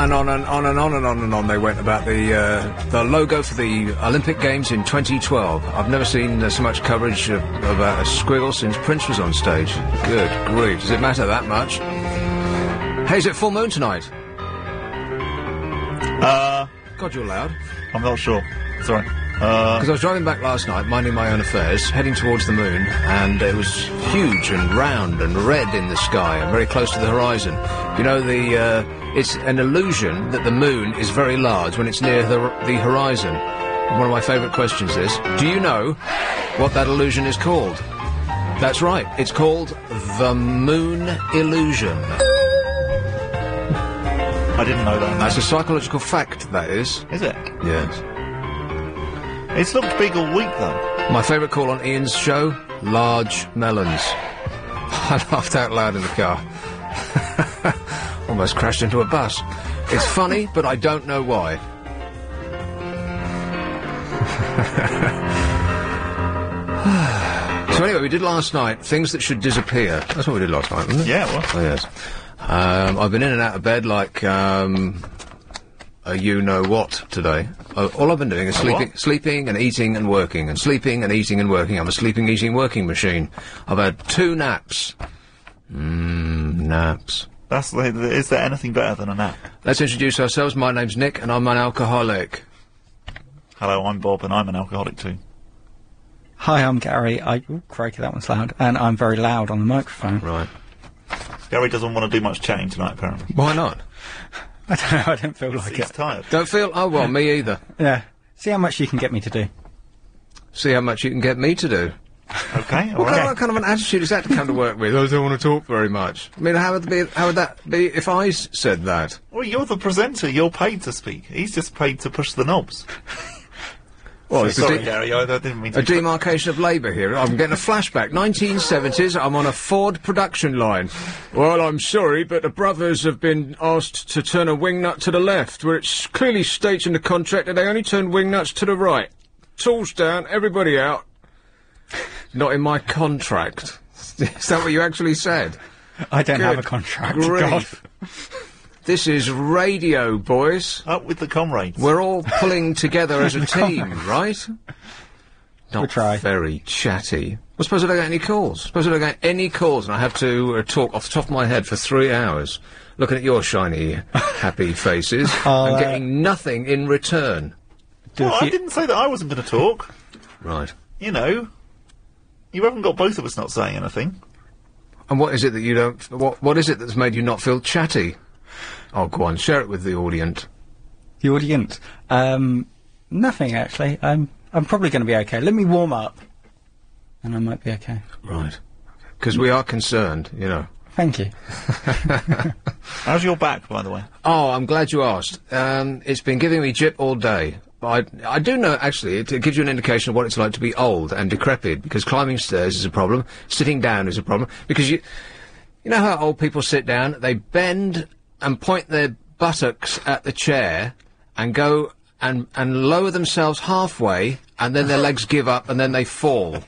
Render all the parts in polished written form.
And on and on and on and on and on they went about the logo for the Olympic Games in 2012. I've never seen so much coverage about a squiggle since Prince was on stage. Good grief. Does it matter that much? Hey, is it full moon tonight? God, you're loud. I'm not sure. Sorry. Because I was driving back last night, minding my own affairs, heading towards the moon, and it was huge and round and red in the sky and very close to the horizon. You know, it's an illusion that the moon is very large when it's near the horizon. One of my favourite questions is, do you know what that illusion is called? That's right, it's called the moon illusion. I didn't know that. That's a psychological fact, that is. Is it? Yes. It's looked big all week, though. My favourite call on Ian's show, large melons. I laughed out loud in the car. Almost crashed into a bus. It's funny, but I don't know why. So anyway, we did last night, things that should disappear. That's what we did last night, wasn't it? Yeah, it was. Oh, yes. I've been in and out of bed like, you-know-what today. All I've been doing is sleeping and eating and working, and sleeping and eating and working. I'm a sleeping, eating, working machine. I've had 2 naps. Naps. Is there anything better than a nap? Let's introduce ourselves. My name's Nick, and I'm an alcoholic. Hello, I'm Bob, and I'm an alcoholic too. Hi, I'm Gary. Oh, crikey, that one's loud. And I'm very loud on the microphone. Right. Gary doesn't want to do much chatting tonight, apparently. Why not? I don't know, I don't feel like He's it. tired. Don't feel... Oh, well, me either. Yeah. See how much you can get me to do. See how much you can get me to do. Okay, What kind of an attitude is that to come to work with? I don't want to talk very much. I mean, how would that be if I said that? Well, you're the presenter. You're paid to speak. He's just paid to push the knobs. Well, it's sorry, Gary, I didn't mean to... A demarcation of labour here. I'm getting a flashback. 1970s, I'm on a Ford production line. Well, I'm sorry, but the brothers have been asked to turn a wing nut to the left, where it clearly states in the contract that they only turn wing nuts to the right. Tools down, everybody out. Not in my contract. Is that what you actually said? I don't have a contract. God. This is radio, boys. Up with the comrades. We're all pulling together as a team, right? Not We'll try. very chatty. Well, suppose I don't get any calls. Suppose I don't get any calls and I have to talk off the top of my head for 3 hours, looking at your shiny, happy faces, and getting nothing in return. Well, I didn't say that I wasn't going to talk. Right. You know, you haven't got both of us not saying anything. And what is it that you don't... What is it that's made you not feel chatty? Oh, go on, share it with the audience. The audience? Nothing, actually. I'm probably going to be okay. Let me warm up, and I might be okay. Right. Because we are concerned, you know. Thank you. How's your back, by the way? Oh, I'm glad you asked. It's been giving me jip all day. I do know, actually, it gives you an indication of what it's like to be old and decrepit, because climbing stairs is a problem, sitting down is a problem, because you know how old people sit down? They bend and point their buttocks at the chair and go and lower themselves halfway, and then their legs give up and then they fall.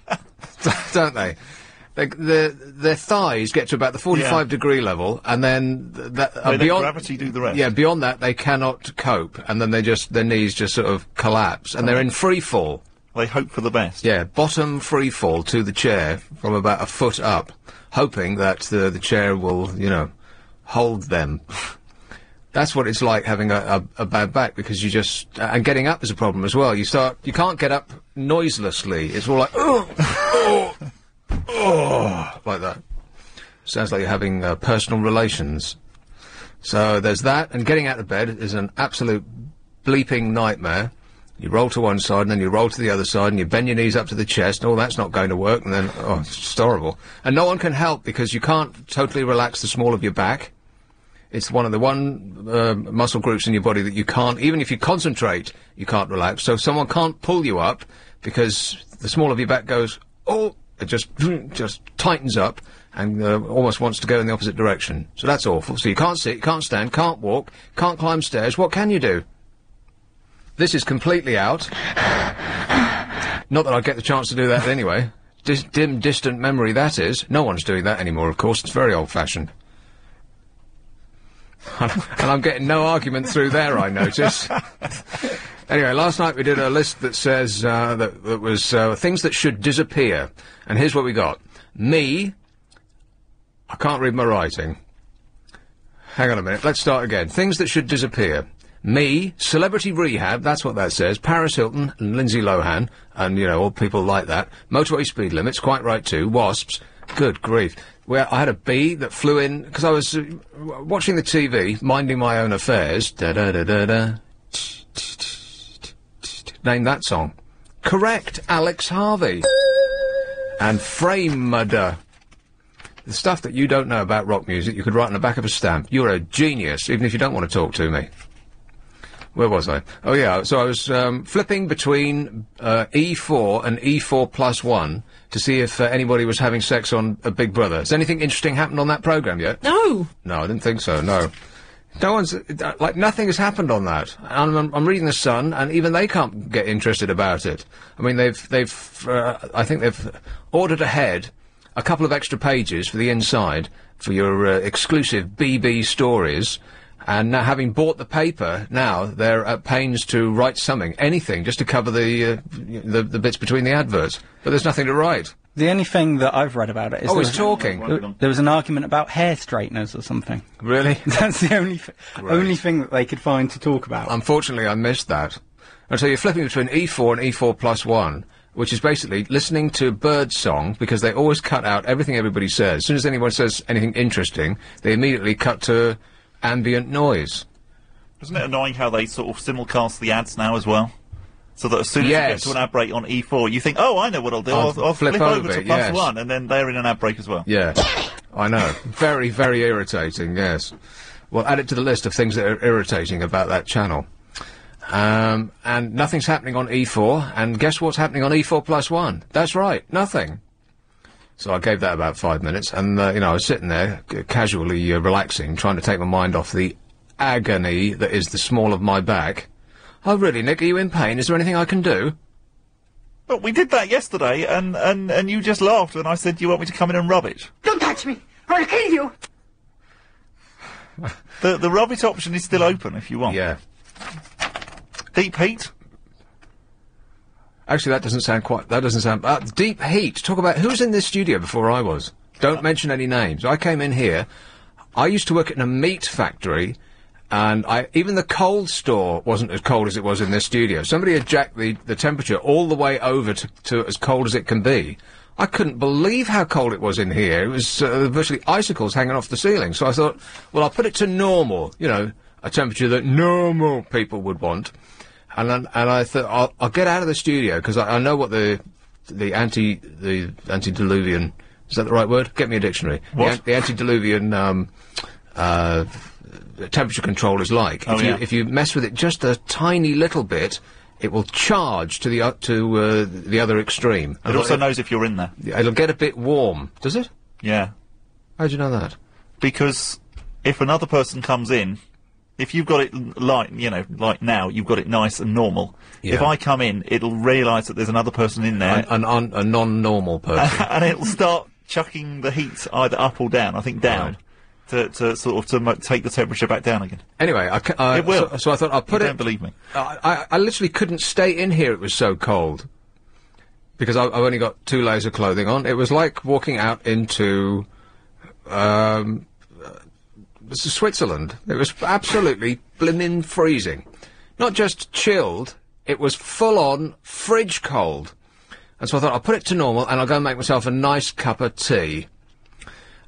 Don't they? Their thighs get to about the 45-degree level, and then beyond gravity do the rest. Yeah, beyond that they cannot cope, and then their knees just sort of collapse, and they're in free fall. They hope for the best. Yeah, bottom free fall to the chair from about a foot up, hoping that the chair will, you know, hold them. That's what it's like having a bad back, because you just... and getting up is a problem as well. You can't get up noiselessly. It's all like, oh, like that. Sounds like you're having personal relations. So there's that, and getting out of bed is an absolute bleeping nightmare. You roll to one side, and then you roll to the other side, and you bend your knees up to the chest, and all that's not going to work, and then, it's just horrible. And no one can help, because you can't totally relax the small of your back. It's one of the muscle groups in your body that you can't, even if you concentrate, you can't relax. So someone can't pull you up, because the small of your back goes, it just tightens up, and almost wants to go in the opposite direction. So that's awful. So you can't sit, can't stand, can't walk, can't climb stairs. What can you do? This is completely out. Not that I'd get the chance to do that anyway. Dim, distant memory, that is. No one's doing that anymore, of course. It's very old-fashioned. And I'm getting no argument through there, I notice. Anyway, last night we did a list that says, that was things that should disappear. And here's what we got. Me. I can't read my writing. Hang on a minute, let's start again. Things that should disappear. Me, Celebrity Rehab, that's what that says, Paris Hilton and Lindsay Lohan, and, you know, all people like that. Motorway speed limits, quite right too. Wasps, good grief. Where I had a bee that flew in, because I was watching the TV, minding my own affairs. Da-da-da-da-da. Name that song. Correct, Alex Harvey. And Framed. The stuff that you don't know about rock music, you could write on the back of a stamp. You're a genius, even if you don't want to talk to me. Where was I? Oh, yeah, so I was flipping between E4 and E4+1 to see if anybody was having sex on Big Brother. Has anything interesting happened on that programme yet? No. No, I didn't think so, no. No one's... like, nothing has happened on that. I'm reading The Sun, and even they can't get interested about it. I mean, I think they've ordered ahead a couple of extra pages for the inside for your exclusive BB stories. And now, having bought the paper, now they're at pains to write something, anything, just to cover the bits between the adverts. But there's nothing to write. The only thing that I've read about it is... Oh, he's talking. There was an argument about hair straighteners or something. Really? That's the only thing that they could find to talk about. Unfortunately, I missed that. And so you're flipping between E4 and E4+1, which is basically listening to birdsong, because they always cut out everything everybody says. As soon as anyone says anything interesting, they immediately cut to ambient noise. Isn't it annoying how they sort of simulcast the ads now as well? So that as soon as you get to an ad break on E4, you think, oh, I know what I'll do. I'll flip over to +1, and then they're in an ad break as well. Yeah, I know. Very, very irritating, yes. Well, add it to the list of things that are irritating about that channel. And nothing's happening on E4, and guess what's happening on E4+1? That's right, nothing. So I gave that about 5 minutes, and, you know, I was sitting there, casually relaxing, trying to take my mind off the agony that is the small of my back. Oh, really, Nick, are you in pain? Is there anything I can do? But we did that yesterday, and you just laughed when I said, do you want me to come in and rub it? Don't touch me, or I'll kill you. The rub it option is still open if you want. Yeah. Deep heat? Actually, that doesn't sound... deep heat. Talk about who's in this studio before I was. Don't mention any names. I came in here. I used to work in a meat factory, and even the cold store wasn't as cold as it was in this studio. Somebody had jacked the temperature all the way over to as cold as it can be. I couldn't believe how cold it was in here. It was virtually icicles hanging off the ceiling. So I thought, well, I'll put it to normal, you know, a temperature that normal people would want. And I thought, I'll get out of the studio, because I know what the antediluvian, is that the right word? Get me a dictionary. What? The antediluvian, temperature control is like. If you mess with it just a tiny little bit, it will charge to the other extreme. It also knows if you're in there. It'll get a bit warm. Does it? Yeah. How'd you know that? Because if another person comes in, if you've got it like, you know, like now, you've got it nice and normal. Yeah. If I come in, it'll realise that there's another person in there. A non-normal person. And it'll start chucking the heat either up or down, I think down, to take the temperature back down again. Anyway, it will. So I thought I'll put you it... don't believe me. I literally couldn't stay in here, it was so cold. Because I've only got 2 layers of clothing on. It was like walking out into... Switzerland. It was absolutely blimmin' freezing. Not just chilled, it was full-on fridge cold. And so I thought, I'll put it to normal, and I'll go and make myself a nice cup of tea.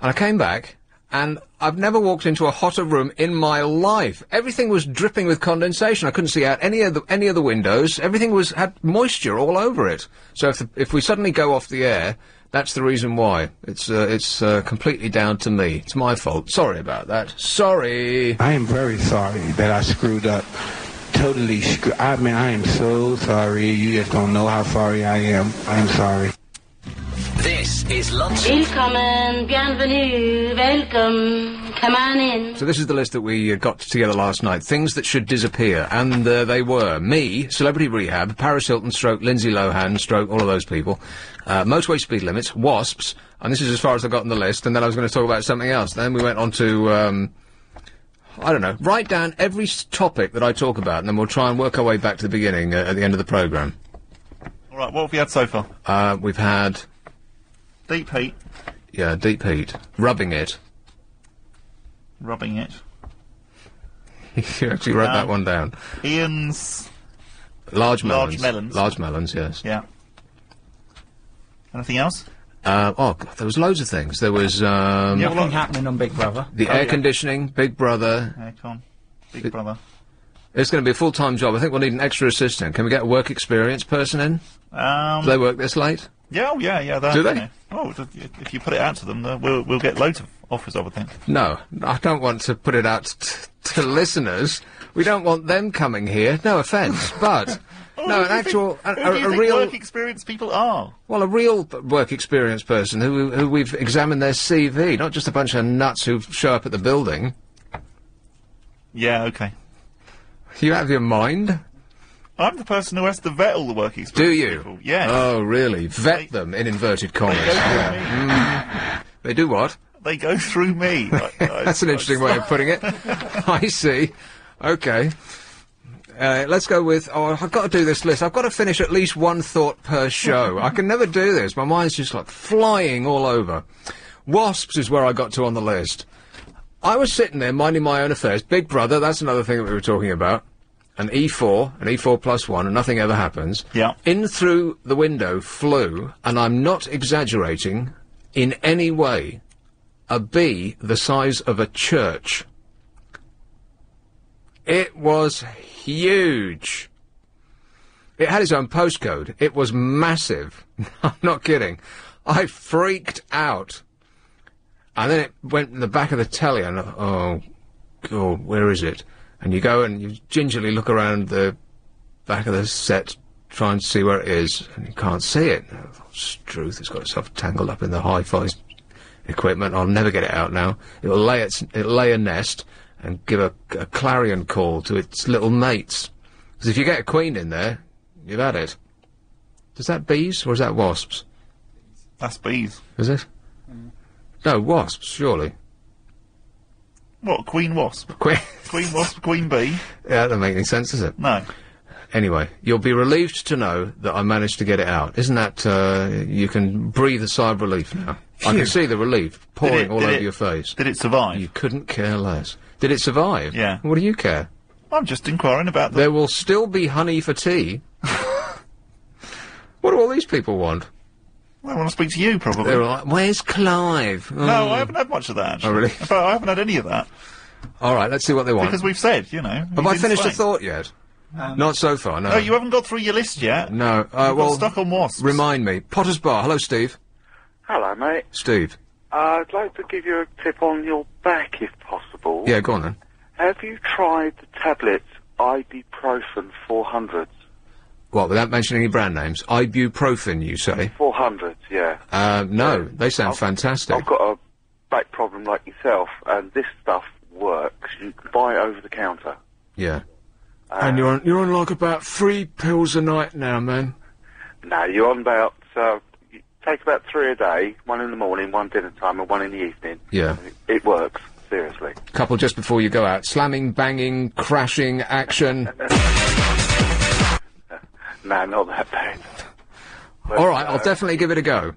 And I came back, and I've never walked into a hotter room in my life. Everything was dripping with condensation. I couldn't see out any of the windows. Everything had moisture all over it. So if we suddenly go off the air, that's the reason why. It's completely down to me. It's my fault. Sorry about that. Sorry. I am very sorry that I screwed up. Totally I mean, I am so sorry. You just don't know how sorry I am. I'm sorry. This is Lunch. Willkommen, bienvenue, welcome, come on in. So this is the list that we got together last night. Things that should disappear. And they were me, Celebrity Rehab, Paris Hilton, stroke, Lindsay Lohan, stroke, all of those people. Motorway speed limits, wasps, and this is as far as I got on the list, and then I was going to talk about something else. Then we went on to, I don't know. Write down every topic that I talk about, and then we'll try and work our way back to the beginning at the end of the programme. All right, what have we had so far? We've had... Deep heat. Yeah, deep heat. Rubbing it. Rubbing it. You actually wrote that one down. Ian's... Large melons. Large melons. Large melons, yes. Yeah. Anything else? God, there was loads of things. There was, Nothing happening on Big Brother. The air conditioning, Big Brother. Aircon. Big Brother. It's going to be a full-time job. I think we'll need an extra assistant. Can we get a work experience person in? Do they work this late? Yeah, yeah. Do they? Oh, if you put it out to them, we'll get loads of offers, I would think. No, I don't want to put it out to listeners. We don't want them coming here. No offence, but no, an actual, a real work experience people are. Well, a real work experience person who we've examined their CV, not just a bunch of nuts who show up at the building. Yeah, okay. You out of your mind? I'm the person who has to vet all the work experience. Do you? People. Yes. Oh, really? Vet them, in inverted commas. They do what? They go through me. That's an interesting way of putting it. I see. Okay. Let's go with... Oh, I've got to do this list. I've got to finish at least one thought per show. I can never do this. My mind's just, like, flying all over. Wasps is where I got to on the list. I was sitting there minding my own affairs. Big Brother, that's another thing that we were talking about. An E4 plus 1, and nothing ever happens. Yeah. In through the window flew, and I'm not exaggerating in any way, a bee the size of a church. It was huge. It had its own postcode. It was massive. I'm not kidding. I freaked out. And then it went in the back of the telly, and oh, God, where is it? And you go and you gingerly look around the back of the set, trying to see where it is, and you can't see it. Oh, Struth, it's got itself tangled up in the hi-fi equipment. I'll never get it out now. It'll lay a nest and give a clarion call to its little mates. Because if you get a queen in there, you've had it. Is that bees, or is that wasps? That's bees. Is it? No, wasps, surely. What, queen wasp? Queen wasp, queen bee? Yeah, that doesn't make any sense, does it? No. Anyway, you'll be relieved to know that I managed to get it out. Isn't that, you can breathe a sigh of relief now. Phew. I can see the relief pouring all over your face. Did it survive? You couldn't care less. Did it survive? Yeah. What do you care? I'm just inquiring about There will still be honey for tea. What do all these people want? Well, I want to speak to you, probably. They were like, where's Clive? Oh. No, I haven't had much of that, actually. Oh, really? In fact, I haven't had any of that. All right, let's see what they want. Because we've said, you know. Have I finished a thought yet? Not so far, no. Oh, you haven't got through your list yet? No. You've got stuck on wasps. Remind me. Potter's Bar. Hello, Steve. Hello, mate. Steve. I'd like to give you a tip on your back, if possible. Yeah, go on then. Have you tried the tablet Ibuprofen 400s? What, without mentioning any brand names? Ibuprofen, you say? 400s, yeah. No, they sound fantastic. I've got a back problem like yourself, and this stuff works. You can buy it over the counter. Yeah. And you're on like about 3 pills a night now, man. No, you're on about, you take about 3 a day, 1 in the morning, 1 dinner time, and 1 in the evening. Yeah. It works, seriously. Couple just before you go out. Slamming, banging, crashing, action. No, not that bad. But, all right, I'll definitely give it a go.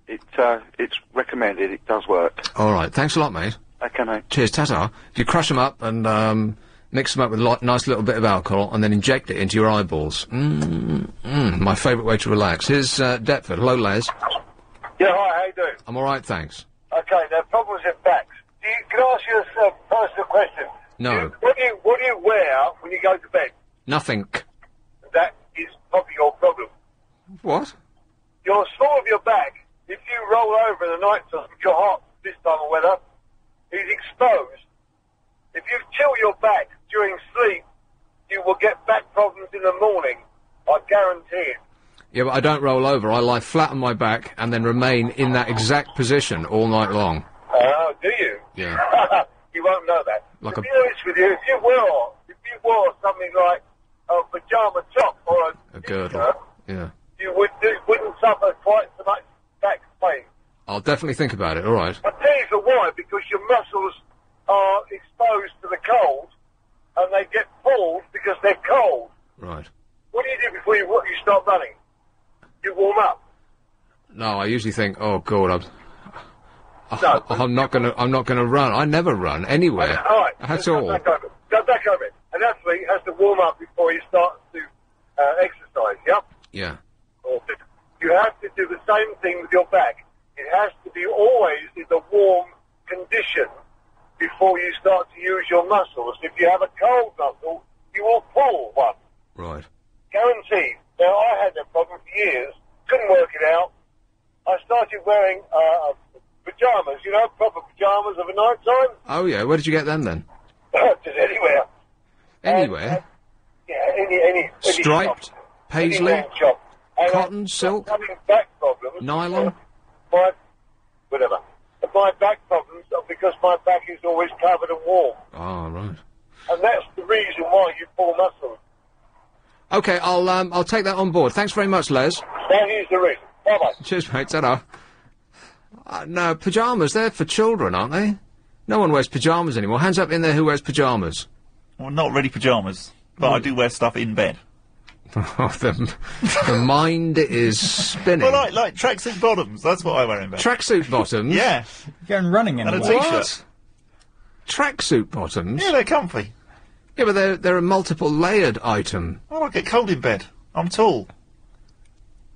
It's recommended. It does work. All right, thanks a lot, mate. Okay, mate. Cheers, ta-ta. If you crush them up and mix them up with a nice little bit of alcohol and then inject it into your eyeballs. My favourite way to relax. Here's Deptford. Hello, Les. Yeah, hi, how you doing? I'm all right, thanks. Okay, now problems in backs. Can I ask you a personal question? No. What do you wear when you go to bed? Nothing. That is probably your problem. What? Your small of your back, if you roll over in the night time, if you're hot this time of weather, is exposed. If you chill your back during sleep, you will get back problems in the morning. I guarantee it. Yeah, but I don't roll over. I lie flat on my back and then remain in that exact position all night long. Oh, do you? Yeah. You won't know that. Like to be honest with you, if you wore something like a pyjama top or a girdle, yeah, you wouldn't suffer quite so much back pain. I'll definitely think about it. All right. I'll tell you for why. Because your muscles are exposed to the cold. start running? You warm up. No, I usually think, oh God, I'm not gonna run. I never run anywhere. All right. That's all. Go back over it. And actually, has to warm up before you start to exercise. Yeah. Yeah. You have to do the same thing with your back. It has to be always in the warm condition before you start to use your muscles. If you have a cold muscle, you will pull one. Right. Guaranteed. Now, I had that problem for years. Couldn't work it out. I started wearing pyjamas, you know, proper pyjamas of a night time. Oh, yeah. Where did you get them, then? Just anywhere. Anywhere? Yeah, any striped? Shop. Paisley? Any shop. Cotton? Silk? Having back problems. Nylon? Whatever. My back problems are because my back is always covered and warm. Oh, right. And that's the reason why you pull muscles. Okay, I'll take that on board. Thanks very much, Les. That is the reason. Bye-bye. Cheers, mate. Ta-da. No, pyjamas, they're for children, aren't they? No one wears pyjamas anymore. Hands up in there who wears pyjamas. Well, not really pyjamas, but I do wear stuff in bed. Oh, the mind is spinning. Well, like tracksuit bottoms, that's what I wear in bed. Tracksuit bottoms? Yeah. You're going running in and a the t-shirt. Tracksuit bottoms? Yeah, they're comfy. Yeah, but they're a multiple layered item. Oh, I get cold in bed. I'm tall.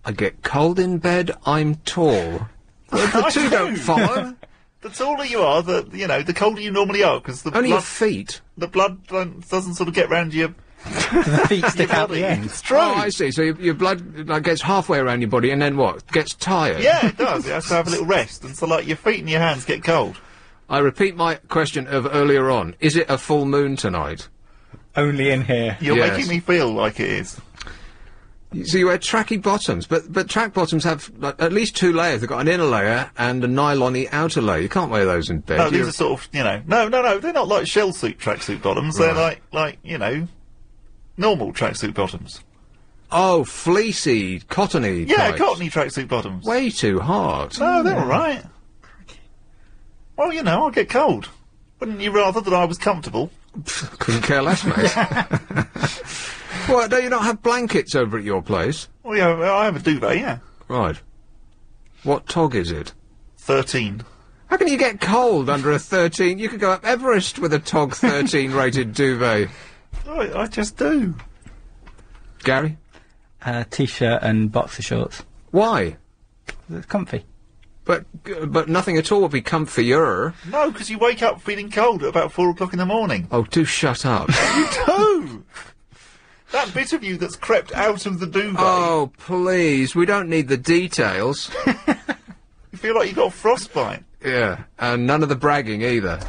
I get cold in bed, I'm tall. The two don't follow. The taller you are, the colder you normally are, because only your feet. The blood doesn't sort of get round your. The feet stick out the end. It's true. Oh, I see. So your blood gets halfway around your body, and then what? Gets tired. Yeah, it does. It has to have a little rest, and so your feet and your hands get cold. I repeat my question of earlier on. Is it a full moon tonight? Only in here. You're making me feel like it is. So you wear tracky bottoms, but track bottoms have at least two layers. They've got an inner layer and a nylon-y outer layer. You can't wear those in bed. No, these are sort of, no, they're not like shell suit tracksuit bottoms. Right. They're like normal tracksuit bottoms. Oh, fleecy, cottony. Yeah, types. cottony tracksuit bottoms. Way too hard. No, they're all right. Well, I get cold. Wouldn't you rather that I was comfortable? Couldn't care less, mate. What, do you not have blankets over at your place? Well, yeah, I have a duvet, yeah. Right. What tog is it? 13. How can you get cold under a 13? You could go up Everest with a tog 13 rated duvet. I just do. Gary? T-shirt and boxer shorts. Why? It's comfy. But nothing at all would be comfier. No, because you wake up feeling cold at about 4 o'clock in the morning. Oh, do shut up. You do! That bit of you that's crept out of the duvet. Oh, please, we don't need the details. You feel like you got frostbite. Yeah, and none of the bragging either.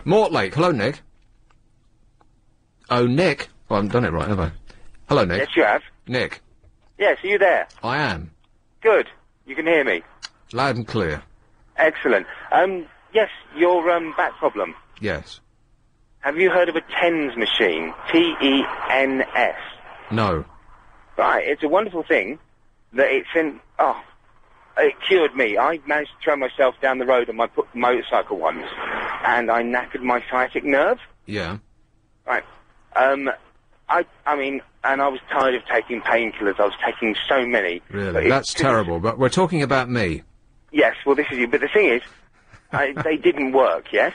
Mortlake, hello, Nick. Oh, Nick. Well, I haven't done it right, have I? Hello, Nick. Yes, you have. Nick. Yes, are you there? I am. Good. You can hear me. Loud and clear. Excellent. Yes, your back problem. Yes. Have you heard of a TENS machine? T-E-N-S. No. Right, it's a wonderful thing that it's in... Oh, it cured me. I managed to throw myself down the road on my motorcycle once, and I knackered my sciatic nerve. Yeah. Right. I mean, and I was tired of taking painkillers. I was taking so many. Really? That's terrible, but we're talking about me. Yes, well, this is you. But the thing is, they didn't work, yes?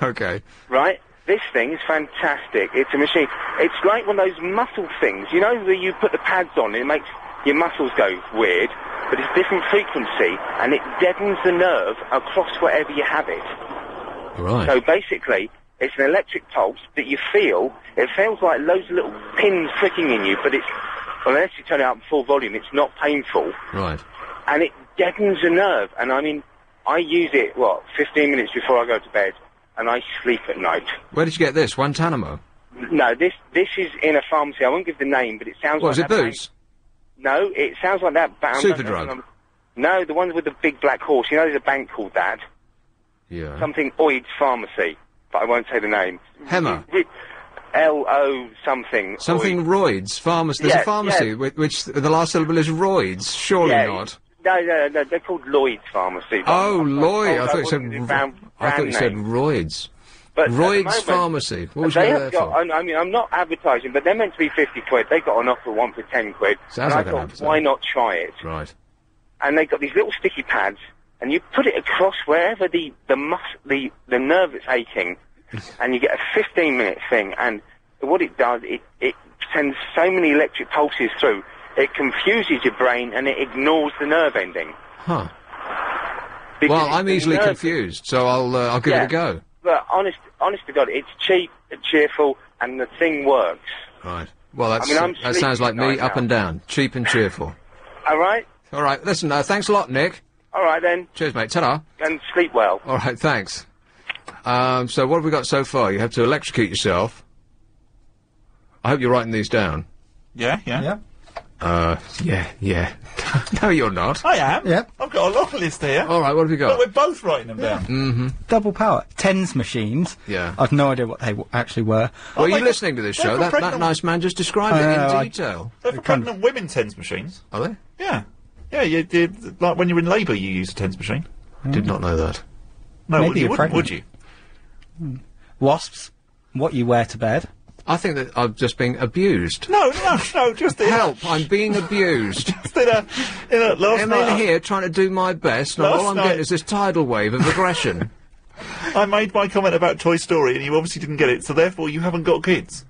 Okay. Right? This thing is fantastic. It's a machine. It's like one of those muscle things. You know, where you put the pads on and it makes your muscles go weird, but it's different frequency, and it deadens the nerve across wherever you have it. Right. So basically, it's an electric pulse that you feel. It feels like loads of little pins pricking in you, but it's, well, unless you turn it up full volume, it's not painful. Right. And it deadens the nerve. And I mean, I use it, 15 minutes before I go to bed, and I sleep at night. Where did you get this? Guantanamo? No, this is in a pharmacy. I won't give the name, but it sounds what, like... Is it Boots? No, it sounds like that... Superdrug? No, the one with the big black horse. You know, there's a bank called that. Yeah. Something Oids Pharmacy, but I won't say the name. Hemmer? L-O something. Something Roids Pharmacy. There's a pharmacy which the last syllable is Roids. Surely not. No, they're called Lloyd's Pharmacy. Oh, Lloyd. I thought you said Roids. But Royd's Pharmacy. What was you there for? I mean, I'm not advertising, but they're meant to be 50 quid. They got an offer one for 10 quid. Sounds and like I an thought, advertising. why not try it? Right. And they got these little sticky pads, and you put it across wherever the nerve that's aching, and you get a 15-minute thing. And what it does, it sends so many electric pulses through, it confuses your brain and it ignores the nerve ending. Huh. Well, I'm easily confused, so I'll give it a go. But honest to God, it's cheap and cheerful, and the thing works. Right. Well, that sounds like me up and down. Cheap and cheerful. All right? All right. Listen, thanks a lot, Nick. All right, then. Cheers, mate. Ta-da. And sleep well. All right, thanks. So what have we got so far? You have to electrocute yourself. I hope you're writing these down. Yeah. Yeah. Yeah. No, you're not. I am. Yep. I've got a long list here. All right, what have you got? Look, we're both writing them down. Mm-hmm. Double power. TENS machines. Yeah. I've no idea what they actually were. Were you listening to this show? That nice man just described it in detail. They're for pregnant women TENS machines. Are they? Yeah. Yeah, you did, like when you're in labour you use a TENS machine. I did not know that. No, Maybe you you're wouldn't, pregnant. would you? Wasps. What you wear to bed. I think that I'm just being abused. No, just help! I'm being abused. Just in a last I'm night. in here trying to do my best, and all I'm getting is this tidal wave of aggression. I made my comment about Toy Story, and you obviously didn't get it, so therefore you haven't got kids.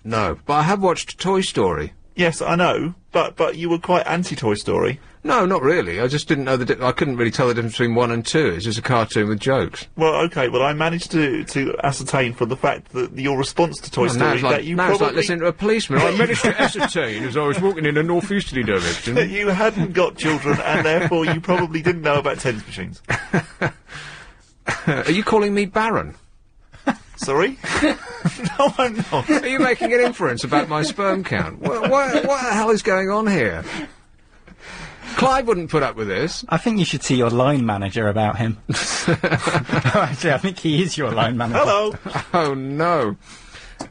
No, but I have watched Toy Story. Yes, I know, but you were quite anti-Toy Story. No, not really. I just didn't know I couldn't really tell the difference between 1 and 2. It's just a cartoon with jokes. Well, okay, I managed to ascertain from the fact that your response to Toy Story that you now probably... it's like listening to a policeman. I managed to ascertain as I was walking in a northeasterly direction. that you hadn't got children, and therefore you probably didn't know about TENS machines. Are you calling me Baron? Sorry? No, I'm not. Are you making an inference about my sperm count? What the hell is going on here? Clive wouldn't put up with this. I think you should see your line manager about him. Actually, I think he is your line manager. Hello. Oh, no.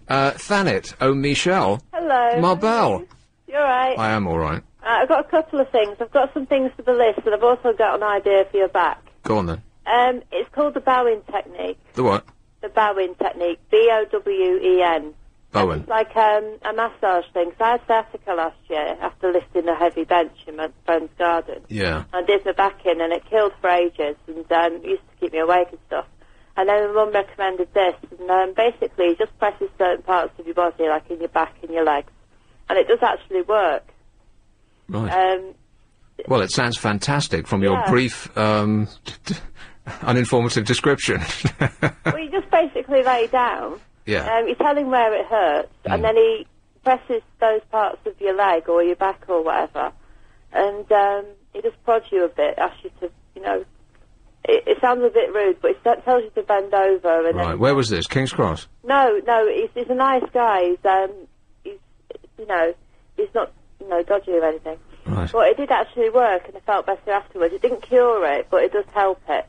Thanet. Oh, Michelle. Hello. Marbell. You alright? I am alright. I've got a couple of things. I've got some things for the list, and I've also got an idea for your back. Go on, then. It's called the bowing technique. The what? The bowing technique. B-O-W-E-N. Bowen. It's like a massage thing. So I had sciatica last year after lifting a heavy bench in my friend's garden. Yeah. I did my back in, and it killed for ages, and used to keep me awake and stuff. And then my mum recommended this, and basically it just presses certain parts of your body, like in your back and your legs, and it does actually work. Right. Well, it sounds fantastic from your brief, uninformative description. Well, you just basically lay down. Yeah. You tell him where it hurts, and then he presses those parts of your leg or your back or whatever, and he just prods you a bit, asks you to, it sounds a bit rude, but it tells you to bend over. And right. Where was this? King's Cross? No, he's a nice guy. He's not, dodgy or anything. Right. But it did actually work, and I felt better afterwards. It didn't cure it, but it does help it.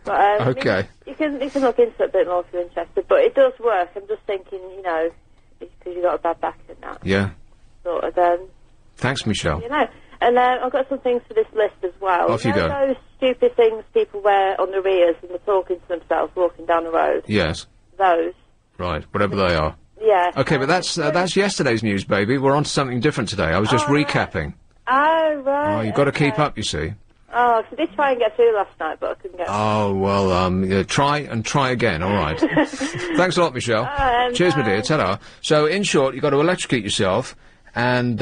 But, okay. You can look into it a bit more if you're interested, but it does work. I'm just thinking, because you got a bad back and that. Yeah. Sort of, Thanks, Michelle. And I've got some things for this list as well. Off you go. Those stupid things people wear on their ears and they're talking to themselves walking down the road? Yes. Those. Right, whatever they are. Yeah. Okay, but that's yesterday's news, baby. We're on to something different today. I was just recapping. Oh, right. Oh, you've got to keep up, you see. Oh, so I did try and get through last night, but I couldn't get through. Oh, well, try and try again, all right. Thanks a lot, Michelle. Cheers, my dear, ta-da. So, in short, you've got to electrocute yourself, and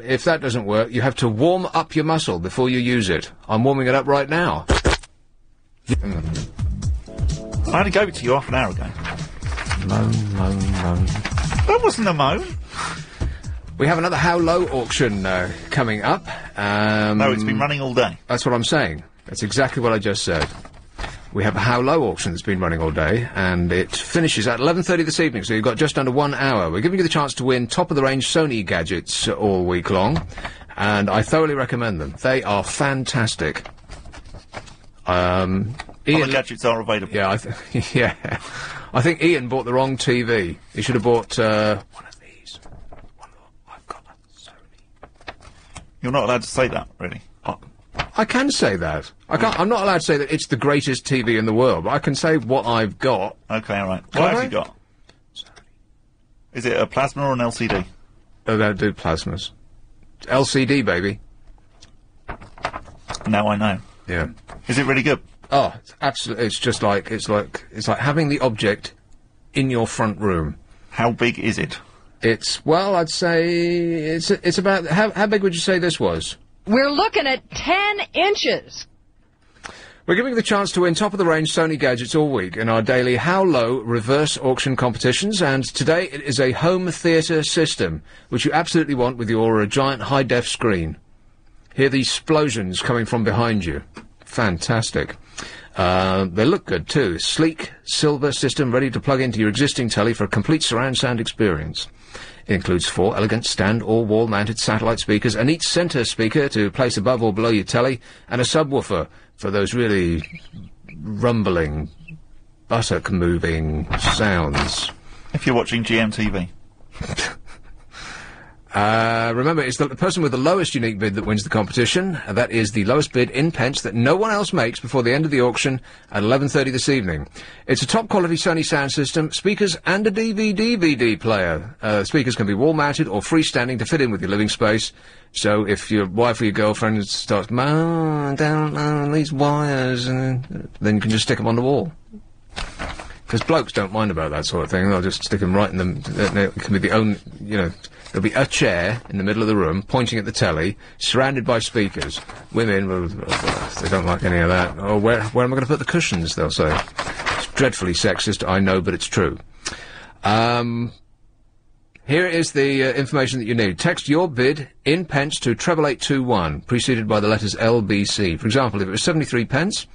if that doesn't work, you have to warm up your muscle before you use it. I'm warming it up right now. I only gave it to you half an hour ago. Moan. That wasn't a moan. We have another How Low auction coming up. No, it's been running all day. That's what I'm saying. That's exactly what I just said. We have a How Low auction that's been running all day, and it finishes at 11:30 this evening, so you've got just under 1 hour. We're giving you the chance to win top-of-the-range Sony gadgets all week long, and I thoroughly recommend them. They are fantastic. Ian, other gadgets are available. Yeah, I think Ian bought the wrong TV. He should have bought one of these. I've got a Sony. You're not allowed to say that, really. I can say that. I'm not allowed to say that it's the greatest TV in the world, but I can say what I've got. Okay, all right. What have you got? Is it a plasma or an LCD? Oh, they don't do plasmas. LCD, baby. Now I know. Yeah. Is it really good? Oh, it's absolutely. It's like having the object in your front room. How big is it? I'd say it's about how big would you say this was? We're looking at 10 inches. We're giving you the chance to win top-of-the-range Sony gadgets all week in our daily How Low reverse auction competitions, and today it is a home theatre system, which you absolutely want with your giant high-def screen. Hear the explosions coming from behind you. Fantastic. They look good, too. Sleek, silver system ready to plug into your existing telly for a complete surround sound experience. It includes 4 elegant stand or wall-mounted satellite speakers, and each centre speaker to place above or below your telly, and a subwoofer for those really rumbling, buttock-moving sounds. If you're watching GMTV. Remember, it's the person with the lowest unique bid that wins the competition. That is the lowest bid in pence that no one else makes before the end of the auction at 11:30 this evening. It's a top-quality Sony sound system, speakers and a DVD player. Speakers can be wall-mounted or freestanding to fit in with your living space. So if your wife or your girlfriend starts, down these wires, then you can just stick them on the wall. Because blokes don't mind about that sort of thing. They'll just stick them right in them. It can be the only, there'll be a chair in the middle of the room, pointing at the telly, surrounded by speakers. Women, they don't like any of that. Oh, where am I going to put the cushions, they'll say. It's dreadfully sexist, I know, but it's true. Here is the information that you need. Text your bid in pence to 88821, preceded by the letters LBC. For example, if it was 73 pence...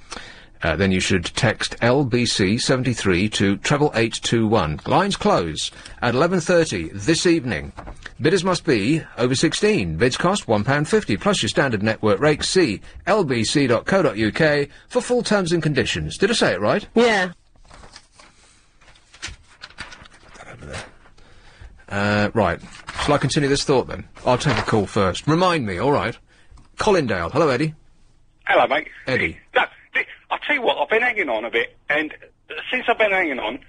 then you should text LBC 73 to 88821. Lines close at 11:30 this evening. Bidders must be over 16. Bids cost £1.50 plus your standard network rate. See lbc.co.uk for full terms and conditions. Did I say it right? Yeah. Right. Shall I continue this thought then? I'll take a call first. Remind me, all right. Collindale. Hello, Eddie. Hello, mate. Eddie. I'll tell you what, I've been hanging on a bit, and since I've been hanging on,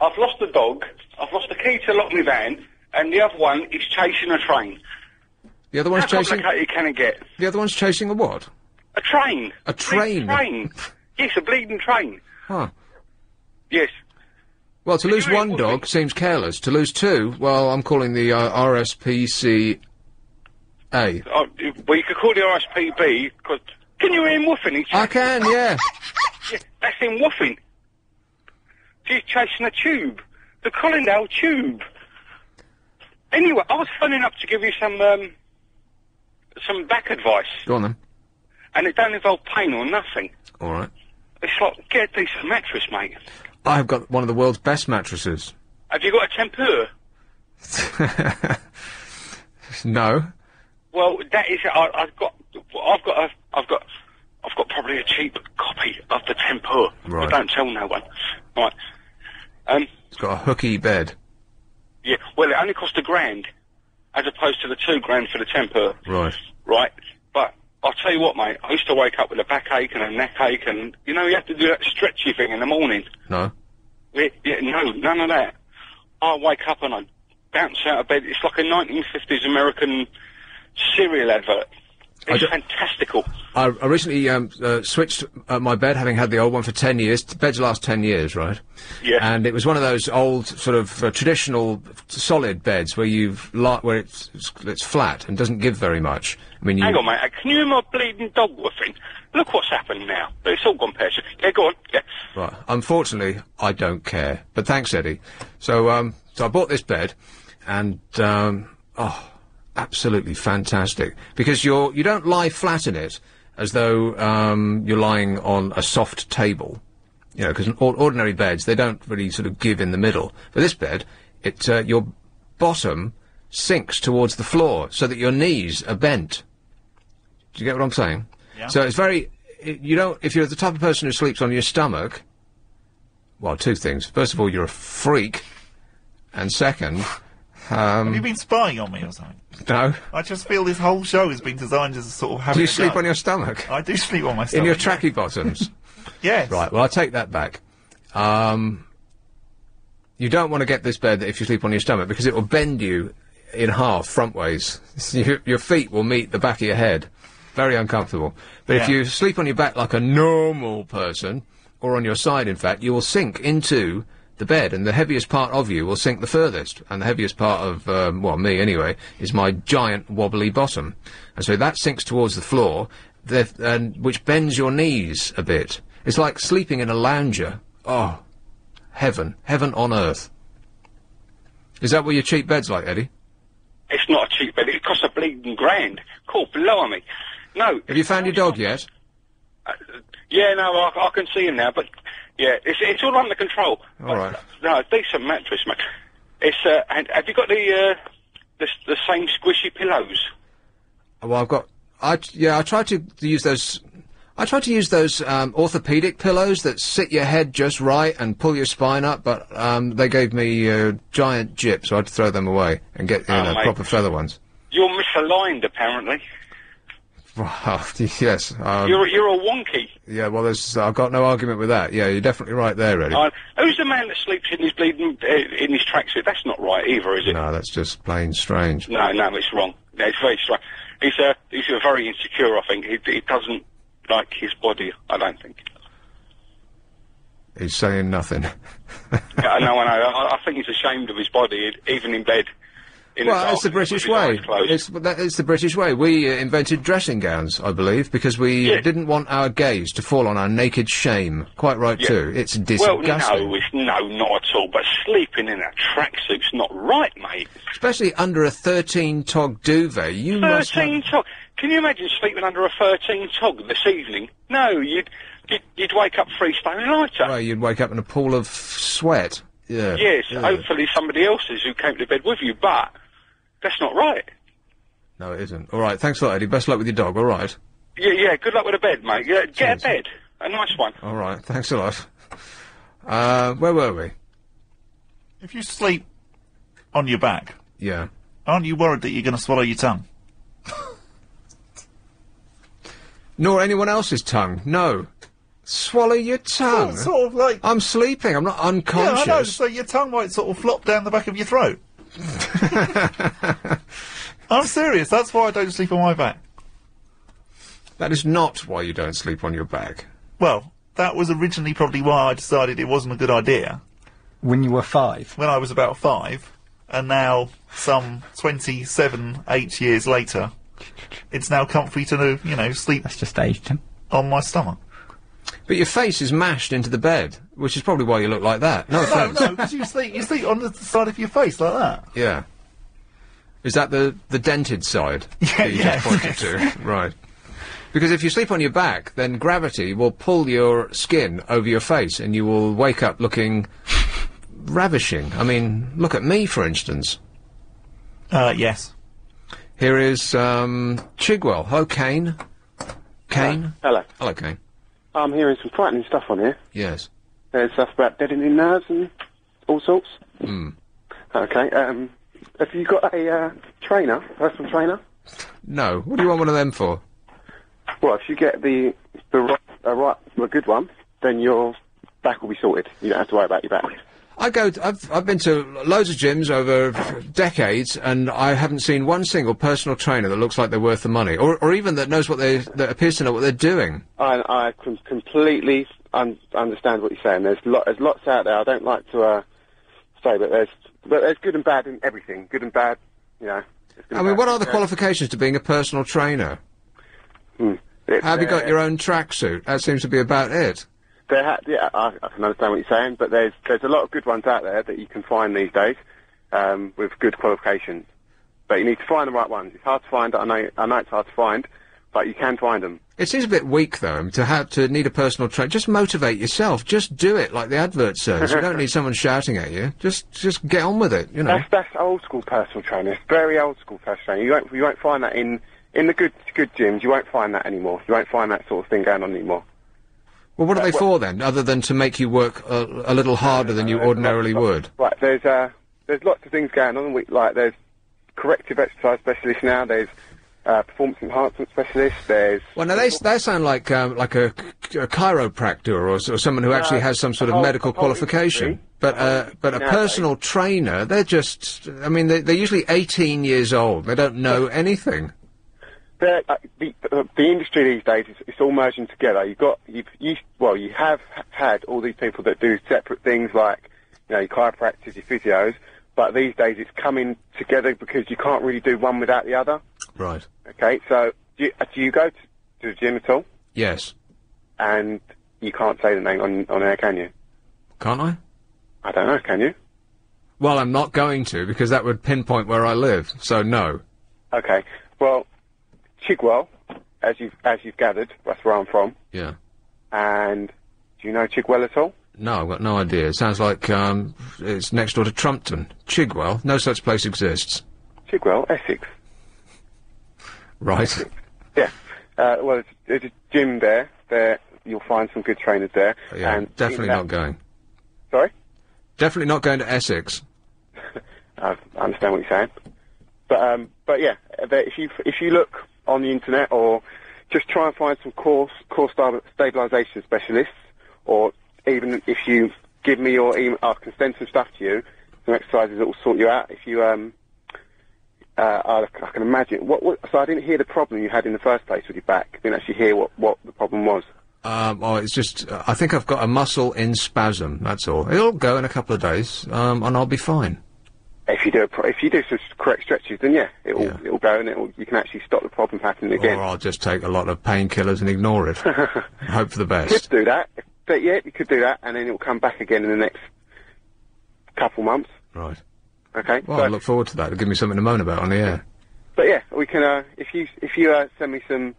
I've lost the dog, I've lost the key to lock my van, and the other one is chasing a train. The other one's chasing... How complicated can it get? The other one's chasing a what? A train. A train? A train. Yes, a bleeding train. Huh. Yes. Well, to lose one dog seems careless. To lose 2, well, I'm calling the RSPCA. Well, you could call the RSPB, because... Can you hear him woofing? I can, yeah. Yeah, that's him woofing. He's chasing a tube. The Collindale tube. Anyway, I was phoning up to give you some back advice. Go on then. And it don't involve pain or nothing. All right. It's like, get a decent mattress, mate. I've got one of the world's best mattresses. Have you got a Tempur? No. Well, that is, I've got probably a cheap copy of the Tempur. Right. But don't tell no one. Right. It's got a hooky bed. Yeah, well, it only cost £1,000, as opposed to the £2,000 for the Tempur. Right. Right. But I'll tell you what, mate, I used to wake up with a backache and a neckache, and, you have to do that stretchy thing in the morning. No. Yeah, no, none of that. I wake up and I bounce out of bed. It's like a 1950s American cereal advert. It's fantastical. I recently switched my bed, having had the old one for 10 years. Beds last 10 years, right? Yeah. And it was one of those old, sort of traditional, solid beds where where it's flat and doesn't give very much. I mean, Hang on, mate. Can you hear my bleeding dog woofing? Look what's happened now. It's all gone pear-shaped. Yeah, go on. Yeah. Right. Unfortunately, I don't care. But thanks, Eddie. So I bought this bed, and absolutely fantastic, because you don't lie flat in it as though you're lying on a soft table, because ordinary beds, they don't really sort of give in the middle. But this bed, your bottom sinks towards the floor so that your knees are bent. Do you get what I'm saying? Yeah. So it's if you're the type of person who sleeps on your stomach, well, 2 things. First of all, you're a freak, and second, Have you been spying on me or something? No. I just feel this whole show has been designed as a sort of having Do you sleep on your stomach? I do sleep on my stomach. In your tracky bottoms? Yes. Right, well, I'll take that back. You don't want to get this bed if you sleep on your stomach, because it will bend you in half, frontways. Your feet will meet the back of your head. Very uncomfortable. But if you sleep on your back like a normal person, or on your side, in fact, you will sink into the bed, and the heaviest part of you will sink the furthest. And the heaviest part of, well, me anyway, is my giant wobbly bottom. And so that sinks towards the floor, which bends your knees a bit. It's like sleeping in a lounger. Oh, heaven. Heaven on earth. Is that what your cheap bed's like, Eddie? It's not a cheap bed. It costs a bleeding grand. Cool, blimey. No. Have you found your dog yet? Yeah, no, I can see him now, but yeah, it's all under control. All right. No, decent mattress, mate. It's and have you got the same squishy pillows? Well, I try to use those. I try to use those orthopedic pillows that sit your head just right and pull your spine up, but they gave me giant jip, so I had to throw them away and get proper feather ones. You're misaligned, apparently. Well, yes. You're a wonky. Yeah, well, I've got no argument with that. Yeah, you're definitely right there, Eddie. Who's the man that sleeps in his bleeding in his tracksuit? That's not right either, is it? No, that's just plain strange. No, it's wrong. No, it's very strange. He's very insecure. I think he doesn't like his body. I don't think. He's saying nothing. Yeah, no, I know. I think he's ashamed of his body, even in bed. Well, it's the British way. It's the British way. We invented dressing gowns, I believe, because we didn't want our gaze to fall on our naked shame. Quite right, too. It's disgusting. Well, no, not at all. But sleeping in a tracksuit's not right, mate. Especially under a 13-tog duvet. 13 tog? Can you imagine sleeping under a 13 tog this evening? No, you'd wake up freestone lighter. Right, you'd wake up in a pool of sweat. Yeah. Yes, hopefully somebody else's who came to bed with you, but that's not right. No, it isn't. All right, thanks a lot, Eddie. Best luck with your dog, all right? Yeah, good luck with a bed, mate. Yeah, get a bed. A nice one. All right, thanks a lot. Where were we? If you sleep on your back... Yeah. Aren't you worried that you're going to swallow your tongue? Nor anyone else's tongue, no. Swallow your tongue? Well, sort of like... I'm sleeping, I'm not unconscious. Yeah, I know, so your tongue might sort of flop down the back of your throat. I'm serious, that's why I don't sleep on my back. That is not why you don't sleep on your back. Well, that was originally probably why I decided it wasn't a good idea. When you were 5? When I was about 5, and now, some 8 years later, it's now comfy to, sleep... That's just aged him. ...on my stomach. But your face is mashed into the bed, which is probably why you look like that. No offence. No, because you sleep on the side of your face like that. Yeah. Is that the dented side that you just pointed to? Right. Because if you sleep on your back, then gravity will pull your skin over your face, and you will wake up looking ravishing. I mean, look at me, for instance. Yes. Here is, Chigwell. Hello, Kane. Kane? Hello. Hello, Kane. I'm hearing some frightening stuff on here. Yes. There's stuff about deadening nerves and all sorts. Hmm. Okay, have you got a, personal trainer? No. What do you want one of them for? Well, if you get a good one, then your back will be sorted. You don't have to worry about your back. I've been to loads of gyms over decades, and I haven't seen one single personal trainer that looks like they're worth the money, or even that knows that appears to know what they're doing. I can completely understand what you're saying. There's lots out there. I don't like to say, but there's good and bad in everything. Good and bad, I mean, what are the qualifications to being a personal trainer? Have you got your own tracksuit? That seems to be about it. I can understand what you're saying, but there's a lot of good ones out there that you can find these days with good qualifications. But you need to find the right ones. It's hard to find. I know it's hard to find, but you can find them. It seems a bit weak, though, to need a personal trainer. Just motivate yourself. Just do it, like the advert says. You don't need someone shouting at you. Just get on with it. That's old school personal training. It's very old school personal training. You won't find that in the good gyms. You won't find that anymore. You won't find that sort of thing going on anymore. Well, what are they for then, other than to make you work a little harder than you ordinarily would? Right, there's there's lots of things going on. Like there's corrective exercise specialists now. There's performance enhancement specialists. There's now they sound like a chiropractor or someone who actually has some sort of medical qualification. But a personal trainer, they're just. I mean, they're usually 18 years old. They don't know anything. The industry these days it's all merging together. You have had all these people that do separate things like your chiropractors, your physios, but these days it's coming together because you can't really do one without the other. Right. Okay, so do you go to the gym at all? Yes. And you can't say the name on air, can you? Can't I? I don't know, can you? Well, I'm not going to, because that would pinpoint where I live, so no. Okay, well, Chigwell, as you've gathered, that's where I'm from. Yeah. And do you know Chigwell at all? No, I've got no idea. It sounds like, it's next door to Trumpton. Chigwell? No such place exists. Chigwell, Essex. Right. Essex. Yeah. Well, there's a gym there. You'll find some good trainers there. Yeah, and definitely not going. Sorry? Definitely not going to Essex. I understand what you're saying. But yeah, if you look on the internet, or just try and find some core stabilisation specialists, or even if you give me your email, I can send some stuff to you, some exercises that will sort you out. If you, I can imagine. So I didn't hear the problem you had in the first place with your back. I didn't actually hear what the problem was. It's just, I think I've got a muscle in spasm, that's all. It'll go in a couple of days, and I'll be fine. If you do some correct stretches, then yeah, it'll go, and you can actually stop the problem happening again. Or I'll just take a lot of painkillers and ignore it. Hope for the best. You could do that, but yeah, you could do that, and then it'll come back again in the next couple months. Right. Okay. Well, I look forward to that. It'll give me something to moan about on the air. But yeah, we can. If you send me some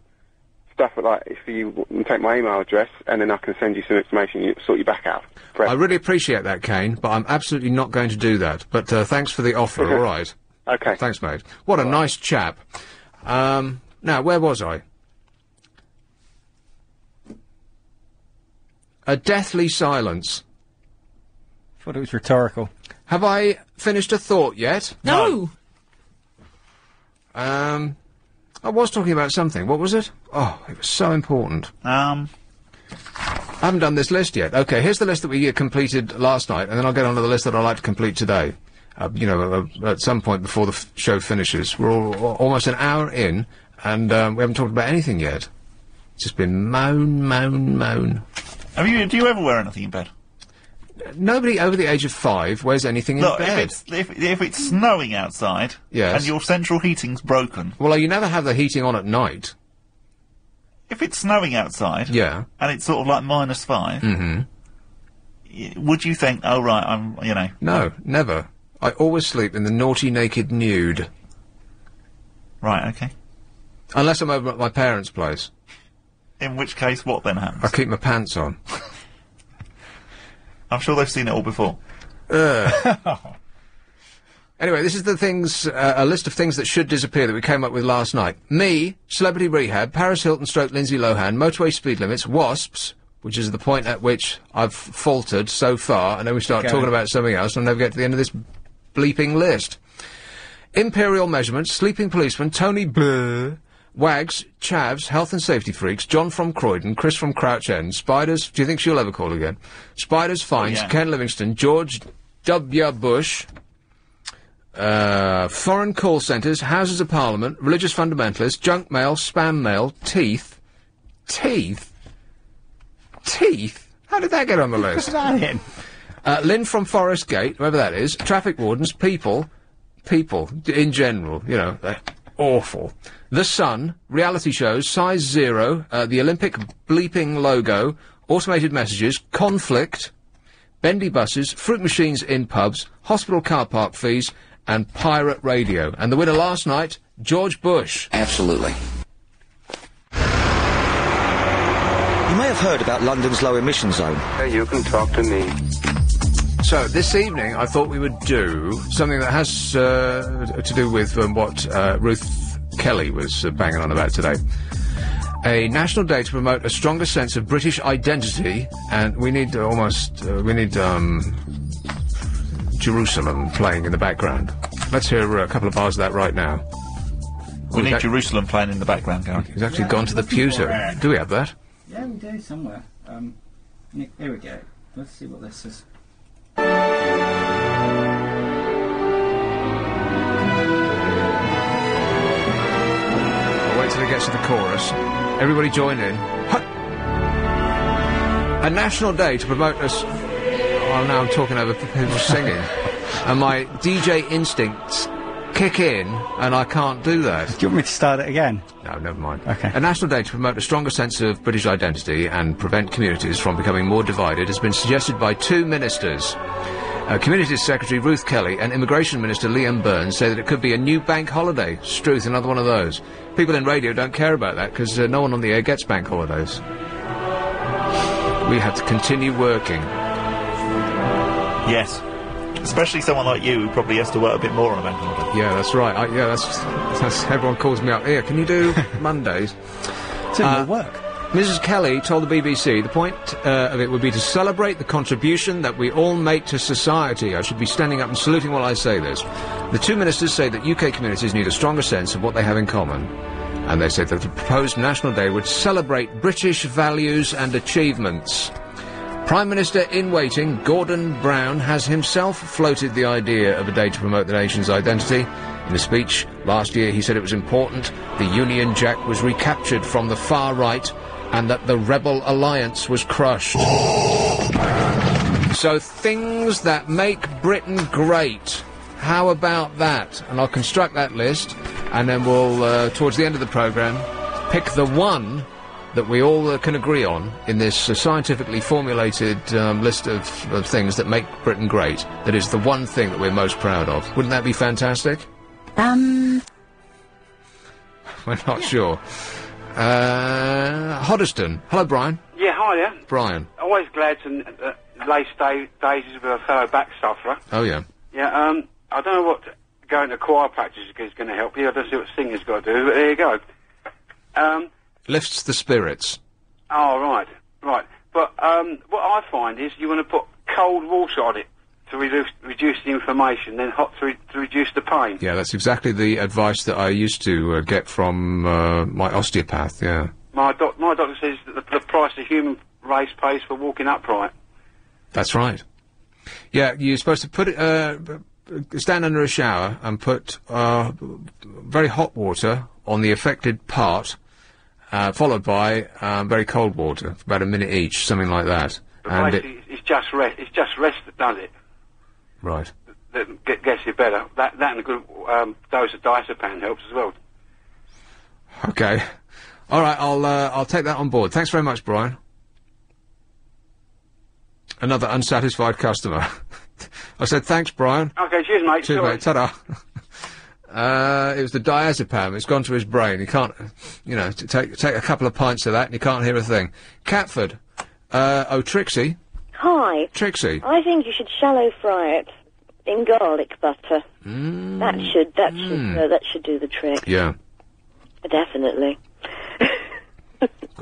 stuff, like if you take my email address, and then I can send you some information, sort your back out. I really appreciate that, Kane, but I'm absolutely not going to do that. But thanks for the offer. All right. Okay. Thanks, mate. What a nice chap. Now, where was I? A deathly silence. Thought it was rhetorical. Have I finished a thought yet? No. I was talking about something. What was it? Oh, it was so important. I haven't done this list yet. Okay, here's the list that we completed last night, and then I'll get onto the list that I'd like to complete today. At some point before the show finishes. We're almost an hour in, and we haven't talked about anything yet. It's just been moan. Do you ever wear anything in bed? Nobody over the age of 5 wears anything in bed. If it's snowing outside, yes, and your central heating's broken. Well, you never have the heating on at night. If it's snowing outside, yeah, and it's sort of like -5, would you think, oh right, No, never. I always sleep in the naughty naked nude. Right, okay. Unless I'm over at my parents' place. In which case, what then happens? I keep my pants on. I'm sure they've seen it all before. Anyway, this is a list of things that should disappear that we came up with last night. Me, Celebrity Rehab, Paris Hilton / Lindsay Lohan, motorway speed limits, wasps, which is the point at which I've faltered so far, and then we start talking about something else, and I'll never get to the end of this bleeping list. Imperial measurements, sleeping policeman, Tony Blur, Wags, Chavs, health and safety freaks, John from Croydon, Chris from Crouch End, Spiders, do you think she'll ever call again? Spiders Finds, Ken Livingston, George W. Bush, foreign call centres, Houses of Parliament, religious fundamentalists, junk mail, spam mail, teeth. Teeth? How did that get on the list? Put that in. Lynn from Forest Gate, whoever that is, traffic wardens, people in general, they're awful. The Sun, reality shows, Size Zero, the Olympic bleeping logo, automated messages, conflict, bendy buses, fruit machines in pubs, hospital car park fees, and pirate radio. And the winner last night, George Bush. Absolutely. You may have heard about London's low emission zone. You can talk to me. So, this evening, I thought we would do something that has to do with what Ruth Kelly was banging on about today. A national day to promote a stronger sense of British identity, and we need Jerusalem playing in the background. Let's hear a couple of bars of that right now. We need Jerusalem playing in the background, Gary. He's actually gone to the pewter. Do we have that? Yeah, we do somewhere. Nick, here we go. Let's see what this is. I'll wait till it gets to the chorus. Everybody join in. A national day to promote us. Oh, now I'm talking over people singing. And my DJ instincts kick in, and I can't do that. Do you want me to start it again? No, never mind. Okay. A national day to promote a stronger sense of British identity and prevent communities from becoming more divided has been suggested by two ministers. Communities Secretary Ruth Kelly and Immigration Minister Liam Burns say that it could be a new bank holiday. Struth, another one of those. People in radio don't care about that because no one on the air gets bank holidays. We have to continue working. Yes. Especially someone like you who probably has to work a bit more on a bank holiday. Yeah, that's right. That's everyone calls me up. Here, can you do Mondays? It's more work. Mrs. Kelly told the BBC the point of it would be to celebrate the contribution that we all make to society. I should be standing up and saluting while I say this. The two ministers say that UK communities need a stronger sense of what they have in common. And they said that the proposed National Day would celebrate British values and achievements. Prime Minister in waiting, Gordon Brown, has himself floated the idea of a day to promote the nation's identity. In a speech last year, he said it was important the Union Jack was recaptured from the far right and that the rebel alliance was crushed. So things that make Britain great. How about that? And I'll construct that list, and then we'll, towards the end of the programme, pick the one that we all can agree on in this scientifically formulated list of things that make Britain great. That is the one thing that we're most proud of. Wouldn't that be fantastic? We're not sure. Hoddesdon. Hello, Brian. Yeah, hiya. Brian. Always glad to lace daisies with a fellow back sufferer. Oh, yeah. Yeah, I don't know what going to choir practice is going to help you. I don't see what singing's got to do, but there you go. Lifts the spirits. Oh, right. But what I find is you want to put cold water on it to reduce the inflammation, then hot to reduce the pain. Yeah, that's exactly the advice that I used to get from my osteopath, yeah. My doctor says that the price the human race pays for walking upright. That's right. Yeah, you're supposed to put it, stand under a shower and put very hot water on the affected part, followed by very cold water, for about a minute each, something like that. But basically, it's just rest that does it. Right. That gets you better. That and a good dose of diazepam helps as well. Okay. All right, I'll take that on board. Thanks very much, Brian. Another unsatisfied customer. I said thanks, Brian. Okay, cheers, mate. Cheers, mate. Ta-da. It was the diazepam. It's gone to his brain. He can't, you know, take a couple of pints of that and he can't hear a thing. Catford. Trixie. Hi. Trixie. I think you should shallow fry it in garlic butter. That should do the trick. Yeah. Definitely.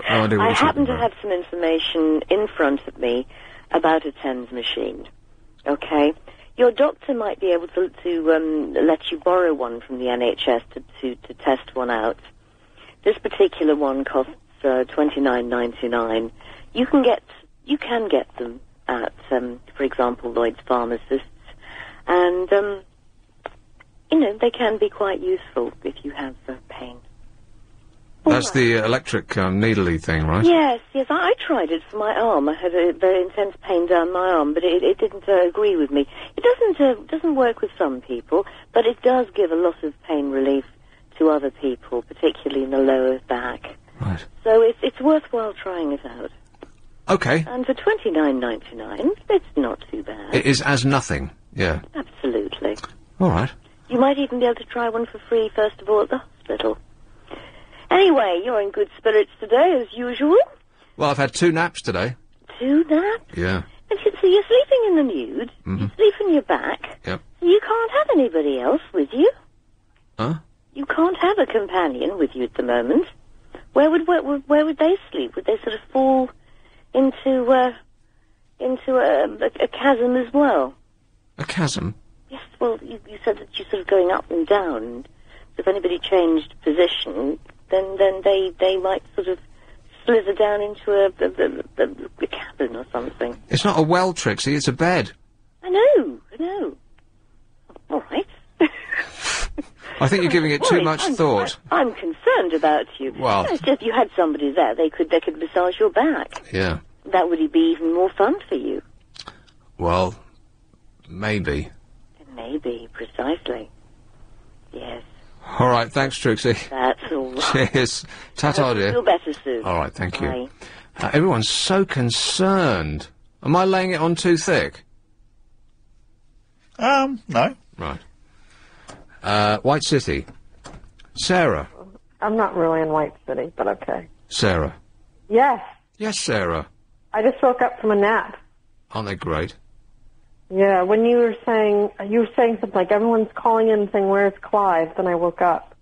I happen to have some information in front of me about a TENS machine. Okay? Your doctor might be able to let you borrow one from the NHS to test one out. This particular one costs $29.99. You can get them at, for example, Lloyd's Pharmacists, and they can be quite useful if you have pain. That's the electric needly thing, right? Yes. I tried it for my arm. I had a very intense pain down my arm, but it didn't agree with me. It doesn't work with some people, but it does give a lot of pain relief to other people, particularly in the lower back. Right. So it's worthwhile trying it out. Okay. And for $29.99, it's not too bad. It is as nothing. Yeah. Absolutely. All right. You might even be able to try one for free, first of all, at the hospital. Anyway, you're in good spirits today, as usual. Well, I've had 2 naps today. 2 naps? Yeah. So you're sleeping in the nude, you sleep on your back, Yep. so you can't have anybody else with you. Huh? You can't have a companion with you at the moment. Where would they sleep? Would they sort of fall into a chasm as well? A chasm? Yes, well, you said that you're sort of going up and down, and if anybody changed position, then they might sort of slither down into a cabin or something. It's not a well, Trixie, it's a bed. I know. All right. I think you're giving it too much thought. I'm concerned about you. Well... It's just you had somebody there, they could massage your back. Yeah. That would be even more fun for you. Well, maybe. Maybe, precisely. Yes. All right, thanks, Trixie. That's all right. Cheers. Ta-ta, dear. Feel better soon. All right, thank you. Bye. Everyone's so concerned. Am I laying it on too thick? No. Right. White City. Sarah. I'm not really in White City, but okay. Sarah. Yes. Yes, Sarah. I just woke up from a nap. Aren't they great? Yeah, when you were saying something like everyone's calling in and saying, where's Clive? Then I woke up.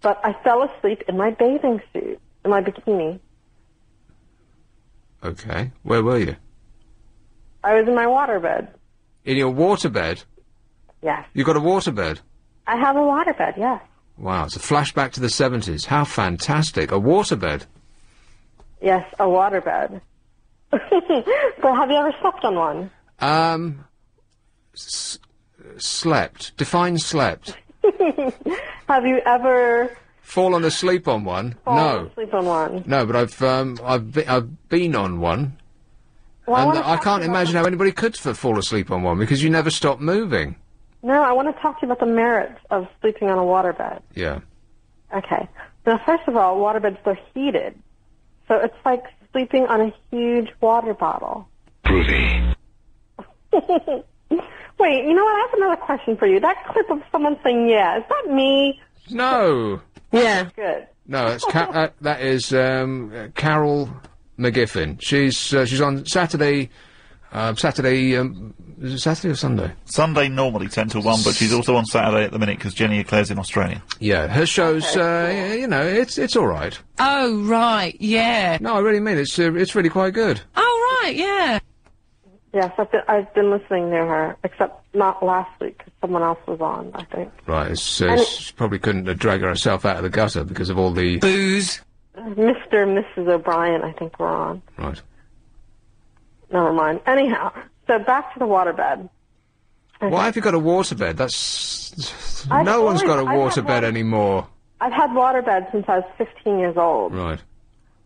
But I fell asleep in my bathing suit, in my bikini. Okay. Where were you? I was in my waterbed. In your waterbed? Yes. You got a waterbed? I have a waterbed, yes. Wow, it's a flashback to the 70s. How fantastic. A waterbed. Yes, a waterbed. So have you ever slept on one? Slept. Define slept. Have you ever... Fallen asleep on one? Fallen asleep on one? No, but I've been on one. Well, and I can't imagine how anybody could fall asleep on one, because you never stop moving. No, I want to talk to you about the merits of sleeping on a waterbed. Yeah. Okay. Now, first of all, waterbeds, they're heated. So it's like sleeping on a huge water bottle. Groovy. Wait, you know what? I have another question for you. That clip of someone saying, yeah, is that me? No. Yeah. Good. No, it's that is Carol McGiffin. She's on Saturday. Is it Saturday or Sunday? Sunday normally 10 till 1, but she's also on Saturday at the minute because Jenny Eclair's in Australia. Yeah, her show's, you know, it's all right. Oh, right, yeah. No, I really mean it's really quite good. Oh, right, yeah. Yes, I've been listening to her, except not last week because someone else was on, I think. Right, she probably couldn't drag herself out of the gutter because of all the... booze. Mr. and Mrs. O'Brien, I think, were on. Right. Never mind. Anyhow, so back to the waterbed. Okay. Why have you got a waterbed? No one's got a waterbed anymore. I've had waterbed since I was 15 years old. Right.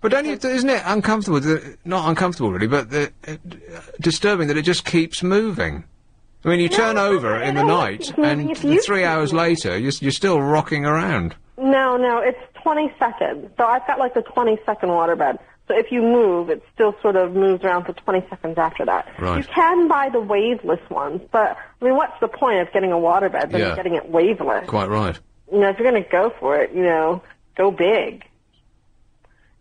But isn't it uncomfortable? Not uncomfortable, really, but disturbing that it just keeps moving. I mean, you turn over in the night, and 3 hours later, you're still rocking around. No, it's 20 seconds. So I've got, like, the 20-second waterbed. So if you move, it still sort of moves around for 20 seconds after that. Right. You can buy the waveless ones, but, I mean, what's the point of getting a waterbed than getting it waveless? Quite right. You know, if you're going to go for it, you know, go big.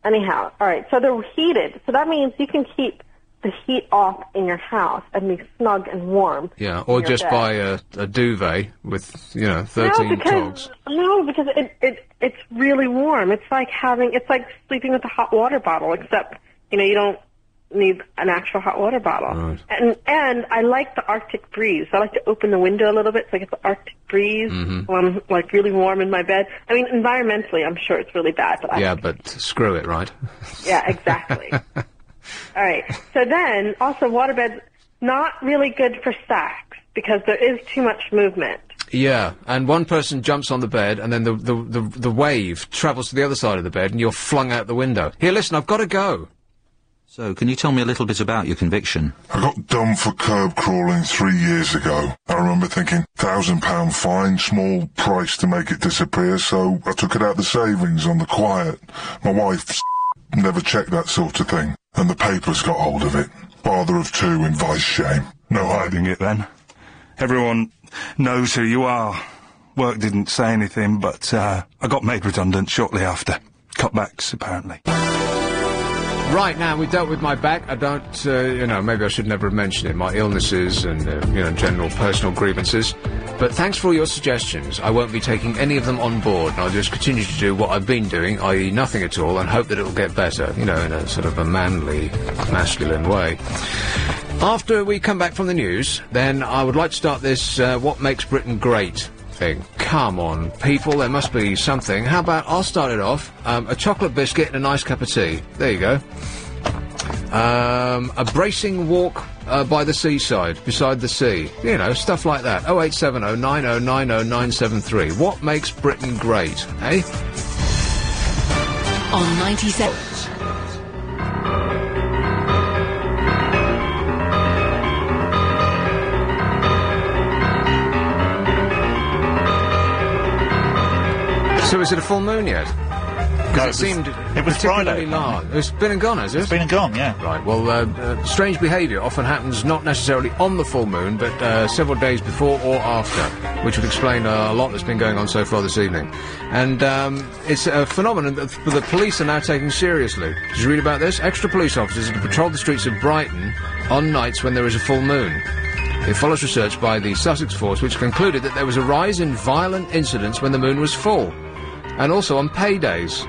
Anyhow, all right, so they're heated. So that means you can keep the heat off in your house and be snug and warm. Yeah, or just buy a duvet with, 13 togs. No, because it's really warm. It's like sleeping with a hot water bottle, except, you don't need an actual hot water bottle. Right. And I like the Arctic breeze. I like to open the window a little bit so I get the Arctic breeze while I'm, like, really warm in my bed. I mean, environmentally, I'm sure it's really bad, but but screw it, right? Yeah, exactly. All right. So then, also, waterbeds, not really good for sex because there is too much movement. Yeah, and one person jumps on the bed, and then the wave travels to the other side of the bed, and you're flung out the window. Here, listen, I've got to go. So, can you tell me a little bit about your conviction? I got done for curb crawling 3 years ago. I remember thinking, £1,000 fine, small price to make it disappear, so I took it out the savings on the quiet. My wife never checked that sort of thing, and the papers got hold of it. Father of two in vice shame. No hiding it then. Everyone knows who you are. Work didn't say anything, but I got made redundant shortly after. Cutbacks, apparently. Right, now, we dealt with my back. I don't, maybe I should never have mentioned it. My illnesses and, general personal grievances. But thanks for all your suggestions. I won't be taking any of them on board, and I'll just continue to do what I've been doing, i.e. nothing at all, and hope that it'll get better, in a sort of a manly, masculine way. After we come back from the news, then I would like to start this What Makes Britain Great thing. Come on, people, there must be something. How about, I'll start it off, a chocolate biscuit and a nice cup of tea. There you go. A bracing walk by the seaside, beside the sea. Stuff like that. 0870 9090 973. What makes Britain great, eh? On 97. So is it a full moon yet? No, it seemed it was Friday. Large. It's been and gone, has it? It's been and gone, yeah. Right, well, strange behaviour often happens not necessarily on the full moon, but several days before or after, which would explain a lot that's been going on so far this evening. And it's a phenomenon that the police are now taking seriously. Did you read about this? Extra police officers are to patrol the streets of Brighton on nights when there is a full moon. It follows research by the Sussex Force, which concluded that there was a rise in violent incidents when the moon was full. And also on paydays.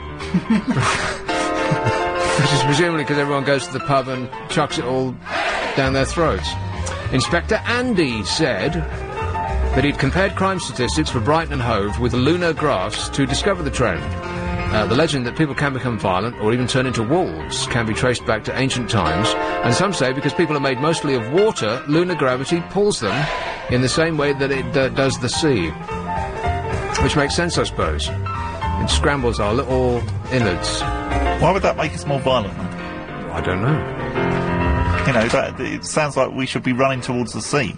Which is presumably because everyone goes to the pub and chucks it all down their throats. Inspector Andy said that he'd compared crime statistics for Brighton and Hove with lunar graphs to discover the trend. The legend that people can become violent or even turn into wolves can be traced back to ancient times, and some say because people are made mostly of water, lunar gravity pulls them in the same way that it does the sea. Which makes sense, I suppose. It scrambles our little innards. Why would that make us more violent? I don't know. It sounds like we should be running towards the sea,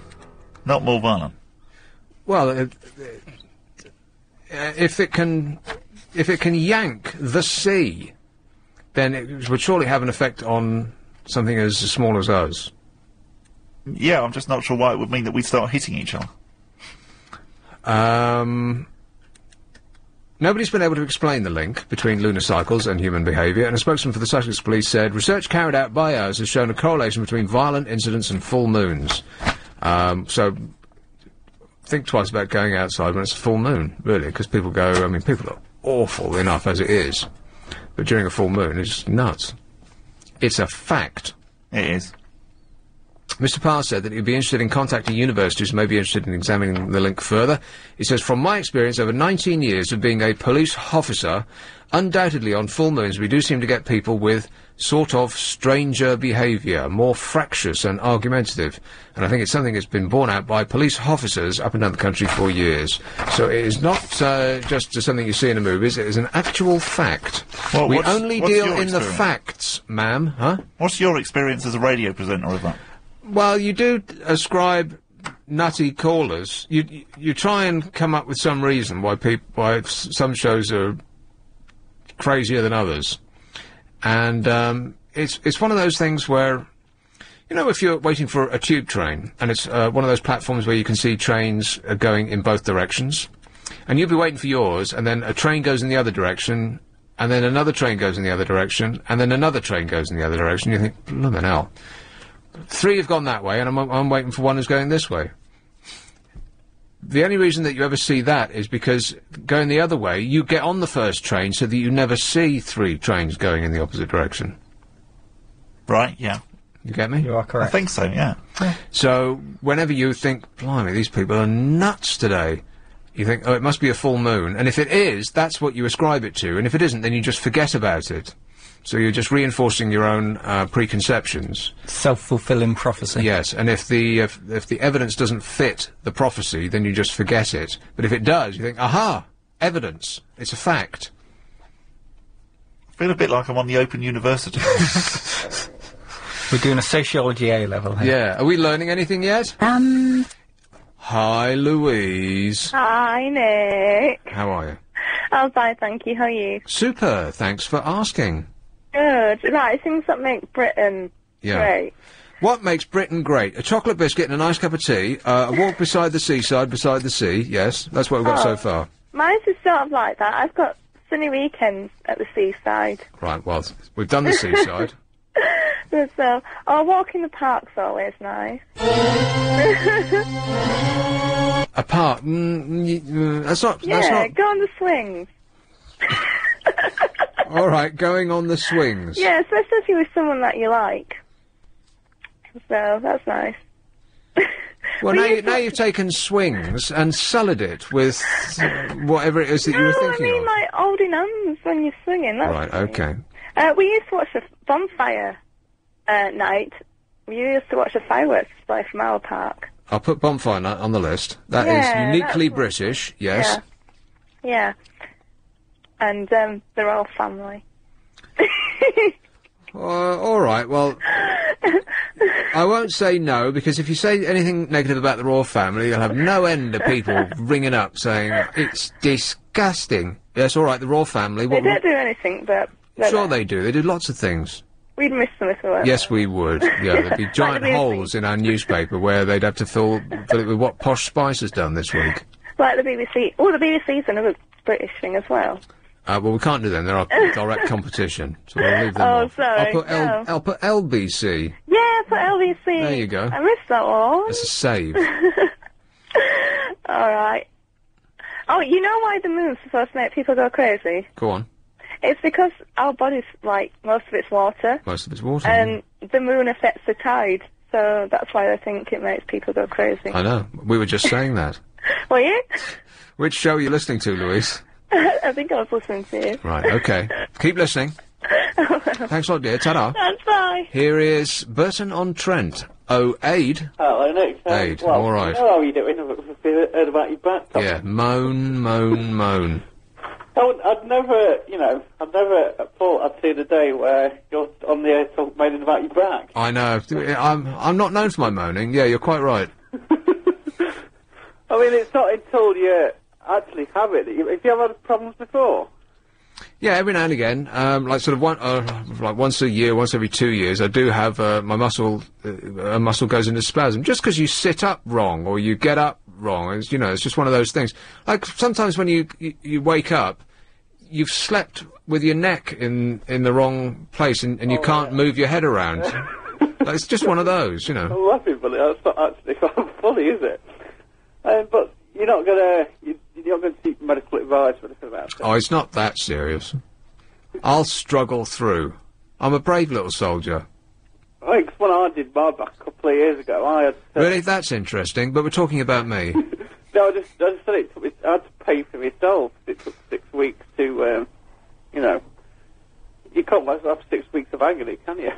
not more violent. Well, if it can yank the sea, then it would surely have an effect on something as small as us. Yeah, I'm just not sure why it would mean that we start hitting each other. Nobody's been able to explain the link between lunar cycles and human behaviour, and a spokesman for the Sussex Police said, research carried out by us has shown a correlation between violent incidents and full moons. So, think twice about going outside when it's a full moon, really, because people people are awful enough as it is, but during a full moon, it's nuts. It's a fact. It is. Mr. Parr said that he'd be interested in contacting universities who may be interested in examining the link further. He says, from my experience over 19 years of being a police officer, undoubtedly on full moons we do seem to get people with sort of stranger behaviour, more fractious and argumentative. And I think it's something that's been borne out by police officers up and down the country for years. So it is not just something you see in the movies, it is an actual fact. Well, we only deal in the experience? Facts, ma'am, huh? What's your experience as a radio presenter of that? Well, you do ascribe nutty callers. You try and come up with some reason why some shows are crazier than others, and it's one of those things where, if you're waiting for a tube train and it's one of those platforms where you can see trains going in both directions, and you'll be waiting for yours, and then a train goes in the other direction, and then another train goes in the other direction, and then another train goes in the other direction. You think, blimey hell. 3 have gone that way, and I'm waiting for one who's going this way. The only reason that you ever see that is because going the other way, you get on the first train so that you never see 3 trains going in the opposite direction. Right, yeah. You get me? You are correct. I think so, yeah. So, whenever you think, blimey, these people are nuts today, you think, oh, it must be a full moon. And if it is, that's what you ascribe it to. And if it isn't, then you just forget about it. So you're just reinforcing your own preconceptions. Self-fulfilling prophecy. Yes, and if the evidence doesn't fit the prophecy, then you just forget it. But if it does, you think, aha, evidence. It's a fact. I feel a bit like I'm on the Open University. We're doing a sociology A-level here. Yeah. Are we learning anything yet? Hi, Louise. Hi, Nick. How are you? I'm fine, thank you. How are you? Super. Thanks for asking. Good. Right, things that make Britain great. What makes Britain great? A chocolate biscuit and a nice cup of tea, a walk beside the seaside, beside the sea. Yes, that's what we've got so far. Mine's is sort of like that. I've got sunny weekends at the seaside. Right, well, we've done the seaside. So, walk in the park's always nice. A park? That's not... Yeah, that's not... go on the swings. All right, going on the swings. Yeah, especially if you're with someone that you like. So, that's nice. Well, now you've taken swings and sullied it with whatever it is that you were thinking I mean, of. like, holding hands when you're swinging. That's Right, okay. we used to watch a bonfire night. We used to watch a fireworks display from our park. I'll put bonfire night on the list. That is uniquely British, yes. Yeah. And they're all family. All right, well, I won't say no, because if you say anything negative about the royal family, you'll have no end of people ringing up saying, it's disgusting. Yes, all right, the royal family... They don't do anything, but... Sure they do. They do lots of things. We'd miss them if we weren't. Yes, we would. Yeah, there'd be giant holes in our newspaper where they'd have to fill it with what Posh Spice has done this week. Like the BBC. Oh, the BBC's another British thing as well. Well, we can't do them. They're our direct competition, so we'll leave them off. Sorry. I'll put LBC. Yeah, put LBC. There you go. I missed that one. That's a save. All right. Oh, you know why the moon's supposed to make people go crazy? Go on. It's because our body's, like, most of it's water. Most of it's water. And the moon affects the tide, so that's why I think it makes people go crazy. I know. We were just saying that. Were you? Which show are you listening to, Louise? I think I was listening to you. Right, okay. Keep listening. Thanks a lot, dear. Ta-da. That's fine. Here is Burton-on-Trent. Oh, Aid. Hello, Nick. Aid, well, all right. How are you doing? I've heard about your back. Yeah, moan, moan, moan. I'd never thought I'd see the day where you're on the air moaning about your back. I know. I'm not known for my moaning. Yeah, you're quite right. I mean, it's not until you actually have it. Have you ever had problems before? Yeah, every now and again, like sort of like once a year, once every 2 years, I do have my muscle. A muscle goes into spasm just because you sit up wrong or you get up wrong. It's, it's just one of those things. Like sometimes when you wake up, you've slept with your neck in the wrong place and you can't move your head around. Like, it's just one of those, I'm laughing, but that's not actually quite funny, is it? But you're not gonna seek medical advice or anything about it. Oh, it's not that serious. I'll struggle through. I'm a brave little soldier. I think when I did my back a couple of years ago, I had to... Really? That's interesting, but we're talking about me. No, I just said it took me... I had to pay for myself. It took 6 weeks to, You can't have 6 weeks of agony, can you?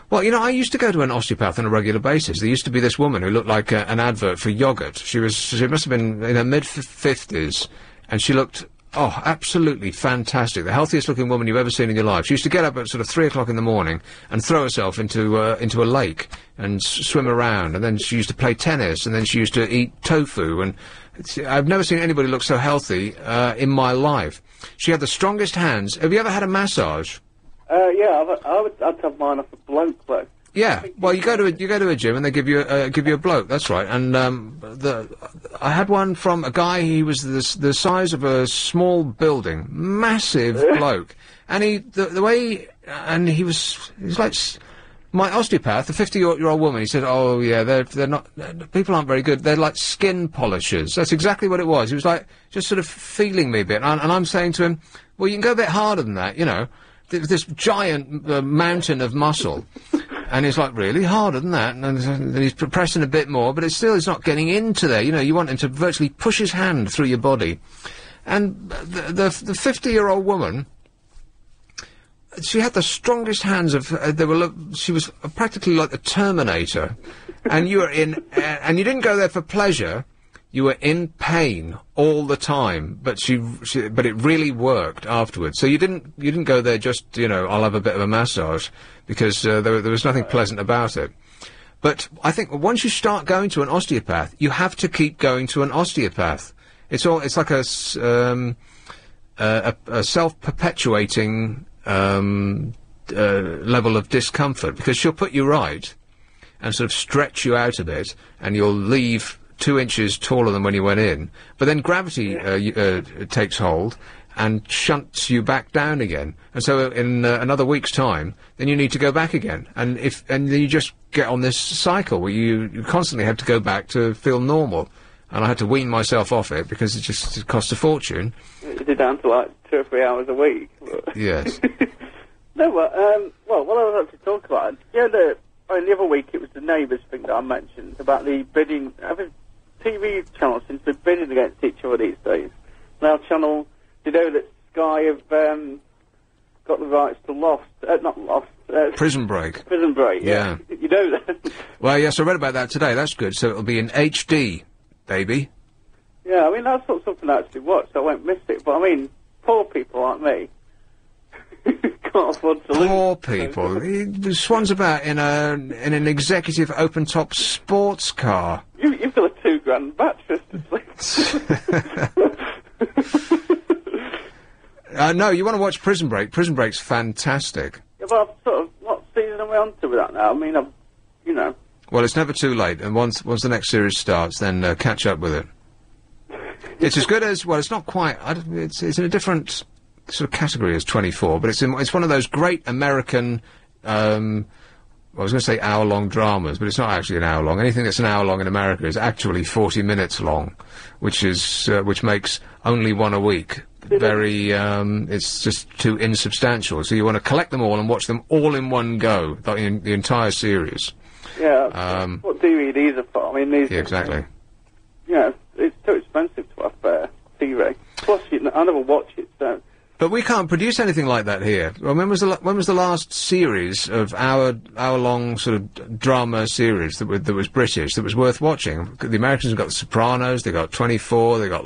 Well, I used to go to an osteopath on a regular basis. There used to be this woman who looked like an advert for yoghurt. She must have been in her mid-50s, and she looked, absolutely fantastic. The healthiest looking woman you've ever seen in your life. She used to get up at sort of 3 o'clock in the morning and throw herself into a lake and swim around, and then she used to play tennis, and then she used to eat tofu, and I've never seen anybody look so healthy in my life. She had the strongest hands. Have you ever had a massage? Yeah, I'd have mine off a bloke, though. Yeah, well, you go to a gym and they give you a bloke. That's right. And I had one from a guy. He was the size of a small building, massive bloke, and he was like my osteopath, a 50-year-old woman. He said, "Oh yeah, they're not. People aren't very good. They're like skin polishers." That's exactly what it was. He was like just sort of feeling me a bit, and I'm saying to him, "Well, you can go a bit harder than that, This giant mountain of muscle." And he's like, really? Harder than that? And then he's pressing a bit more, but it's not getting into there. You want him to virtually push his hand through your body. And the 50-year-old woman, she had the strongest hands of, she was practically like the Terminator. And you were and you didn't go there for pleasure. You were in pain all the time, but but it really worked afterwards. So you didn't go there just, I'll have a bit of a massage, because there was nothing pleasant about it. But I think once you start going to an osteopath, you have to keep going to an osteopath. It's like a self-perpetuating level of discomfort, because she'll put you right and sort of stretch you out a bit, and you'll leave 2 inches taller than when you went in, but then gravity takes hold, and shunts you back down again. And so in another week's time, then you need to go back again. And then you just get on this cycle where you constantly have to go back to feel normal. And I had to wean myself off it because it costs a fortune. It's down to like 2 or 3 hours a week. Yes. No, but, well, what I was actually talking about, the other week it was the Neighbours thing that I mentioned about the bidding. TV channels seem to be bidding against each other these days. Now, channel, you know that Sky have got the rights to Prison Break. Prison Break, yeah. You know that. Well, yes, I read about that today. That's good. So it'll be in HD, baby. Yeah, I mean, that's not something I actually watched, so I won't miss it. But, I mean, poor people like me can't afford to Poor people. The Swan's about in an executive open-top sports car. You've got a £2,000 mattress to sleep. No, you want to watch Prison Break. Prison Break's fantastic. Yeah, but I've sort of, what season are we on to with that now? I mean, Well, it's never too late, and once the next series starts, then catch up with it. It's as good as, well, it's not quite, it's in a different sort of category as 24, but it's one of those great American, I was going to say hour-long dramas, but it's not actually an hour long. Anything that's an hour long in America is actually 40 minutes long, which makes only one a week. It's just too insubstantial. So you want to collect them all and watch them all in one go, the entire series. Yeah, what DVDs are for. I mean, these... Yeah, exactly. It's too expensive to have TV. Plus, I never watch it, so... But we can't produce anything like that here. Well, when was the last series of hour-long sort of drama series that was British, that was worth watching? The Americans have got The Sopranos, they got 24, they got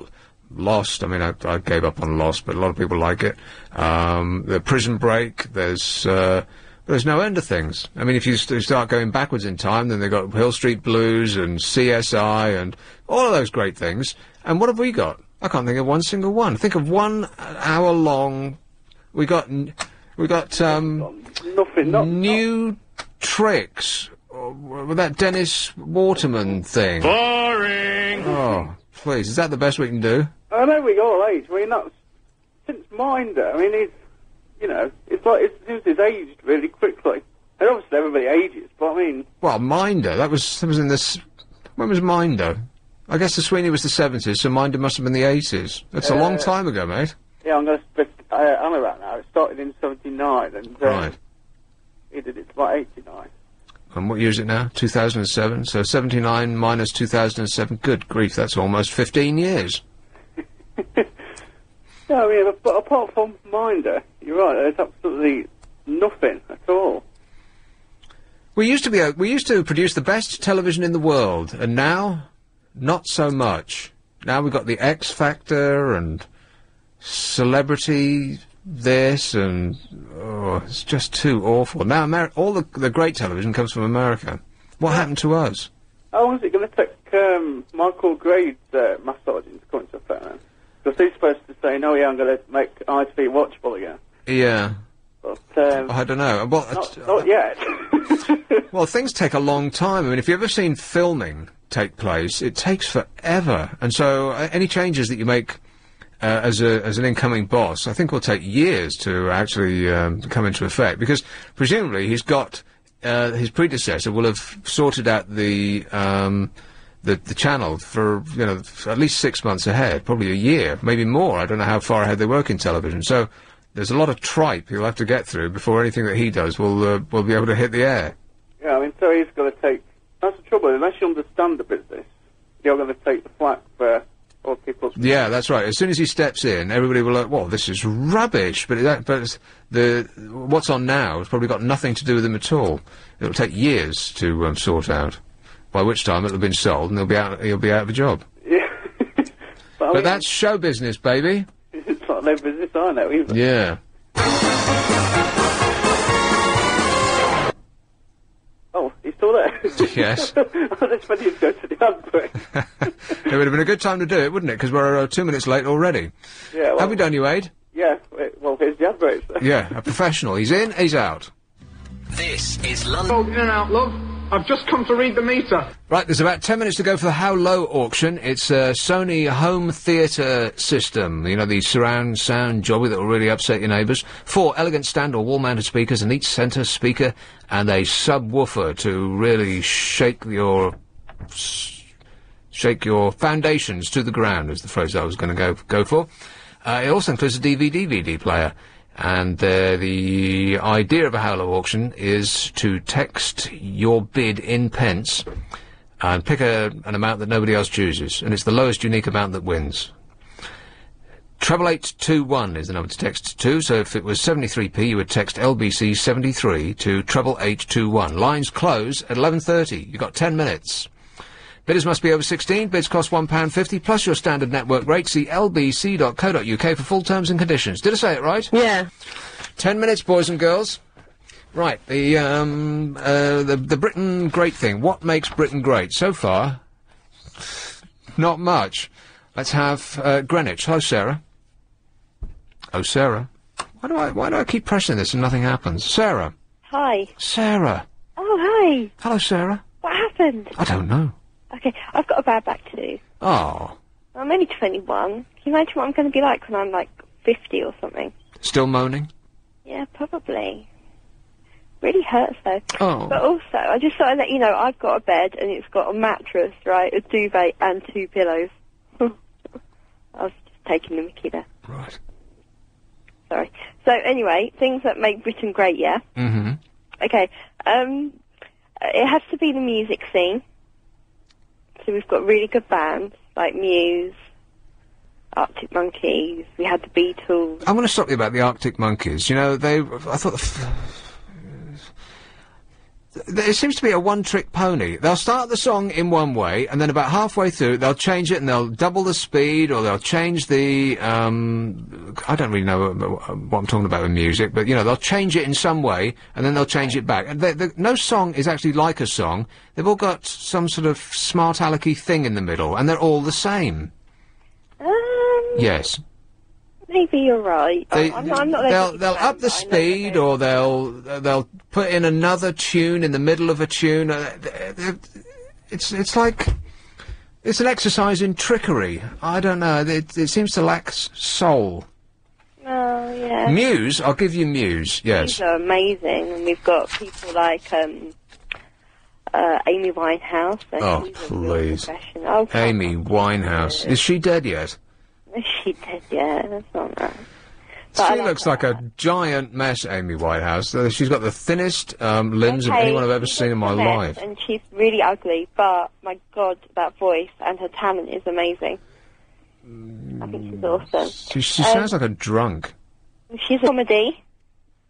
Lost. I mean, I gave up on Lost, but a lot of people like it. The Prison Break, there's no end of things. I mean, if you start going backwards in time, then they've got Hill Street Blues and CSI and all of those great things. And what have we got? I can't think of one single one. Think of 1 hour long. We got New Tricks with that Dennis Waterman thing. Boring. Oh, please, is that the best we can do? I know we all age. I mean, that's since Minder. I mean, it's like it's aged really quickly. And obviously everybody ages, but I mean. Well, Minder. That was in this. When was Minder? I guess the Sweeney was the 70s, so Minder must have been the 80s. That's a long time ago, mate. Yeah, I'm about now. It started in 79, and right. He did it about 89. And what year is it now? 2007. So 79 minus 2007. Good grief, that's almost 15 years. No, I mean, but apart from Minder, you're right. There's absolutely nothing at all. We used to produce the best television in the world, and now. Not so much. Now we've got the X Factor and Celebrity this and it's just too awful. Now all the great television comes from America. What happened to us? How long is it going to take Michael Grade's massaging to come into effect then? Because he's supposed to say, no, yeah, I'm going to make ITV watchable again. Yeah. But, I don't know. Well, not yet. Well, things take a long time. I mean, if you've ever seen filming take place, it takes forever. And so any changes that you make as an incoming boss, I think will take years to actually come into effect, because presumably he's got his predecessor will have sorted out the channel for at least 6 months ahead, probably a year, maybe more. I don't know how far ahead they work in television. So there's a lot of tripe he'll have to get through before anything that he does will be able to hit the air. Yeah, I mean, so he's got to take. That's the trouble. Unless you understand the business, you're going to take the flak for all people. Yeah, that's right. As soon as he steps in, everybody will like, well, this is rubbish. But what's on now has probably got nothing to do with him at all. It'll take years to sort out. By which time it'll have been sold and he'll be out of a job. Yeah. But that's show business, baby. It's not no business I know either. Yeah. Oh, he's still there? Yes. I was expecting to go to the ad break. It would have been a good time to do it, wouldn't it? Because we're 2 minutes late already. Yeah, well, have we done you, Aid? Yeah, well, here's the ad break. Yeah, a professional. He's in, he's out. This is London. Oh, in and out, love. I've just come to read the meter. Right, there's about 10 minutes to go for the How Low auction. It's a Sony home theatre system. You know, the surround sound jobby that will really upset your neighbours. 4 elegant stand or wall-mounted speakers in each centre speaker and a subwoofer to really shake your foundations to the ground, is the phrase I was going to go for. It also includes a DVD player. And the idea of a Howler auction is to text your bid in pence and pick an amount that nobody else chooses. And it's the lowest unique amount that wins. 88821 is the number to text to, so if it was 73p, you would text LBC 73 to 88821. Lines close at 11:30. You've got 10 minutes. Bidders must be over 16. Bids cost £1.50 plus your standard network rate. See lbc.co.uk for full terms and conditions. Did I say it right? Yeah. 10 minutes, boys and girls. Right, the Britain great thing. What makes Britain great? So far, not much. Let's have Greenwich. Hello, Sarah. Oh, Sarah. Why do I keep pressing this and nothing happens? Sarah. Hi. Sarah. Oh, hi. Hello, Sarah. What happened? I don't know. Okay, I've got a bad back to do. Oh. I'm only 21. Can you imagine what I'm going to be like when I'm, like, 50 or something? Still moaning? Yeah, probably. Really hurts, though. Oh. But also, I just thought I'd let you know, I've got a bed, and it's got a mattress, right, a duvet, and 2 pillows. I was just taking the mickey there. Right. Sorry. So, anyway, things that make Britain great, yeah? Mm-hmm. Okay, it has to be the music scene. So we've got really good bands, like Muse, Arctic Monkeys, we had the Beatles. I'm going to stop you about the Arctic Monkeys. You know, I thought there seems to be a one-trick pony. They'll start the song in one way, and then about halfway through, they'll change it, and they'll double the speed, or they'll change the, I don't really know what I'm talking about with music, but, you know, they'll change it in some way, and then they'll change it back. And no song is actually like a song. They've all got some sort of smart alecky thing in the middle, and they're all the same. Yes. Maybe you're right. I'm not they'll up the speed, or they'll put in another tune in the middle of a tune. It's like it's an exercise in trickery. I don't know. It seems to lack soul. Oh yeah. Muse, I'll give you Muse. Yes. These are amazing, and we've got people like Amy Winehouse. Oh please. Oh, Amy Winehouse. Is she dead yet? She did, yeah, that's not right. She looks like a giant mess, Amy Winehouse. She's got the thinnest limbs of anyone I've ever seen in my life. And she's really ugly, but, my God, that voice and her talent is amazing. I think she's awesome. She sounds like a drunk. She's a comedy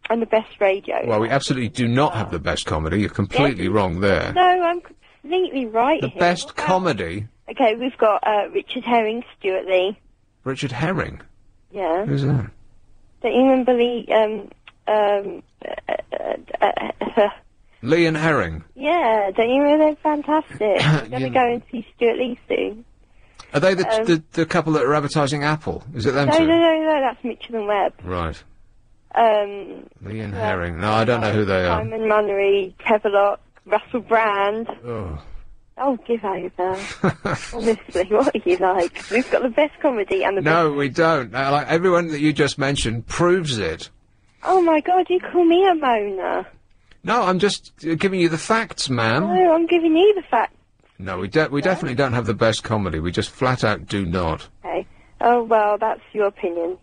and the best radio. Well, we absolutely do not have the best comedy. You're completely wrong there. No, I'm completely right The here. best comedy? Okay, we've got Richard Herring, Stuart Lee. Richard Herring? Yeah. Who's that? Don't you remember Lee and Herring? Yeah, don't you remember? They're fantastic. We're going to go and see Stuart Lee soon. Are they the couple that are advertising Apple? Is it them no, two? No, that's Mitchell and Webb. Right. Lee and Herring. No, I don't know who they are. Simon Munnery, Kevorlock, Russell Brand. Oh. Oh, give over. Honestly, what are you like? We've got the best comedy and the best... No, we don't. Like, everyone that you just mentioned proves it. Oh my God, you call me a moaner. No, I'm just giving you the facts, ma'am. No, I'm giving you the facts. No, we definitely don't have the best comedy. We just flat out do not. Okay. Oh, well, that's your opinion.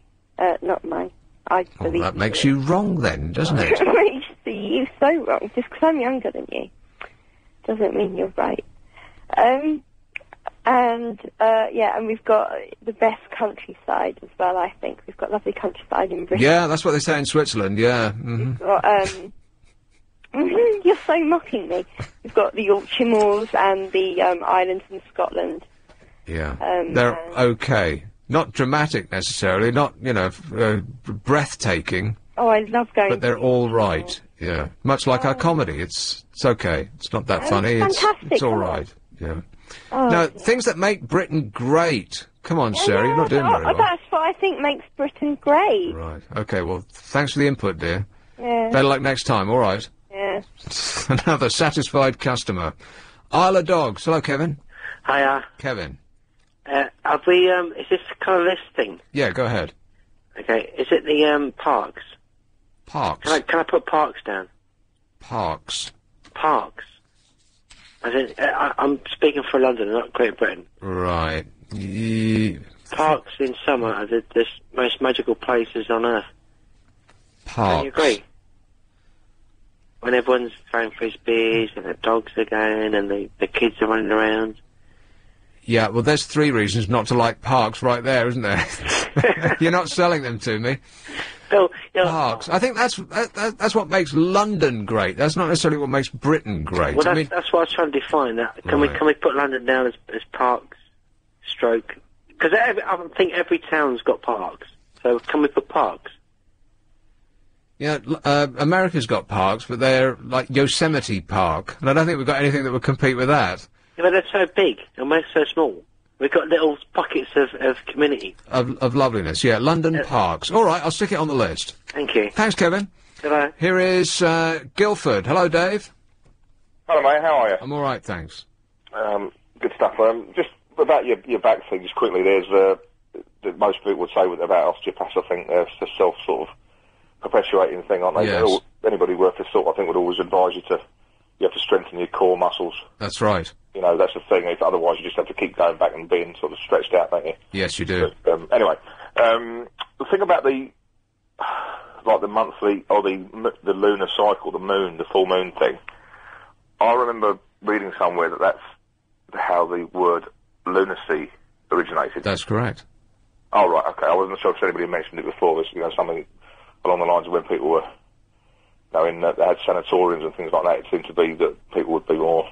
Not mine. I believe that makes you wrong then, doesn't it? You see, you're so wrong. Just because I'm younger than you doesn't mean you're right. And we've got the best countryside as well, I think. We've got lovely countryside in Britain. Yeah, that's what they say in Switzerland, yeah. Mm-hmm. We've got, you're so mocking me. We've got the Yorkshire Moors and the islands in Scotland. Yeah. They're okay. Not dramatic, necessarily. Not, you know, breathtaking. Oh, I love going But they're all right, yeah. Much like our comedy. It's okay. It's not that funny. It's all right. Yeah. Oh, now, things that make Britain great. Come on, Sarah, you're not doing very well. That's what I think makes Britain great. Right. Okay, well, thanks for the input, dear. Yeah. Better luck next time, all right? Yeah. Yeah. Another satisfied customer. Isle of Dogs. Hello, Kevin. Hiya. Kevin. Have we, is this the colour list thing? Yeah, go ahead. Okay, is it the, parks? Parks? Can I put parks down? Parks. Parks. I'm speaking for London, not Great Britain. Right. Parks in summer are the most magical places on earth. Parks. Don't you agree? When everyone's throwing frisbees and the dogs are going and the kids are running around. Yeah, well, there's 3 reasons not to like parks right there, isn't there? You're not selling them to me. So, parks. I think that's what makes London great. That's not necessarily what makes Britain great. Well, I mean, that's what I was trying to define. That can Right. we put London down as parks, stroke? Because I think every town's got parks. So can we put parks? yeah, America's got parks, but they're like Yosemite Park, and I don't think we've got anything that would compete with that. Yeah, but they're so big and we're so small. We've got little pockets of community. Of loveliness, yeah. London parks. All right, I'll stick it on the list. Thank you. Thanks, Kevin. Hello. Here is Guildford. Hello, Dave. Hello, mate. How are you? I'm all right, thanks. Good stuff. Just about your back thing, just quickly. There's most people would say about osteopaths. I think they're a self sort of perpetuating thing, aren't they? Yes. Anybody worth a salt, I think, would always advise you have to strengthen your core muscles. That's right. You know, that's the thing. Otherwise, you just have to keep going back and being sort of stretched out, don't you? Yes, you do. But, anyway, the thing about the monthly or the lunar cycle, the moon, the full moon thing. I remember reading somewhere that that's how the word lunacy originated. That's correct. Oh, right, okay. I wasn't sure if anybody mentioned it before. There's, something along the lines of when people were, they had sanatoriums and things like that. It seemed to be that people would be more,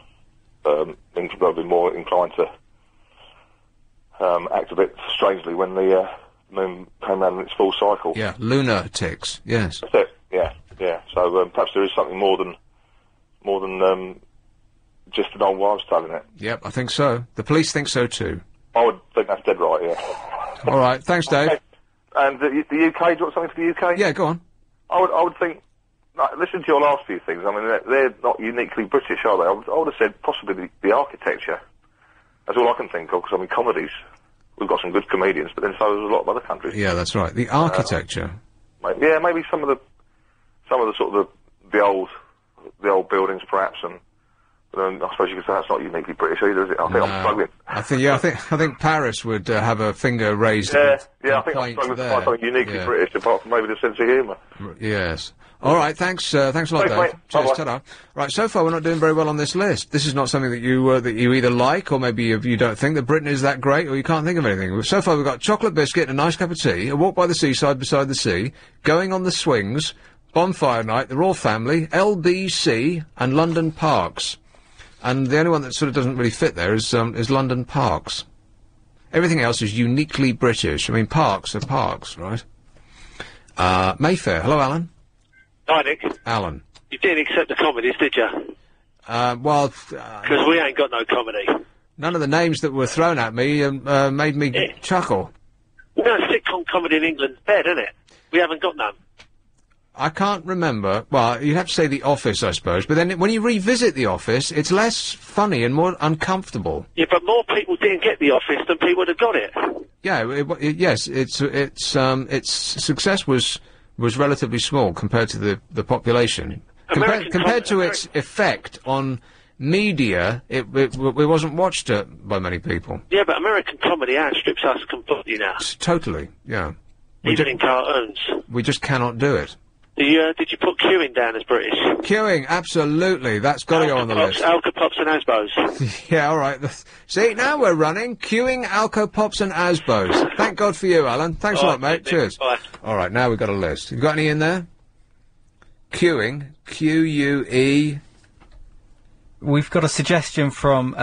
more inclined to act a bit strangely when the moon came around in its full cycle. Yeah, lunatics. Yes. That's it. Yeah. So perhaps there is something more than just an old wives' tale in it. Yep, I think so. The police think so too. I would think that's dead right. Yeah. All right, thanks, Dave. Okay. And the UK. Do you want something for the UK? Yeah, go on. I would think. Like, listen to your last few things. I mean, they're not uniquely British, are they? I would have said possibly the architecture. That's all I can think of. Because I mean, comedies. We've got some good comedians, but then so does a lot of other countries. Yeah, that's right. The architecture. Maybe some of the sort of the old buildings, perhaps, and. I suppose you could say that's not uniquely British either, is it? I think I'm struggling. I think Paris would have a finger raised. Yeah, I think I'm struggling to find something uniquely British, apart from maybe the sense of humour. Yes. All right, thanks a lot, Dave. Mate. Cheers, Bye-bye. ta-da. Right, so far we're not doing very well on this list. This is not something that you either like, or maybe you don't think that Britain is that great, or you can't think of anything. So far we've got chocolate biscuit and a nice cup of tea, a walk by the seaside beside the sea, going on the swings, bonfire night, the Royal Family, LBC, and London Parks. And the only one that sort of doesn't really fit there is London Parks. Everything else is uniquely British. I mean, parks are parks, right? Mayfair. Hello, Alan. Hi, Nick. Alan. You didn't accept the comedies, did you? Because we ain't got no comedy. None of the names that were thrown at me made me chuckle. No, sitcom comedy in England's dead, isn't it? We haven't got none. I can't remember. Well, you'd have to say The Office, I suppose. But then when you revisit The Office, it's less funny and more uncomfortable. Yeah, but more people didn't get The Office than people would have got it. Yeah, yes, its success was relatively small compared to the population. Compared to its effect on media, it wasn't watched by many people. Yeah, but American comedy outstrips us completely now. Totally, yeah. Even in cartoons. We just cannot do it. Did you put queuing down as British? Queuing, absolutely. That's got to go on the list. Alcopops and Asbos. Yeah, all right. See, now we're running. Queuing, Alcopops and Asbos. Thank God for you, Alan. Thanks a lot, mate. Cheers. Bye. All right, now we've got a list. You got any in there? Queuing, Q-U-E... We've got a suggestion from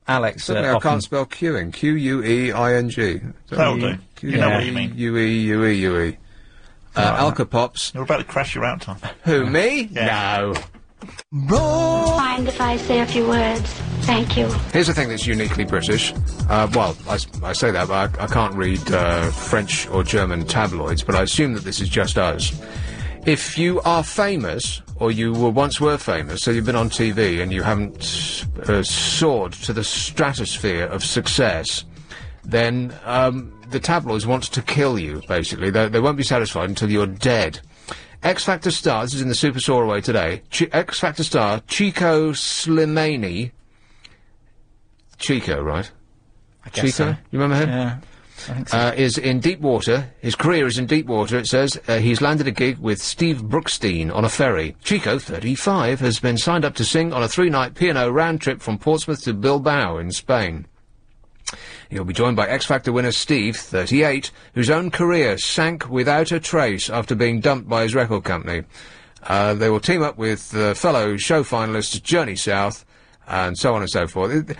Alex. Suddenly I can't spell queuing. Q-U-E-I-N-G. That'll do. You know what you mean. U-E-U-E-U-E. Alcopops. You're about to crash your out on. Who, me? Yeah. No. Mind if I say a few words? Thank you. Here's the thing that's uniquely British. Well, I say that, but I can't read French or German tabloids, but I assume that this is just us. If you are famous or you once were famous, so you've been on TV and you haven't soared to the stratosphere of success, then the tabloids want to kill you, basically. They won't be satisfied until you're dead. X Factor star, this is in the Super Soaraway today, X Factor star Chico Slimani. Chico, right? I guess Chico? so. You remember him? Yeah. I think so. Is in deep water. His career is in deep water, it says. He's landed a gig with Steve Brookstein on a ferry. Chico, 35, has been signed up to sing on a 3-night P&O round trip from Portsmouth to Bilbao in Spain. He'll be joined by X Factor winner Steve, 38, whose own career sank without a trace after being dumped by his record company. They will team up with fellow show finalists Journey South, and so on and so forth.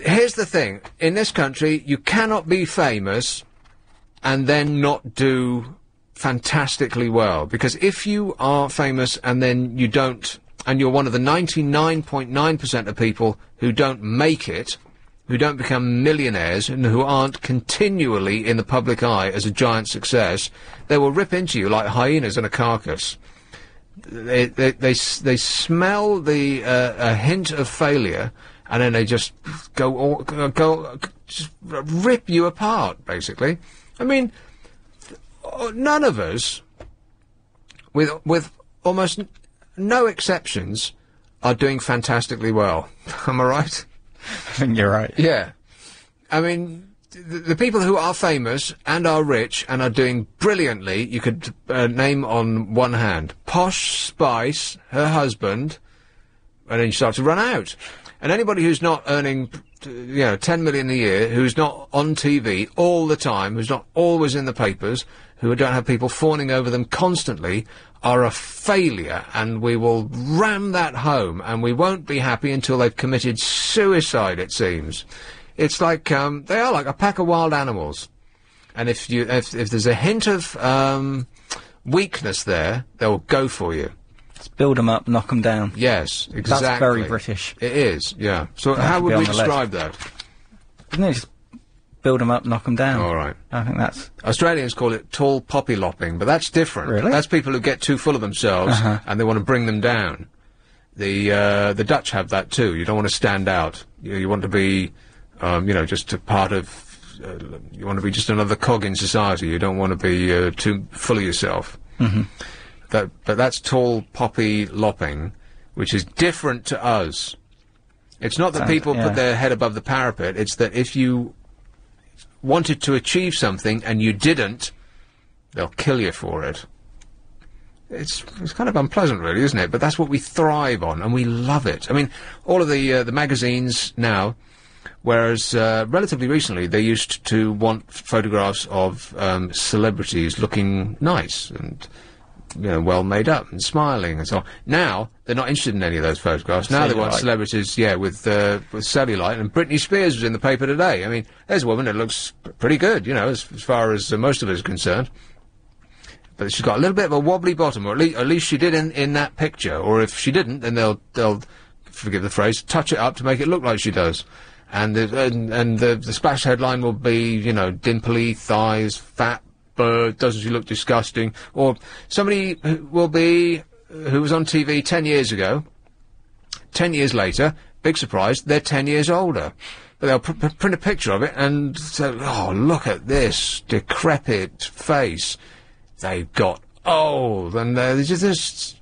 Here's the thing. In this country, you cannot be famous and then not do fantastically well. Because if you are famous and then you don't, and you're one of the 99.9% of people who don't make it, who don't become millionaires, and who aren't continually in the public eye as a giant success, they will rip into you like hyenas in a carcass. They smell the a hint of failure, and then they just just rip you apart, basically. I mean, none of us, with almost no exceptions, are doing fantastically well. Am I right? I think you're right. Yeah. I mean, the people who are famous and are rich and are doing brilliantly, you could name on one hand. Posh Spice, her husband, and then you start to run out. And anybody who's not earning, 10 million a year, who's not on TV all the time, who's not always in the papers, who don't have people fawning over them constantly, are a failure, and we will ram that home, and we won't be happy until they've committed suicide, it seems. It's like, they are like a pack of wild animals. And if there's a hint of, weakness there, they'll go for you. Let's build them up, knock them down. Yes, exactly. That's very British. It is, yeah. So how would we describe that? Isn't it just build them up, knock them down? All right. I think that's... Australians call it tall poppy lopping, but that's different. Really? That's people who get too full of themselves and they want to bring them down. The Dutch have that too. You don't want to stand out. You want to be, just a part of... you want to be just another cog in society. You don't want to be too full of yourself. Mm-hmm. But that's tall poppy lopping, which is different to us. It's not that people put their head above the parapet. It's that if you wanted to achieve something and you didn't, they'll kill you for it. It's kind of unpleasant, really, isn't it? But that's what we thrive on, and we love it. I mean, all of the magazines now, whereas relatively recently they used to want photographs of celebrities looking nice and well made up and smiling and so on. Now they're not interested in any of those photographs. Now they want celebrities, with cellulite. And Britney Spears was in the paper today. I mean, there's a woman that looks pretty good, as far as most of us are concerned. But she's got a little bit of a wobbly bottom, or at least she did in that picture. Or if she didn't, then they'll forgive the phrase, touch it up to make it look like she does. And the splash headline will be, dimply thighs, fat bird, doesn't she look disgusting? Or somebody who was on TV 10 years ago, 10 years later, big surprise, they're 10 years older. But they'll print a picture of it and say, oh, look at this decrepit face. They've got old, and they're just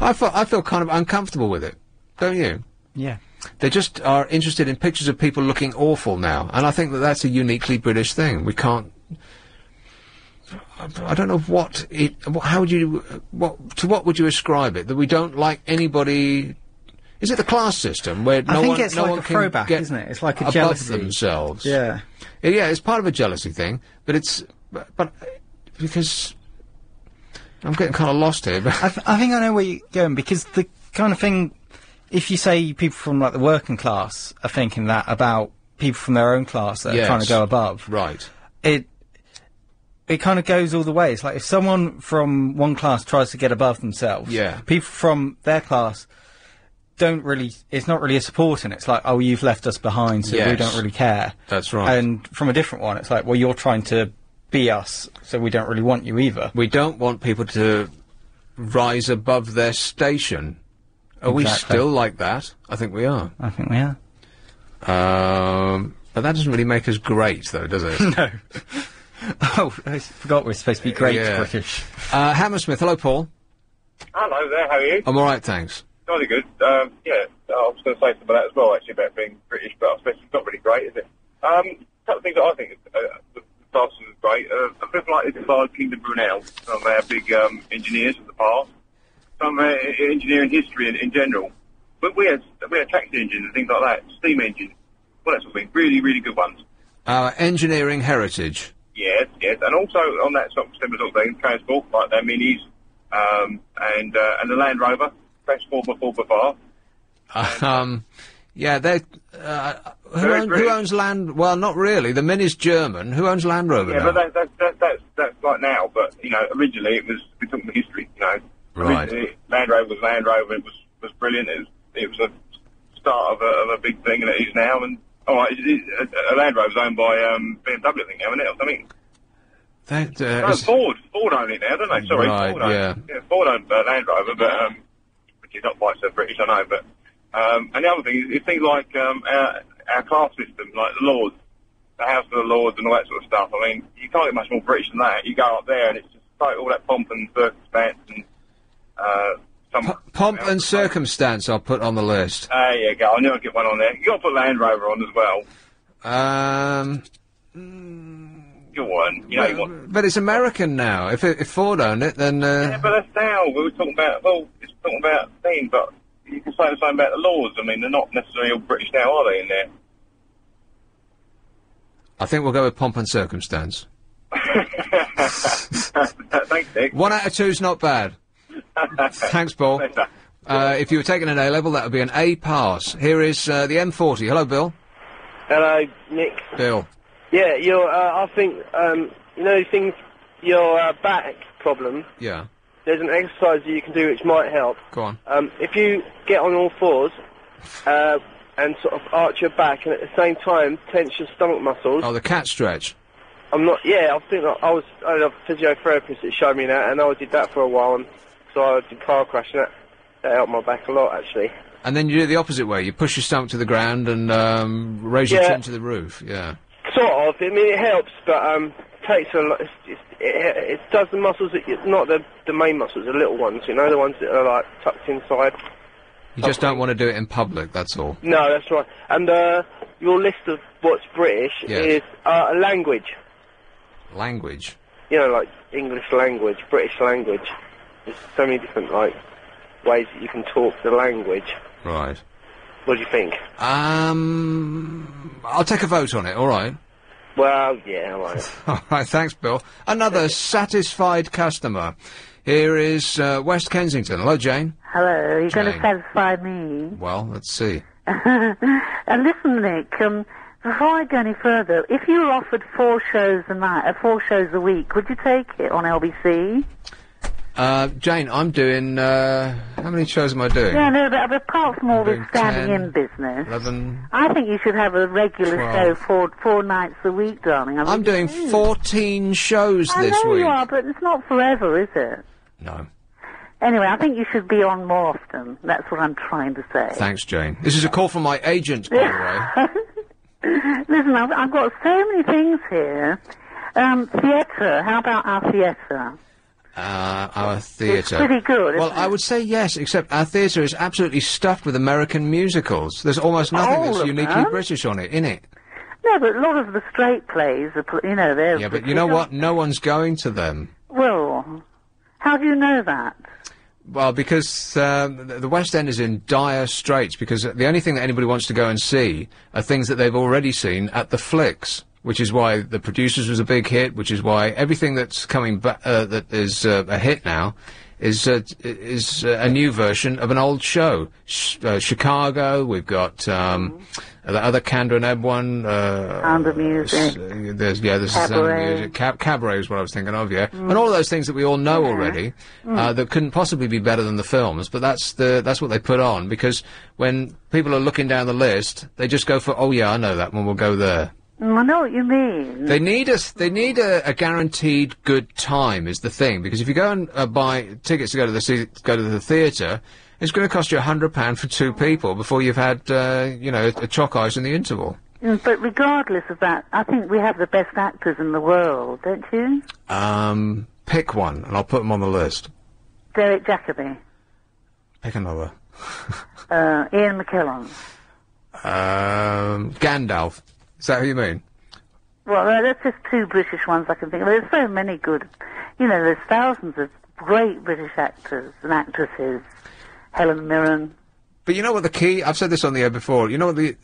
I feel kind of uncomfortable with it, don't you? Yeah. They just are interested in pictures of people looking awful now, and I think that that's a uniquely British thing. We can't... I don't know what would you ascribe it? That we don't like anybody... Is it the class system where I think it's like a throwback, isn't it? It's like a jealousy. Above themselves. Yeah. Yeah, it's part of a jealousy thing, but it's... But because... I'm getting kind of lost here, but... I think I know where you're going, because the kind of thing... If you say people from, like, the working class are thinking that about people from their own class that are trying to go above... Right. It kind of goes all the way. It's like if someone from one class tries to get above themselves, people from their class it's not really a support, and it's like, oh, you've left us behind, so we don't really care. That's right. And from a different one, it's like, well, you're trying to be us, so we don't really want you either. We don't want people to rise above their station. Are we still like that? I think we are. I think we are. But that doesn't really make us great, though, does it? No. Oh, I forgot we're supposed to be great British. Hammersmith, hello, Paul. Hello there, how are you? I'm alright, thanks. Jolly good. I was going to say some of that as well, actually, about being British, but I suppose it's not really great, is it? A couple of things that I think the class was great. A bit like this side, Kingdom Brunel, some of our big engineers of the past, some of our engineering history in general. But we had taxi engines and things like that, steam engines. Well, that's been really, really good ones. Our engineering heritage. Yes, and also on that sort of similar sort of thing, transport, like their minis, and the Land Rover, French 4x4x5. Yeah, they. Who owns Land? Well, not really. The Mini's German. Who owns Land Rover now? Yeah, but that's like now. But originally it was. We took the history. Right. Originally, Land Rover was Land Rover. It was brilliant. It was a start of a big thing, and it is now. And a Land Rover's owned by BMW, I think, now, isn't it, or something? Ford own it now, don't they? Sorry, right, Ford own Ford owned Land Rover, but which is not quite so British, I know. But and the other thing is things like our class system, like the Lords, the House of the Lords, and all that sort of stuff. I mean, you can't get much more British than that. You go up there, and it's just like all that pomp and circumstance and pomp and circumstance. I'll put on the list. There you go. I knew I'd get one on there. You got to put Land Rover on as well. Go on. But it's American now. If Ford owned it, then. Yeah, but that's now. We were talking about. Well, it's talking about things, but you can say the same about the Lords. I mean, they're not necessarily all British now, are they? In there. I think we'll go with pomp and circumstance. Thanks, Dick. 1 out of 2's not bad. Thanks, Paul. If you were taking an A-level, that would be an A pass. Here is the M40. Hello, Bill. Hello, Nick. Bill. Yeah, I think, your back problem. Yeah. There's an exercise that you can do which might help. Go on. If you get on all fours, and sort of arch your back, and at the same time tense your stomach muscles. Oh, the cat stretch. I think I had a physiotherapist that showed me that, and I did that for a while, and so I did car crash, and that helped my back a lot, actually. And then you do it the opposite way. You push your stomach to the ground and raise your chin to the roof. Yeah. Sort of. I mean, it helps, but takes a lot. It does the muscles, not the main muscles, the little ones. The ones that are like tucked inside. You just don't want to do it in public. That's all. No, that's right. And your list of what's British is a language. Language. Like English language, British language. There's so many different ways that you can talk the language. Right. What do you think? I'll take a vote on it, all right? Well, yeah, all right. All right, thanks, Bill. Another satisfied customer. Here is West Kensington. Hello, Jane. Hello, you're going to satisfy me. Well, let's see. Listen, Nick, before I go any further, if you were offered 4 shows a week, would you take it on LBC? Jane, I'm doing, how many shows am I doing? Yeah, no, but apart from all this standing-in business, 11, I think you should have a regular 12. show 4 nights a week, darling. I'm doing 14 shows this I know week. you are, but it's not forever, is it? No. Anyway, I think you should be on more often. That's what I'm trying to say. Thanks, Jane. This is a call from my agent, by the way. Listen, I've got so many things here. Theatre, how about our theatre? Our theatre. It's pretty good, Well, isn't it? I would say yes, except our theatre is absolutely stuffed with American musicals. There's almost nothing that's uniquely British on it, innit? No, but a lot of the straight plays, they're... Yeah, but you know what? No one's going to them. Well, how do you know that? Well, because the West End is in dire straits, because the only thing that anybody wants to go and see are things that they've already seen at the flicks, which is why The Producers was a big hit, which is why everything that's coming back that is a hit now is a new version of an old show. Chicago, we've got the other Candor and Ebb one. Sound of Music. There's the Sound of Music. Cabaret is what I was thinking of, yeah. And all of those things that we all know already, that couldn't possibly be better than the films, but that's what they put on, because when people are looking down the list, they just go for, oh yeah, I know that one, we'll go there. I know what you mean. They need a guaranteed good time is the thing, because if you go and buy tickets to go to the theatre, it's going to cost you £100 for 2 people before you've had, a choc ice in the interval. But regardless of that, I think we have the best actors in the world, don't you? Pick one, and I'll put them on the list. Derek Jacobi. Pick another. Ian McKellen. Gandalf. Is that who you mean? Well, that's just 2 British ones I can think of. There's so many good. There's thousands of great British actors and actresses. Helen Mirren. But you know what the key... I've said this on the air before. You know what the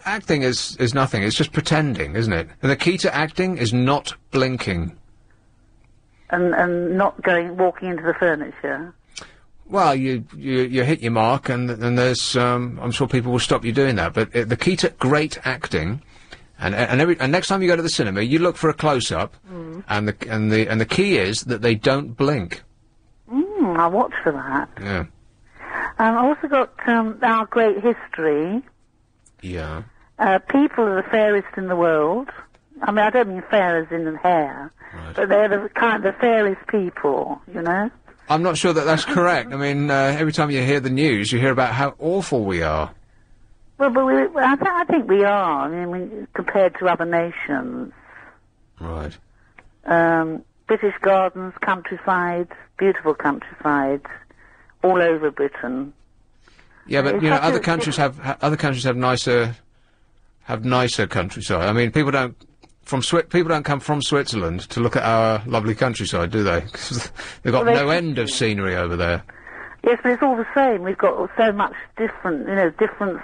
acting is nothing. It's just pretending, isn't it? And the key to acting is not blinking. And not walking into the furniture. Well, you hit your mark, and there's I'm sure people will stop you doing that. But the key to great acting, and next time you go to the cinema, you look for a close up, and the key is that they don't blink. I'll watch for that. Yeah. I've also got Our Great History. Yeah. People are the fairest in the world. I mean, I don't mean fair as in hair, but they're the fairest people. I'm not sure that that's correct. I mean, every time you hear the news, you hear about how awful we are. Well, but I think we are. I mean, compared to other nations. Right. British gardens, countryside, beautiful countryside, all over Britain. Yeah, but other countries have nicer countryside. I mean, people don't come from Switzerland to look at our lovely countryside, do they? 'Cause they've got no end of scenery over there. Yes, but it's all the same. We've got so much different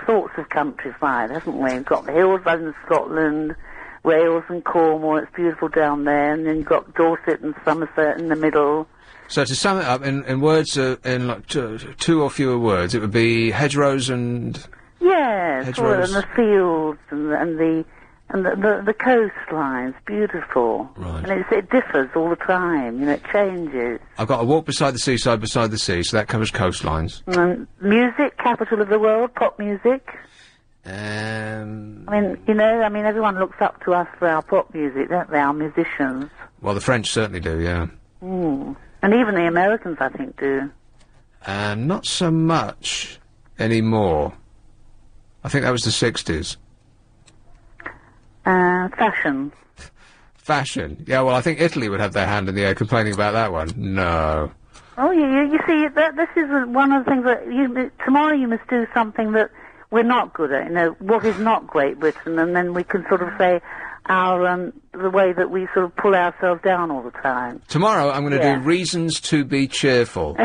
sorts of countryside, haven't we? We've got the hills in Scotland, Wales and Cornwall. It's beautiful down there, and then you've got Dorset and Somerset in the middle. So to sum it up in words, in like 2 or fewer words, it would be hedgerows and... Yes, hedgerows. And the fields and the coastlines, beautiful. Right. And it differs all the time, it changes. I've got a walk beside the seaside, beside the sea, so that covers coastlines. Music, capital of the world, pop music. I mean, everyone looks up to us for our pop music, don't they, our musicians? Well, the French certainly do, yeah. And even the Americans, I think, do. Not so much anymore. I think that was the 60s. Fashion. Fashion. Yeah, well, I think Italy would have their hand in the air complaining about that one. No. Oh, you see, this is one of the things that tomorrow you must do something that we're not good at, what is not Great Britain, and then we can sort of say the way that we sort of pull ourselves down all the time. Tomorrow I'm going to do reasons to be cheerful.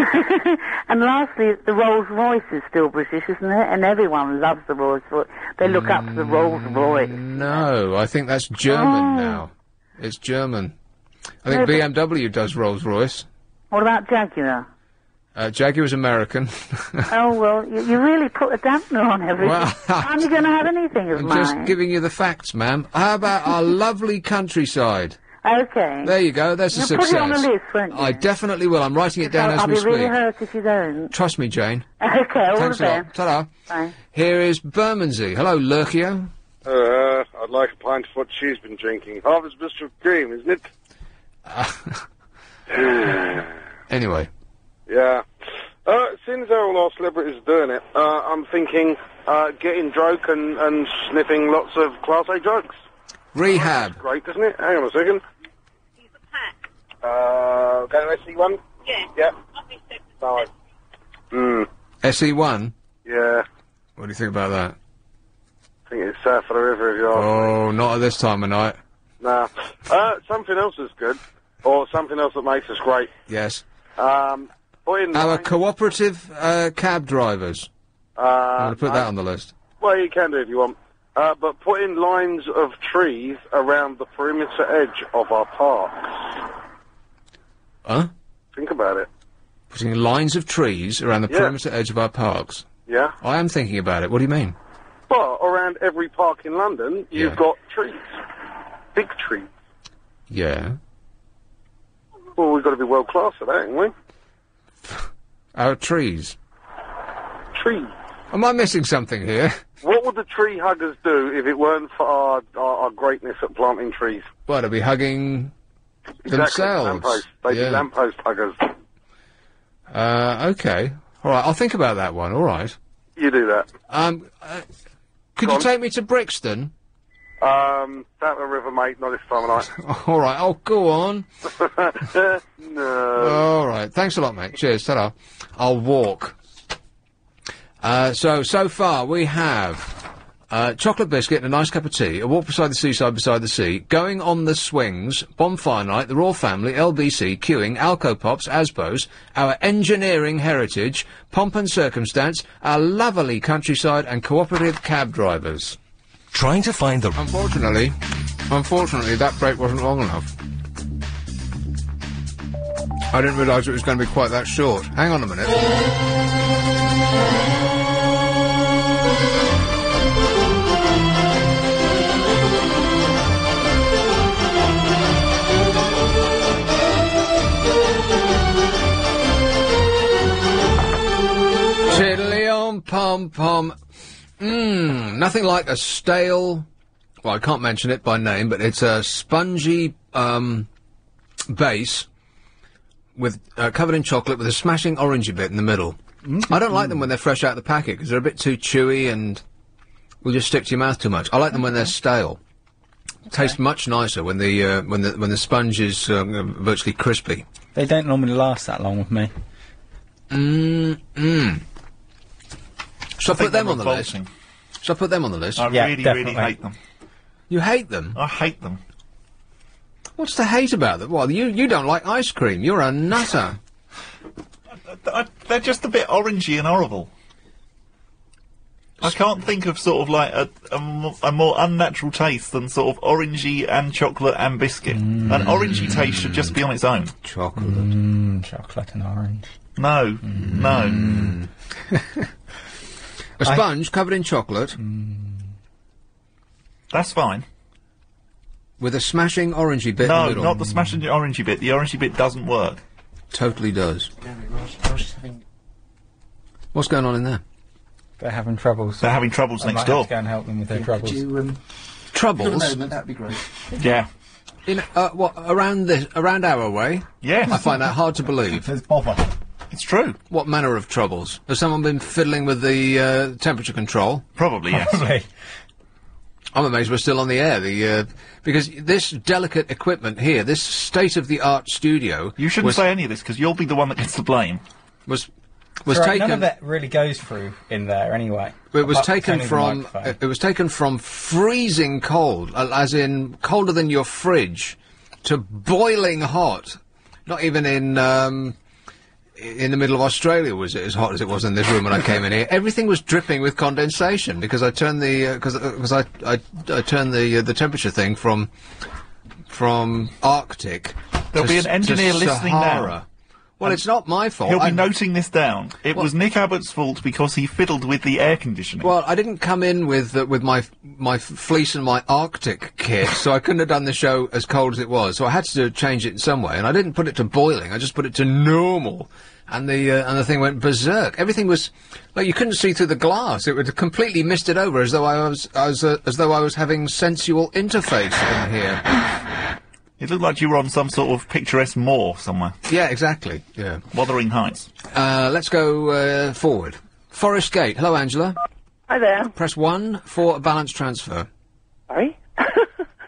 And lastly, the Rolls Royce is still British, isn't it? And everyone loves the Rolls Royce. They look up to the Rolls Royce. No, I think that's German now. It's German. I think BMW does Rolls Royce. What about Jaguar? Jaguar's American. Oh, well, you really put a dampener on everything. Well, aren't you going to have anything of mine? I'm just giving you the facts, ma'am. How about our lovely countryside? Okay. There you go, that's a success. You'll put it on the list, won't you? I definitely will. I'm writing it down as we speak. I'll be really hurt if you don't. Trust me, Jane. Okay, all the best. Ta-da. Bye. Here is Bermondsey. Hello, Lurkio. I'd like a pint of what she's been drinking. Harvest Bishop Cream, isn't it? Anyway. Yeah. Since all our celebrities are doing it, I'm thinking getting drunk and sniffing lots of Class A drugs. Rehab. That's great, isn't it? Hang on a second. He's a pack. Go to SE1? Yeah. Yeah. Nice. SE1? Yeah. What do you think about that? I think it's south of the river, if you ask me. Oh, not at this time of night. Nah. Something else is good. Or something else that makes us great. Yes. Our cooperative cab drivers. I'm going to put that on the list. Well, you can do if you want. But put in lines of trees around the perimeter edge of our parks. Huh? Think about it. Putting lines of trees around the perimeter edge of our parks? Yeah. I am thinking about it. What do you mean? Well, around every park in London, you've got trees. Big trees. Yeah. Well, we've got to be world class at that, haven't we? Our trees. Trees. Am I missing something here? World What would the tree huggers do if it weren't for our greatness at planting trees? Well, they'd be hugging themselves. They'd be lamppost huggers. Okay. All right, I'll think about that one. All right. You do that. Could you take me to Brixton? Down the river, mate, not this time of night. All right, oh, go on. No. All right, thanks a lot, mate. Cheers, ta-da. I'll walk. So far we have chocolate biscuit and a nice cup of tea, a walk beside the seaside beside the sea, going on the swings, bonfire night, the Raw Family, LBC, queuing, Alco Pops, Asbos, our engineering heritage, pomp and circumstance, our lovely countryside and cooperative cab drivers. Trying to find the... Unfortunately, that break wasn't long enough. I didn't realise it was going to be quite that short. Hang on a minute. Tiddly-om pom-pom. Nothing like a stale... Well, I can't mention it by name, but it's a spongy, base with, covered in chocolate with a smashing orangey bit in the middle. I don't like them when they're fresh out of the packet, because they're a bit too chewy and will just stick to your mouth too much. I like them when they're stale. Taste much nicer when the sponge is, virtually crispy. They don't normally last that long with me. Shall I put them on the list? Shall I put them on the list? I really hate them. You hate them? I hate them. What's to hate about them? Well, you don't like ice cream. You're a nutter. They're just a bit orangey and horrible. I can't think of sort of like a more unnatural taste than sort of orangey and chocolate and biscuit. An orangey taste should just be on its own. Chocolate. Chocolate and orange. No. No. A sponge covered in chocolate. That's fine. With a smashing orangey bit in the middle. No, not the smashing orangey bit. The orangey bit doesn't work. Totally does. What's going on in there? They're having troubles. They're having troubles next door. I might have to go and help them with their troubles. Troubles? That'd be great. Yeah. In what, around our way? Yes. I find that hard to believe. There's bother. It's true. What manner of troubles? Has someone been fiddling with the temperature control? Probably, yes. Probably. I'm amazed we're still on the air. Because this delicate equipment here, this state-of-the-art studio... You shouldn't say any of this, because you'll be the one that gets the blame. Was right, taken... None of that really goes through in there, anyway. It was taken from... It was taken from freezing cold, as in colder than your fridge, to boiling hot. Not even in the middle of Australia was it as hot as it was in this room when I came in here. Everything was dripping with condensation because I turned the I turned the temperature thing from Arctic. There'll be an engineer listening now. Well, it's not my fault. He'll be noting this down. It was Nick Abbott's fault because he fiddled with the air conditioning. Well, I didn't come in with my fleece and my Arctic kit, so I couldn't have done the show as cold as it was. So I had to change it in some way, and I didn't put it to boiling. I just put it to normal, and the thing went berserk. Everything was like you couldn't see through the glass. It would completely misted over as though I was having sensual interface in here. It looked like you were on some sort of picturesque moor somewhere. Yeah, exactly. Yeah. Wuthering Heights. Let's go forward. Forest Gate. Hello, Angela. Hi there. Press 1 for a balance transfer. Sorry?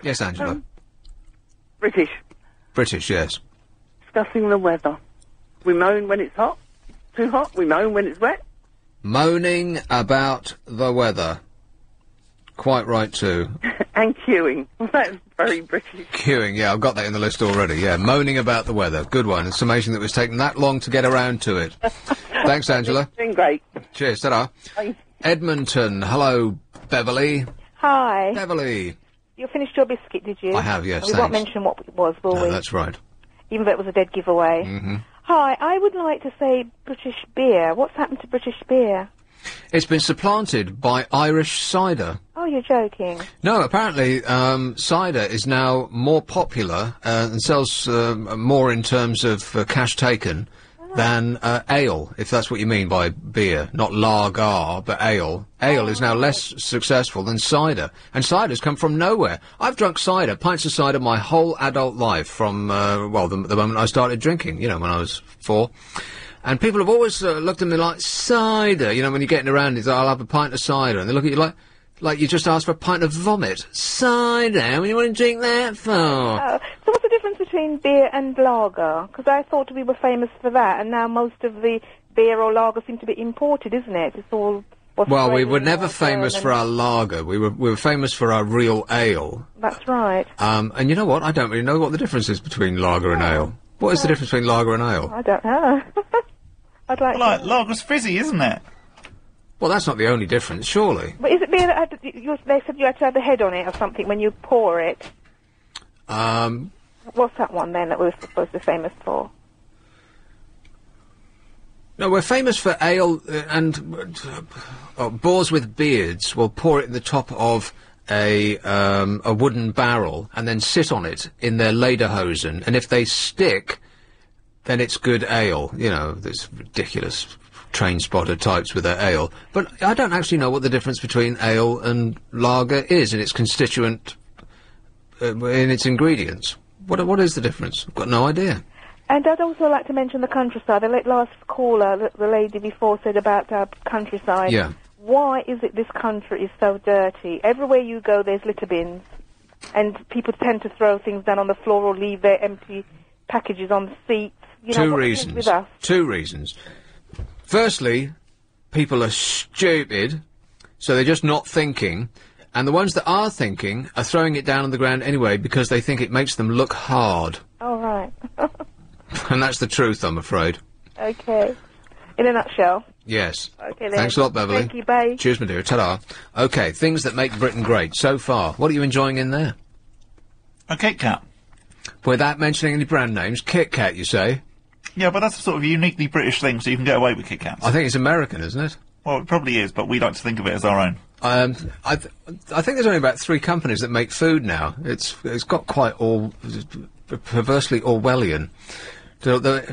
Yes, Angela. British. British, yes. Discussing the weather. We moan when it's hot. Too hot. We moan when it's wet. Moaning about the weather. Quite right, too. And queuing. That's very British. Queuing, yeah, I've got that in the list already, yeah. Moaning about the weather. Good one. It's amazing that it was taking that long to get around to it. Thanks, Angela. It's been great. Cheers, ta-da. Bye. Edmonton. Hello, Beverly. Hi. Beverly. You finished your biscuit, did you? I have, yes, We won't mention what it was, will we? No, that's right. Even though it was a dead giveaway. Mm-hmm. Hi, I would like to say British beer. What's happened to British beer? It's been supplanted by Irish cider. Oh, you're joking. No, apparently, cider is now more popular, and sells, more in terms of cash taken than ale, if that's what you mean by beer. Not lager, but ale. Ale is now less successful than cider. And cider's come from nowhere. I've drunk cider, pints of cider, my whole adult life from, the moment I started drinking, when I was 4. And people have always looked at me like, cider, when you're getting around, it's, I'll have a pint of cider. And they look at you like you just asked for a pint of vomit. Cider? What do you want to drink that for? So what's the difference between beer and lager? Because I thought we were famous for that, and now most of the beer or lager seem to be imported, isn't it? It's all... Well, we were never famous for our lager. We were famous for our real ale. That's right. And you know what? I don't really know what the difference is between lager and ale. What is the difference between lager and ale? I don't know. I'd like to... lager's fizzy, isn't it? Well, that's not the only difference, surely. But is it beer that had they said you had to have the head on it or something when you pour it? What's that one then that we're supposed to be famous for? No, we're famous for ale and boars with beards will pour it in the top of a wooden barrel and then sit on it in their lederhosen, and if they stick, then it's good ale. There's ridiculous train-spotter types with their ale. But I don't actually know what the difference between ale and lager is in its constituent, in its ingredients. What is the difference? I've got no idea. And I'd also like to mention the countryside. The last caller, the lady before, said about our countryside. Yeah. Why is it this country is so dirty? Everywhere you go, there's litter bins. And people tend to throw things down on the floor or leave their empty packages on the seats. Two reasons. With us? 2 reasons. Firstly, people are stupid, so they're just not thinking. And the ones that are thinking are throwing it down on the ground anyway because they think it makes them look hard. Oh, right. And that's the truth, I'm afraid. Okay. In a nutshell. Yes. Okay, then. Thanks a lot, Beverly. Thank you, bye. Cheers, my dear. Ta-da. Okay, things that make Britain great so far. What are you enjoying in there? A Kit Kat. Without mentioning any brand names. Kit Kat, you say? Yeah, but that's a sort of uniquely British thing, so you can get away with Kit Kats. I think it's American, isn't it? Well, it probably is, but we like to think of it as our own. I think there's only about 3 companies that make food now. It's got quite perversely Orwellian.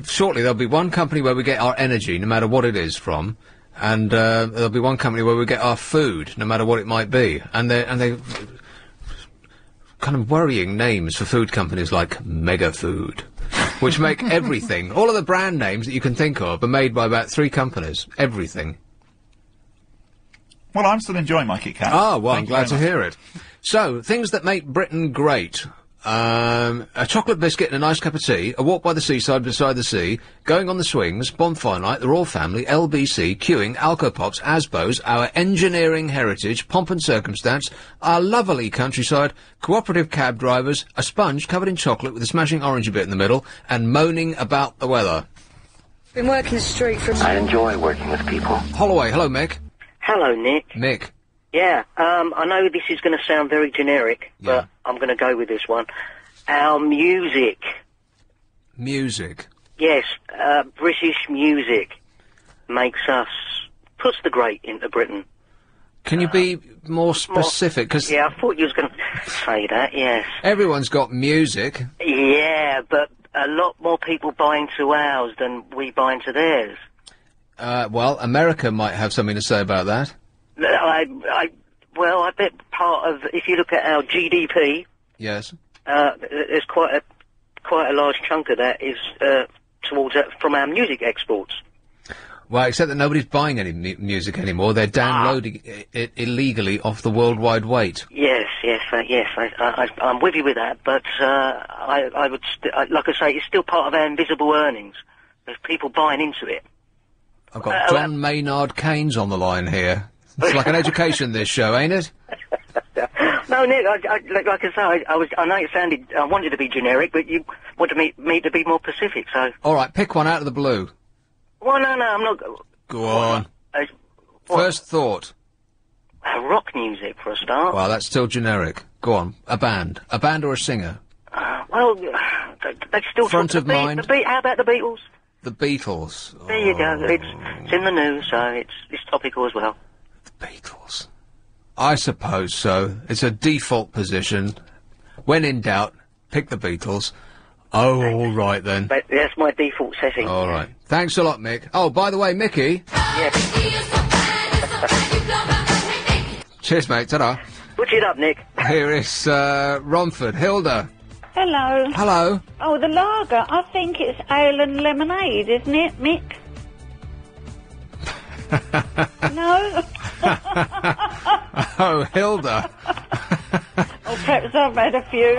Shortly there'll be one company where we get our energy, no matter what it is from, and there'll be one company where we get our food, no matter what it might be. And they kind of worrying names for food companies like Mega Food, which make everything. All of the brand names that you can think of are made by about 3 companies. Everything. Well, I'm still enjoying my Kit Kat. Ah, well, I'm glad to hear it. So, things that make Britain great. A chocolate biscuit and a nice cup of tea, a walk by the seaside beside the sea, going on the swings, bonfire night, the Royal Family, LBC, queuing, Alco-Pops, Asbos, our engineering heritage, pomp and circumstance, our lovely countryside, cooperative cab drivers, a sponge covered in chocolate with a smashing orangey bit in the middle, and moaning about the weather. Been working straight from... I enjoy working with people. Holloway, hello, Mick. Hello, Nick. Mick. Yeah, I know this is going to sound very generic, but I'm going to go with this one. Our music. Music? Yes, British music puts the great into Britain. Can you be more specific? Cause yeah, I thought you was going to say that, yes. Everyone's got music. Yeah, but a lot more people buy into ours than we buy into theirs. Well, America might have something to say about that. I bet part of, if you look at our GDP... Yes. There's quite a large chunk of that is, towards from our music exports. Well, except that nobody's buying any music anymore. They're downloading it illegally off the World Wide Wait. Yes, I'm with you with that, but, I would, like I say, it's still part of our invisible earnings. There's people buying into it. I've got John Maynard Keynes on the line here. It's like an education, this show, ain't it? No, Nick, like I say, I know it sounded, I wanted to be generic, but you wanted me to be more specific, so... All right, pick one out of the blue. Well, no, I'm not... Go on. First thought. Rock music, for a start. Well, that's still generic. Go on. A band or a singer? Well, they still... Front of mind? How about the Beatles? The Beatles. There you go. It's in the news, so it's topical as well. The Beatles. I suppose so. It's a default position. When in doubt, pick the Beatles. Oh, all right then. But that's my default setting. All right. Thanks a lot, Mick. Oh, by the way, Mickey. Yeah. Cheers, mate. Ta-da. Put it up, Nick. Here is Romford. Hilda. Hello. Hello. Oh, the lager. I think it's ale and lemonade, isn't it, Mick? No? Oh, Hilda. Or perhaps I've had a few.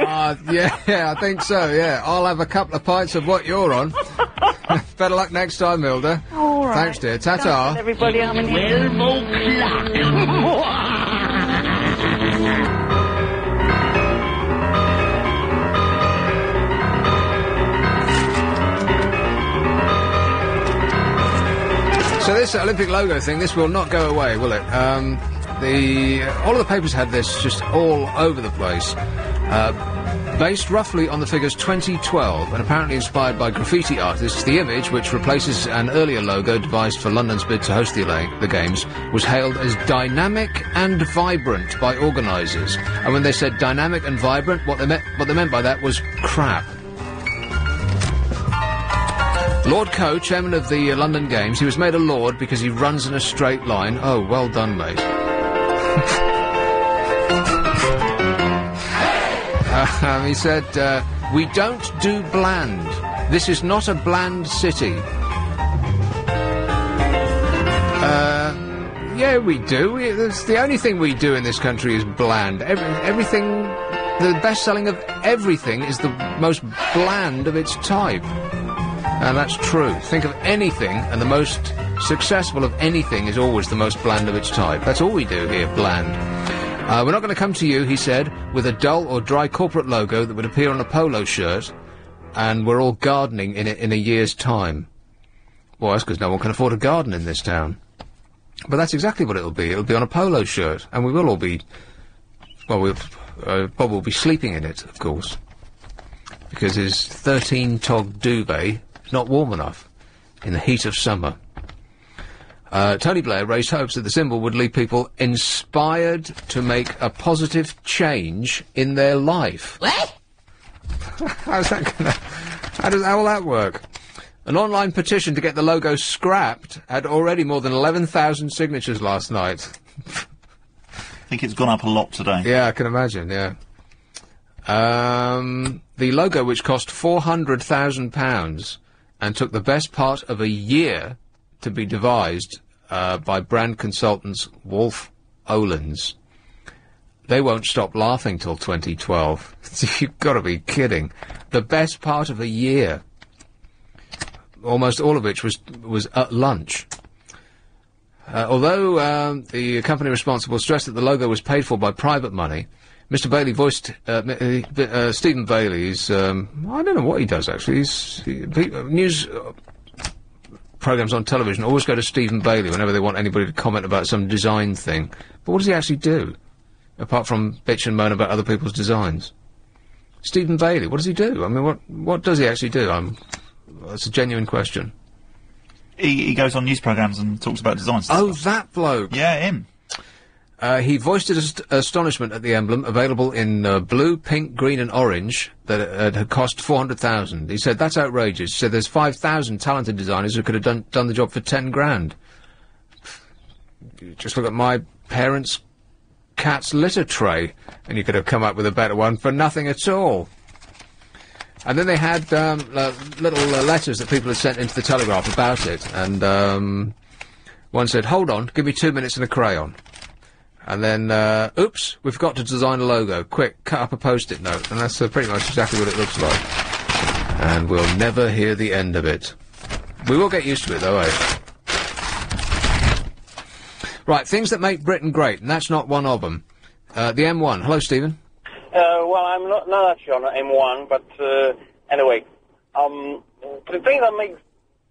Yeah, I think so, yeah. I'll have a couple of pints of what you're on. Better luck next time, Hilda. All right. Thanks, dear. Ta-ta. Everybody, I'm in here. 12 o'clock. So this Olympic logo thing, this will not go away, will it? All of the papers had this just all over the place. Based roughly on the figures 2012 and apparently inspired by graffiti artists, the image, which replaces an earlier logo devised for London's bid to host the Games, was hailed as dynamic and vibrant by organisers. And when they said dynamic and vibrant, what they meant by that was crap. Lord Coe, chairman of the London Games, he was made a lord because he runs in a straight line. Oh, well done, mate. He said, we don't do bland. This is not a bland city. Yeah, we do. It's the only thing we do in this country is bland. Everything, the best selling of everything is the most bland of its type. And that's true. Think of anything, and the most successful of anything is always the most bland of its type. That's all we do here, bland. We're not going to come to you, he said, with a dull or dry corporate logo that would appear on a polo shirt, and we're all gardening in it in a year's time. Well, that's because no one can afford a garden in this town. But that's exactly what it'll be. It'll be on a polo shirt, and we will all be... Well, Bob will be sleeping in it, of course, because his 13-tog duvet is not warm enough in the heat of summer. Tony Blair raised hopes that the symbol would leave people inspired to make a positive change in their life. What? How will that work? An online petition to get the logo scrapped had already more than 11,000 signatures last night. I think it's gone up a lot today. Yeah, I can imagine, yeah. The logo, which cost £400,000 and took the best part of a year to be devised by brand consultants Wolf Olins. They won't stop laughing till 2012. You've got to be kidding. The best part of a year. Almost all of which was at lunch. Although the company responsible stressed that the logo was paid for by private money, Mr. Bailey voiced... Stephen Bailey's... I don't know what he does, actually. News programmes on television always go to Stephen Bailey whenever they want anybody to comment about some design thing. But what does he actually do? Apart from bitch and moan about other people's designs. Stephen Bailey, what does he do? I mean, what does he actually do? That's a genuine question. He goes on news programmes and talks about design stuff. Oh, that bloke! Yeah, him. He voiced his astonishment at the emblem, available in blue, pink, green and orange, that had cost $400,000. He said, that's outrageous. He said, there's 5,000 talented designers who could have done the job for 10 grand. Just look at my parents' cat's litter tray, and you could have come up with a better one for nothing at all. And then they had little letters that people had sent into the Telegraph about it, and one said, hold on, give me 2 minutes and a crayon. And then, oops, we've got to design a logo. Quick, cut up a post-it note. And that's pretty much exactly what it looks like. And we'll never hear the end of it. We will get used to it, though, eh? Right, things that make Britain great, and that's not one of them. The M1. Hello, Stephen. Well, I'm not actually on M1, but anyway, the thing that makes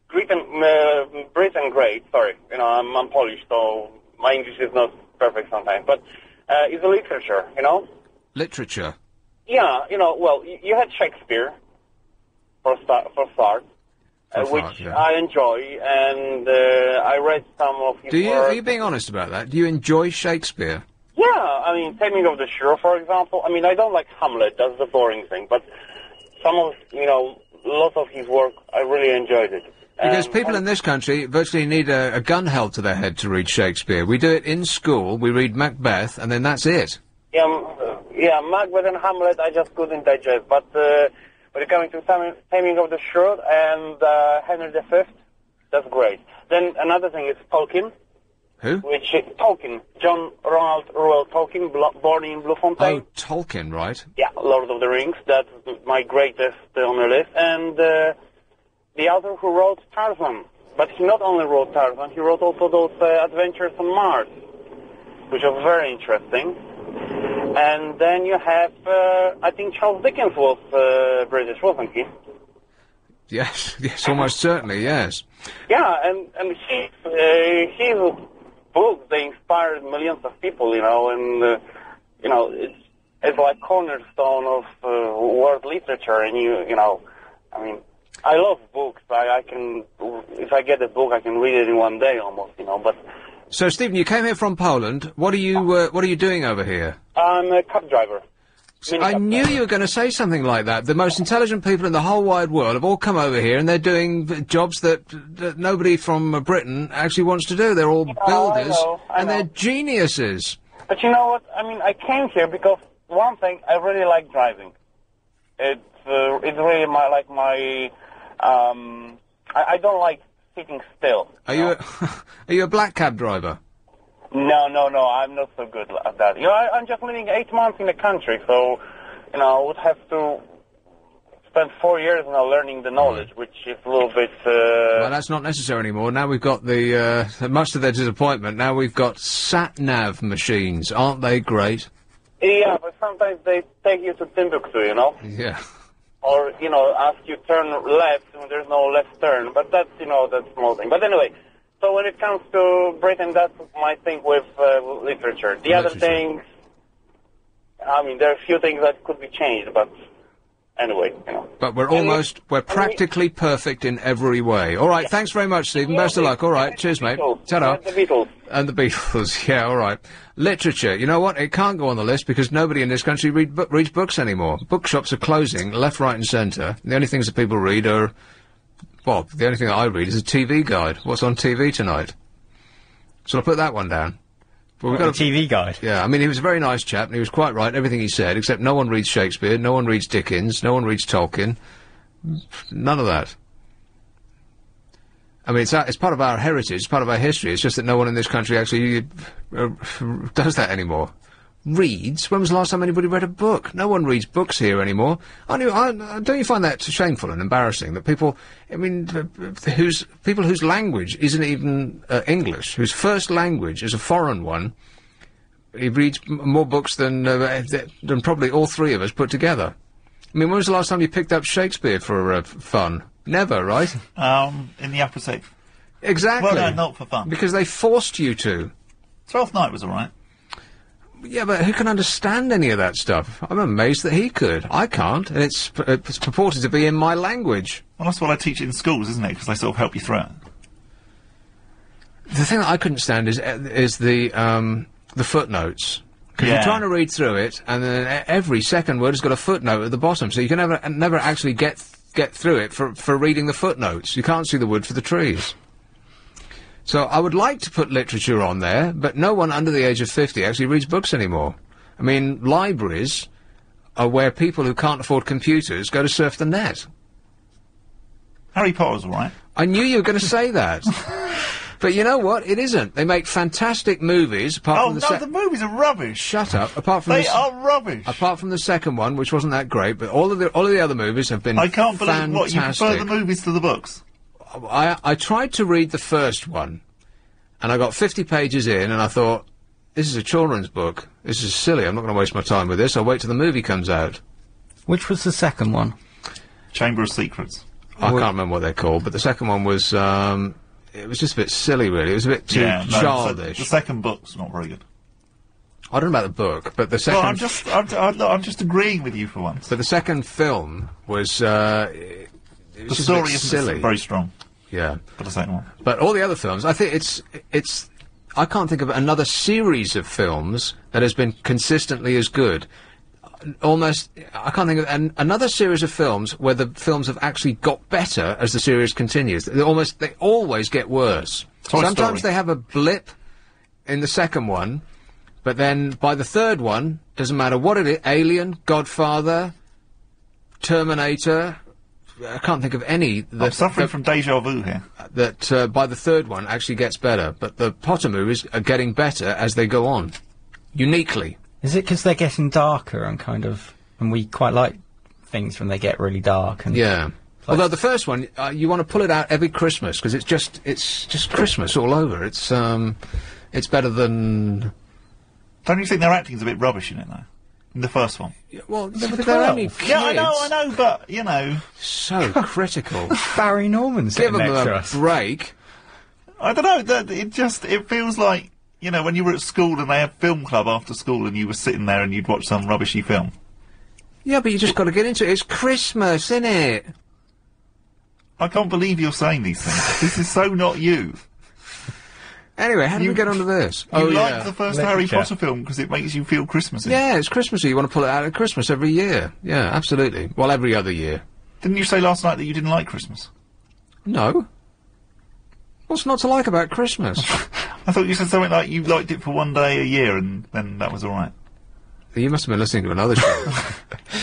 Britain great, sorry, I'm Polish, so my English is not perfect sometimes, but is the literature, Literature? Yeah, well, you had Shakespeare, for start, which yeah. I enjoy, and I read some of his work. Are you being honest about that? Do you enjoy Shakespeare? Yeah, I mean, Taming of the Shrew, for example. I mean, I don't like Hamlet, that's the boring thing, but lots of his work, I really enjoyed it. Because people in this country virtually need a gun held to their head to read Shakespeare. We do it in school, we read Macbeth, and then that's it. Yeah, Macbeth and Hamlet I just couldn't digest, but when it comes to Taming of the Shrew and Henry V, that's great. Then another thing is Tolkien. Who? Tolkien, John Ronald Reuel Tolkien, born in Bloemfontein. Oh, Tolkien, right. Yeah, Lord of the Rings, that's my greatest on the list. And the author who wrote Tarzan. But he not only wrote Tarzan, he wrote also those Adventures on Mars, which are very interesting. And then you have, I think Charles Dickens was British, wasn't he? Yes, almost certainly, yes. Yeah, and his books, they inspired millions of people, and, it's like cornerstone of world literature, and I mean, I love books. I can, if I get a book, I can read it in one day almost, but... So, Stephen, you came here from Poland. What are you doing over here? I'm a cab driver. I knew you were going to say something like that. The most intelligent people in the whole wide world have all come over here, and they're doing jobs that nobody from Britain actually wants to do. They're all builders, I know. They're geniuses. But you know what? I mean, I came here because one thing, I really like driving. It's really my I don't like sitting still. Are you a black cab driver? No, I'm not so good at that. I'm just living 8 months in the country, so, I would have to spend 4 years now learning the knowledge, which is a little bit, Well, that's not necessary anymore. Now we've got much to their disappointment, now we've got sat-nav machines. Aren't they great? Yeah, but sometimes they take you to Timbuktu, Yeah. Or, ask you turn left when there's no left turn, but that's, that's small thing. But anyway, so when it comes to Britain, that's my thing with literature. The other things, I mean, there are a few things that could be changed, but anyway, But we're practically perfect in every way. All right, thanks very much, Stephen. Best of luck. All right, cheers, mate. Ta-da. And the Beatles. And the Beatles, yeah, all right. Literature, you know what? It can't go on the list because nobody in this country reads books anymore. Bookshops are closing, left, right and centre. The only things that people read are... Well, the only thing that I read is a TV guide. What's on TV tonight? So I'll put that one down. Well, we've got a TV guide. Yeah, I mean, he was a very nice chap, and he was quite right in everything he said, except no one reads Shakespeare, no one reads Dickens, no one reads Tolkien. None of that. I mean, it's part of our heritage, it's part of our history, it's just that no one in this country actually does that anymore. Reads? When was the last time anybody read a book? No one reads books here anymore. Don't you find that shameful and embarrassing that people, I mean, people whose language isn't even English, whose first language is a foreign one, he reads more books than probably all three of us put together. I mean, when was the last time you picked up Shakespeare for fun? Never, right? In the upper sixth. Exactly. Well, no, not for fun. Because they forced you to. Twelfth Night was all right. Yeah, but who can understand any of that stuff? I'm amazed that he could. I can't, and it's purported to be in my language. Well, that's what I teach in schools, isn't it? Because they sort of help you through it. The thing that I couldn't stand is the footnotes. Because you're trying to read through it, and then every second word has got a footnote at the bottom, so you can never actually get through it for reading the footnotes. You can't see the wood for the trees. So I would like to put literature on there, but no one under the age of 50 actually reads books anymore. I mean, libraries are where people who can't afford computers go to surf the net. Harry Potter's all right. I knew you were going to say that. But you know what? It isn't. They make fantastic movies, apart from the the movies are rubbish. Shut up. Apart from they are rubbish. Apart from the second one, which wasn't that great, but all of the other movies have been I can't fantastic. believe what you prefer the movies to the books. I tried to read the first one, and I got 50 pages in, and I thought, this is a children's book. This is silly. I'm not going to waste my time with this. I'll wait till the movie comes out. Which was the second one? Chamber of Secrets. I can't remember what they're called, but the second one was, it was just a bit silly, really. It was a bit too childish. The second book's not very good. I don't know about the book, but the second... Well, I'm just agreeing with you for once. But the second film was, it was the story isn't silly. Very strong. Yeah. For the second one. But all the other films, I think it's... I can't think of another series of films that has been consistently as good. almost, I can't think of another series of films where the films have actually got better as the series continues. They always get worse. Sometimes they have a blip in the second one, but then by the third one, doesn't matter what it is, Alien, Godfather, Terminator, I can't think of any. I'm suffering from deja vu here. That by the third one actually gets better, but the Potter movies are getting better as they go on. Uniquely. Is it because they're getting darker and we quite like things when they get really dark and... Yeah. Although the first one, you want to pull it out every Christmas, because it's just Christmas all over. It's better than... Don't you think their acting's a bit rubbish in it, though? In the first one? Yeah, well, they're only kids. Yeah, I know, but, you know... So critical. Barry Norman's Give them a break. I don't know, it feels like, you know, when you were at school and they had film club after school and you were sitting there and you'd watch some rubbishy film. Yeah, but you just got to get into it. It's Christmas, isn't it? I can't believe you're saying these things. This is so not you. Anyway, how do we get onto this? You like the first Harry Potter film because it makes you feel Christmassy. Yeah, it's Christmassy. You want to pull it out at Christmas every year. Yeah, absolutely. Well, every other year. Didn't you say last night that you didn't like Christmas? No. What's not to like about Christmas? I thought you said something like you liked it for one day a year and then that was all right. You must have been listening to another show.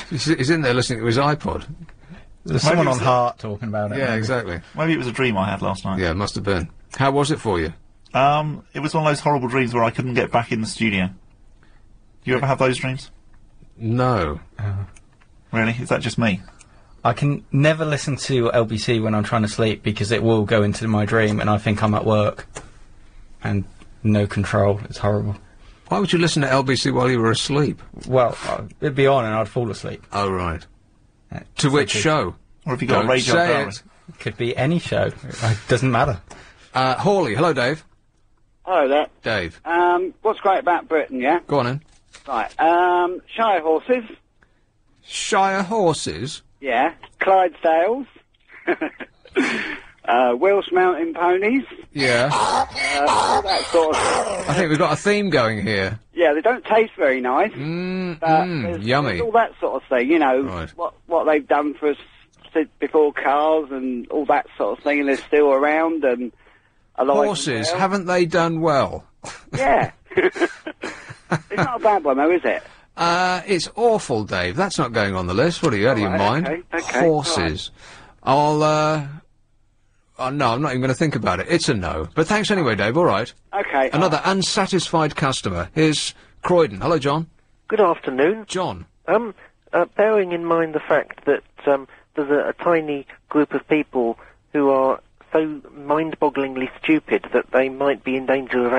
He's in there listening to his iPod. There's someone on Heart talking about it. Yeah, maybe. Exactly. Maybe it was a dream I had last night. Yeah, it must have been. How was it for you? It was one of those horrible dreams where I couldn't get back in the studio. Do you ever have those dreams? No. Really? Is that just me? I can never listen to LBC when I'm trying to sleep because it will go into my dream and I think I'm at work. And no control. It's horrible. Why would you listen to LBC while you were asleep? Well, it'd be on and I'd fall asleep. Oh, right. To which show? Or have you got a radio diary? It could be any show. It doesn't matter. Hawley. Hello, Dave. Hello there. Dave. What's great about Britain, yeah? Go on in. Right, Shire horses. Shire horses? Yeah. Clydesdales. Welsh mountain ponies. Yeah. All that sort of... I think we've got a theme going here. Yeah, they don't taste very nice. Yummy. There's all that sort of thing, you know, right. what they've done for us before cars and all that sort of thing, and they're still around, and I like horses, haven't they done well? Yeah. It's not a bad one, though, is it? It's awful, Dave. That's not going on the list. What are you, out of your mind? Okay. Horses. Right. Oh, no, I'm not even going to think about it. It's a no. But thanks anyway, Dave. All right. Okay. Another unsatisfied customer. Here's Croydon. Hello, John. Good afternoon. John. Bearing in mind the fact that there's a tiny group of people who are so mind-bogglingly stupid that they might be in danger of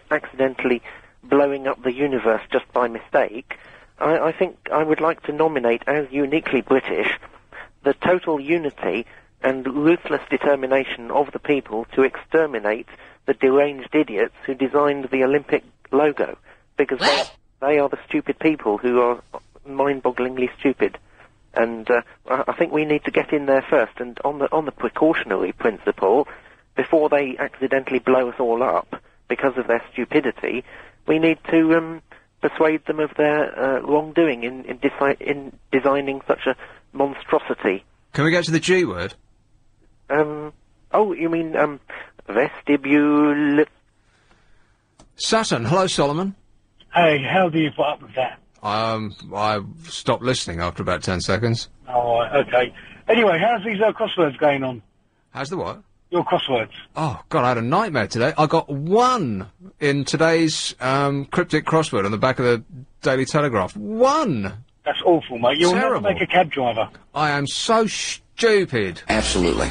accidentally blowing up the universe just by mistake, I think I would like to nominate as uniquely British the total unity and ruthless determination of the people to exterminate the deranged idiots who designed the Olympic logo, because they are the stupid people who are mind-bogglingly stupid. And I think we need to get in there first, and on the precautionary principle, before they accidentally blow us all up because of their stupidity, we need to persuade them of their wrongdoing in designing such a monstrosity. Can we get to the G word? Oh, you mean vestibule? Sutton. Hello, Solomon. Hey, how do you put up with that? I stopped listening after about 10 seconds. Oh, okay. Anyway, how's these crosswords going on? How's the what? Your crosswords. Oh, God, I had a nightmare today. I got 1 in today's cryptic crossword on the back of the Daily Telegraph. 1! That's awful, mate. You'll never make a cab driver. I am so stupid. Absolutely.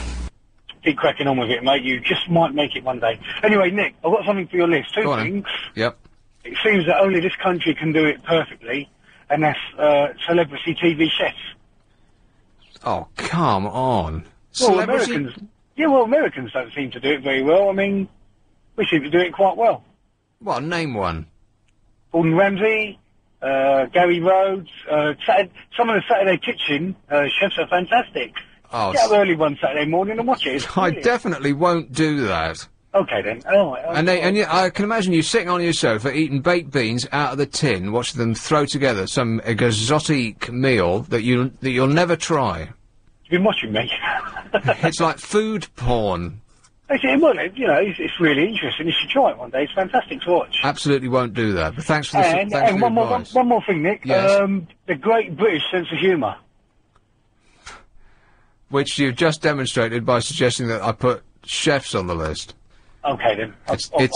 Keep cracking on with it, mate. You just might make it one day. Anyway, Nick, I've got something for your list. Two things. Yep. It seems that only this country can do it perfectly, and that's celebrity TV chefs. Oh, come on. Well, Americans don't seem to do it very well. I mean, we seem to do it quite well. Well, name one. Gordon Ramsay, Gary Rhodes, some of the Saturday Kitchen chefs are fantastic. Oh, get up early one Saturday morning and watch it. I definitely won't do that. Okay then. Oh, I can imagine you sitting on your sofa eating baked beans out of the tin, watching them throw together some exotic meal that you'll never try. You've been watching me. It's like food porn. It's really interesting. You should try it one day. It's fantastic to watch. Absolutely won't do that. But thanks for the and one more thing, Nick. Yes. The great British sense of humour. Which you've just demonstrated by suggesting that I put chefs on the list. Okay then. I'll take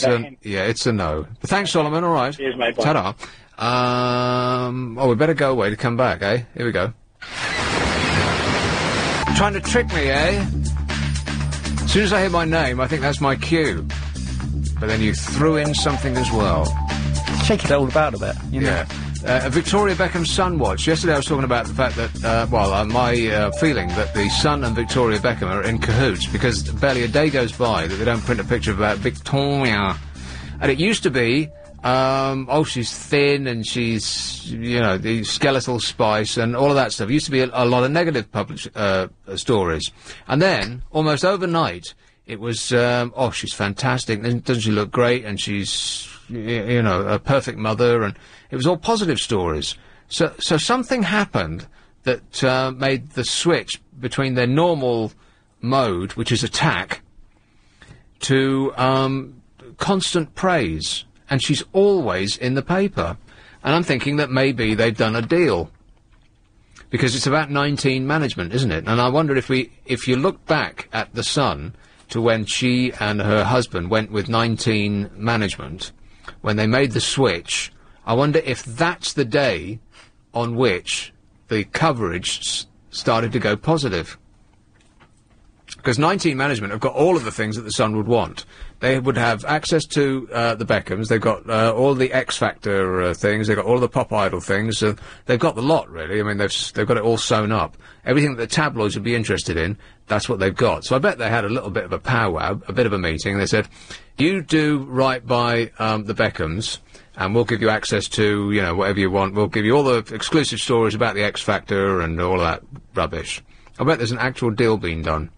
that hint. Yeah, it's a no. But thanks, Solomon. All right. Cheers, mate. Bye. Ta-da. We better go away to come back, eh? Here we go. Trying to trick me, eh? As soon as I hear my name, I think that's my cue. But then you threw in something as well. Shake it all about a bit, you know. Yeah. Victoria Beckham's Sun Watch. Yesterday I was talking about the fact that, my feeling that the Sun and Victoria Beckham are in cahoots because barely a day goes by that they don't print a picture about Victoria. And it used to be, she's thin and she's, the skeletal spice and all of that stuff. It used to be a lot of negative stories. And then, almost overnight, it was, she's fantastic, doesn't she look great, and she's, a perfect mother, and it was all positive stories. So something happened that, made the switch between their normal mode, which is attack, to, constant praise. And she's always in the paper. And I'm thinking that maybe they've done a deal. Because it's about 19 management, isn't it? And I wonder if you look back at The Sun to when she and her husband went with 19 management, when they made the switch, I wonder if that's the day on which the coverage started to go positive. Because 19 management have got all of the things that The Sun would want. They would have access to the Beckhams. They've got all the X Factor things. They've got all the Pop Idol things. They've got the lot, really. I mean, they've got it all sewn up. Everything that the tabloids would be interested in, that's what they've got. So I bet they had a little bit of a powwow, a bit of a meeting. They said, you do right by the Beckhams, and we'll give you access to, whatever you want. We'll give you all the exclusive stories about the X Factor and all that rubbish. I bet there's an actual deal being done.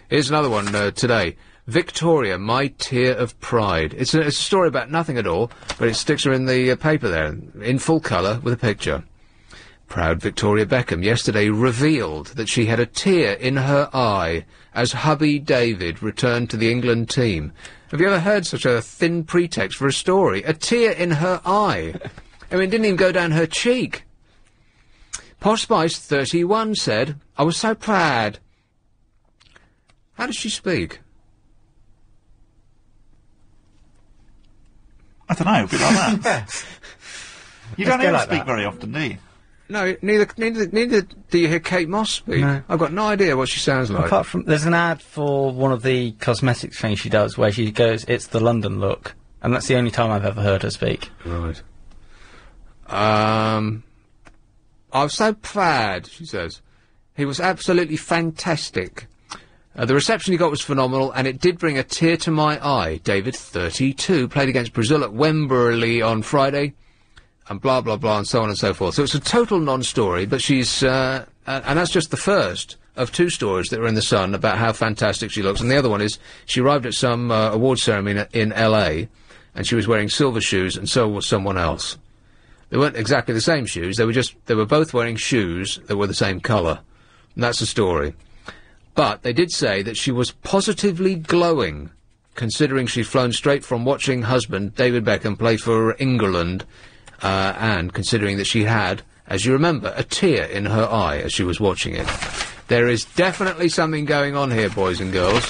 Here's another one today. Victoria, my tear of pride. It's a story about nothing at all, but it sticks her in the paper there, in full colour, with a picture. Proud Victoria Beckham yesterday revealed that she had a tear in her eye as hubby David returned to the England team. Have you ever heard such a thin pretext for a story? A tear in her eye. I mean, it didn't even go down her cheek. Posh Spice 31 said, I was so proud. How does she speak? I don't know, a bit like that. You don't hear her speak very often, do you? No, neither do you hear Kate Moss speak. No. I've got no idea what she sounds like. Apart from, there's an ad for one of the cosmetics things she does where she goes, it's the London look. And that's the only time I've ever heard her speak. Right. I was so proud, she says. He was absolutely fantastic. The reception he got was phenomenal, and it did bring a tear to my eye. David, 32, played against Brazil at Wembley on Friday, and blah, blah, blah, and so on and so forth. So it's a total non-story, but she's, and that's just the first of two stories that were in The Sun about how fantastic she looks, and the other one is she arrived at some award ceremony in L.A., and she was wearing silver shoes, and so was someone else. They weren't exactly the same shoes, they were both wearing shoes that were the same colour. And that's the story. But they did say that she was positively glowing, considering she'd flown straight from watching husband David Beckham play for England, and considering that she had, as you remember, a tear in her eye as she was watching it. There is definitely something going on here, boys and girls.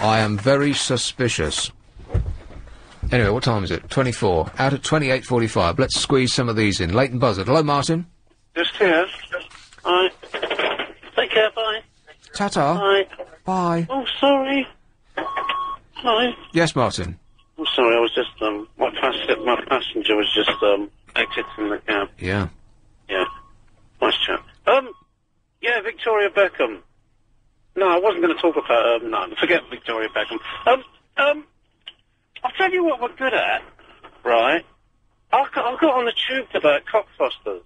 I am very suspicious. Anyway, what time is it? 24. Out at 28:45. Let's squeeze some of these in. Leighton Buzzard. Hello, Martin. Just here. Hi. Take care, bye. Ta-ta. Bye. Bye. Oh, sorry. Hi. Yes, Martin. I'm sorry, I was just, my passenger was just, exiting the cab. Yeah. Yeah. Nice chap. Yeah, Victoria Beckham. No, I wasn't going to talk about, no, forget Victoria Beckham. I'll tell you what we're good at, right? I got on the tube about cockfosters.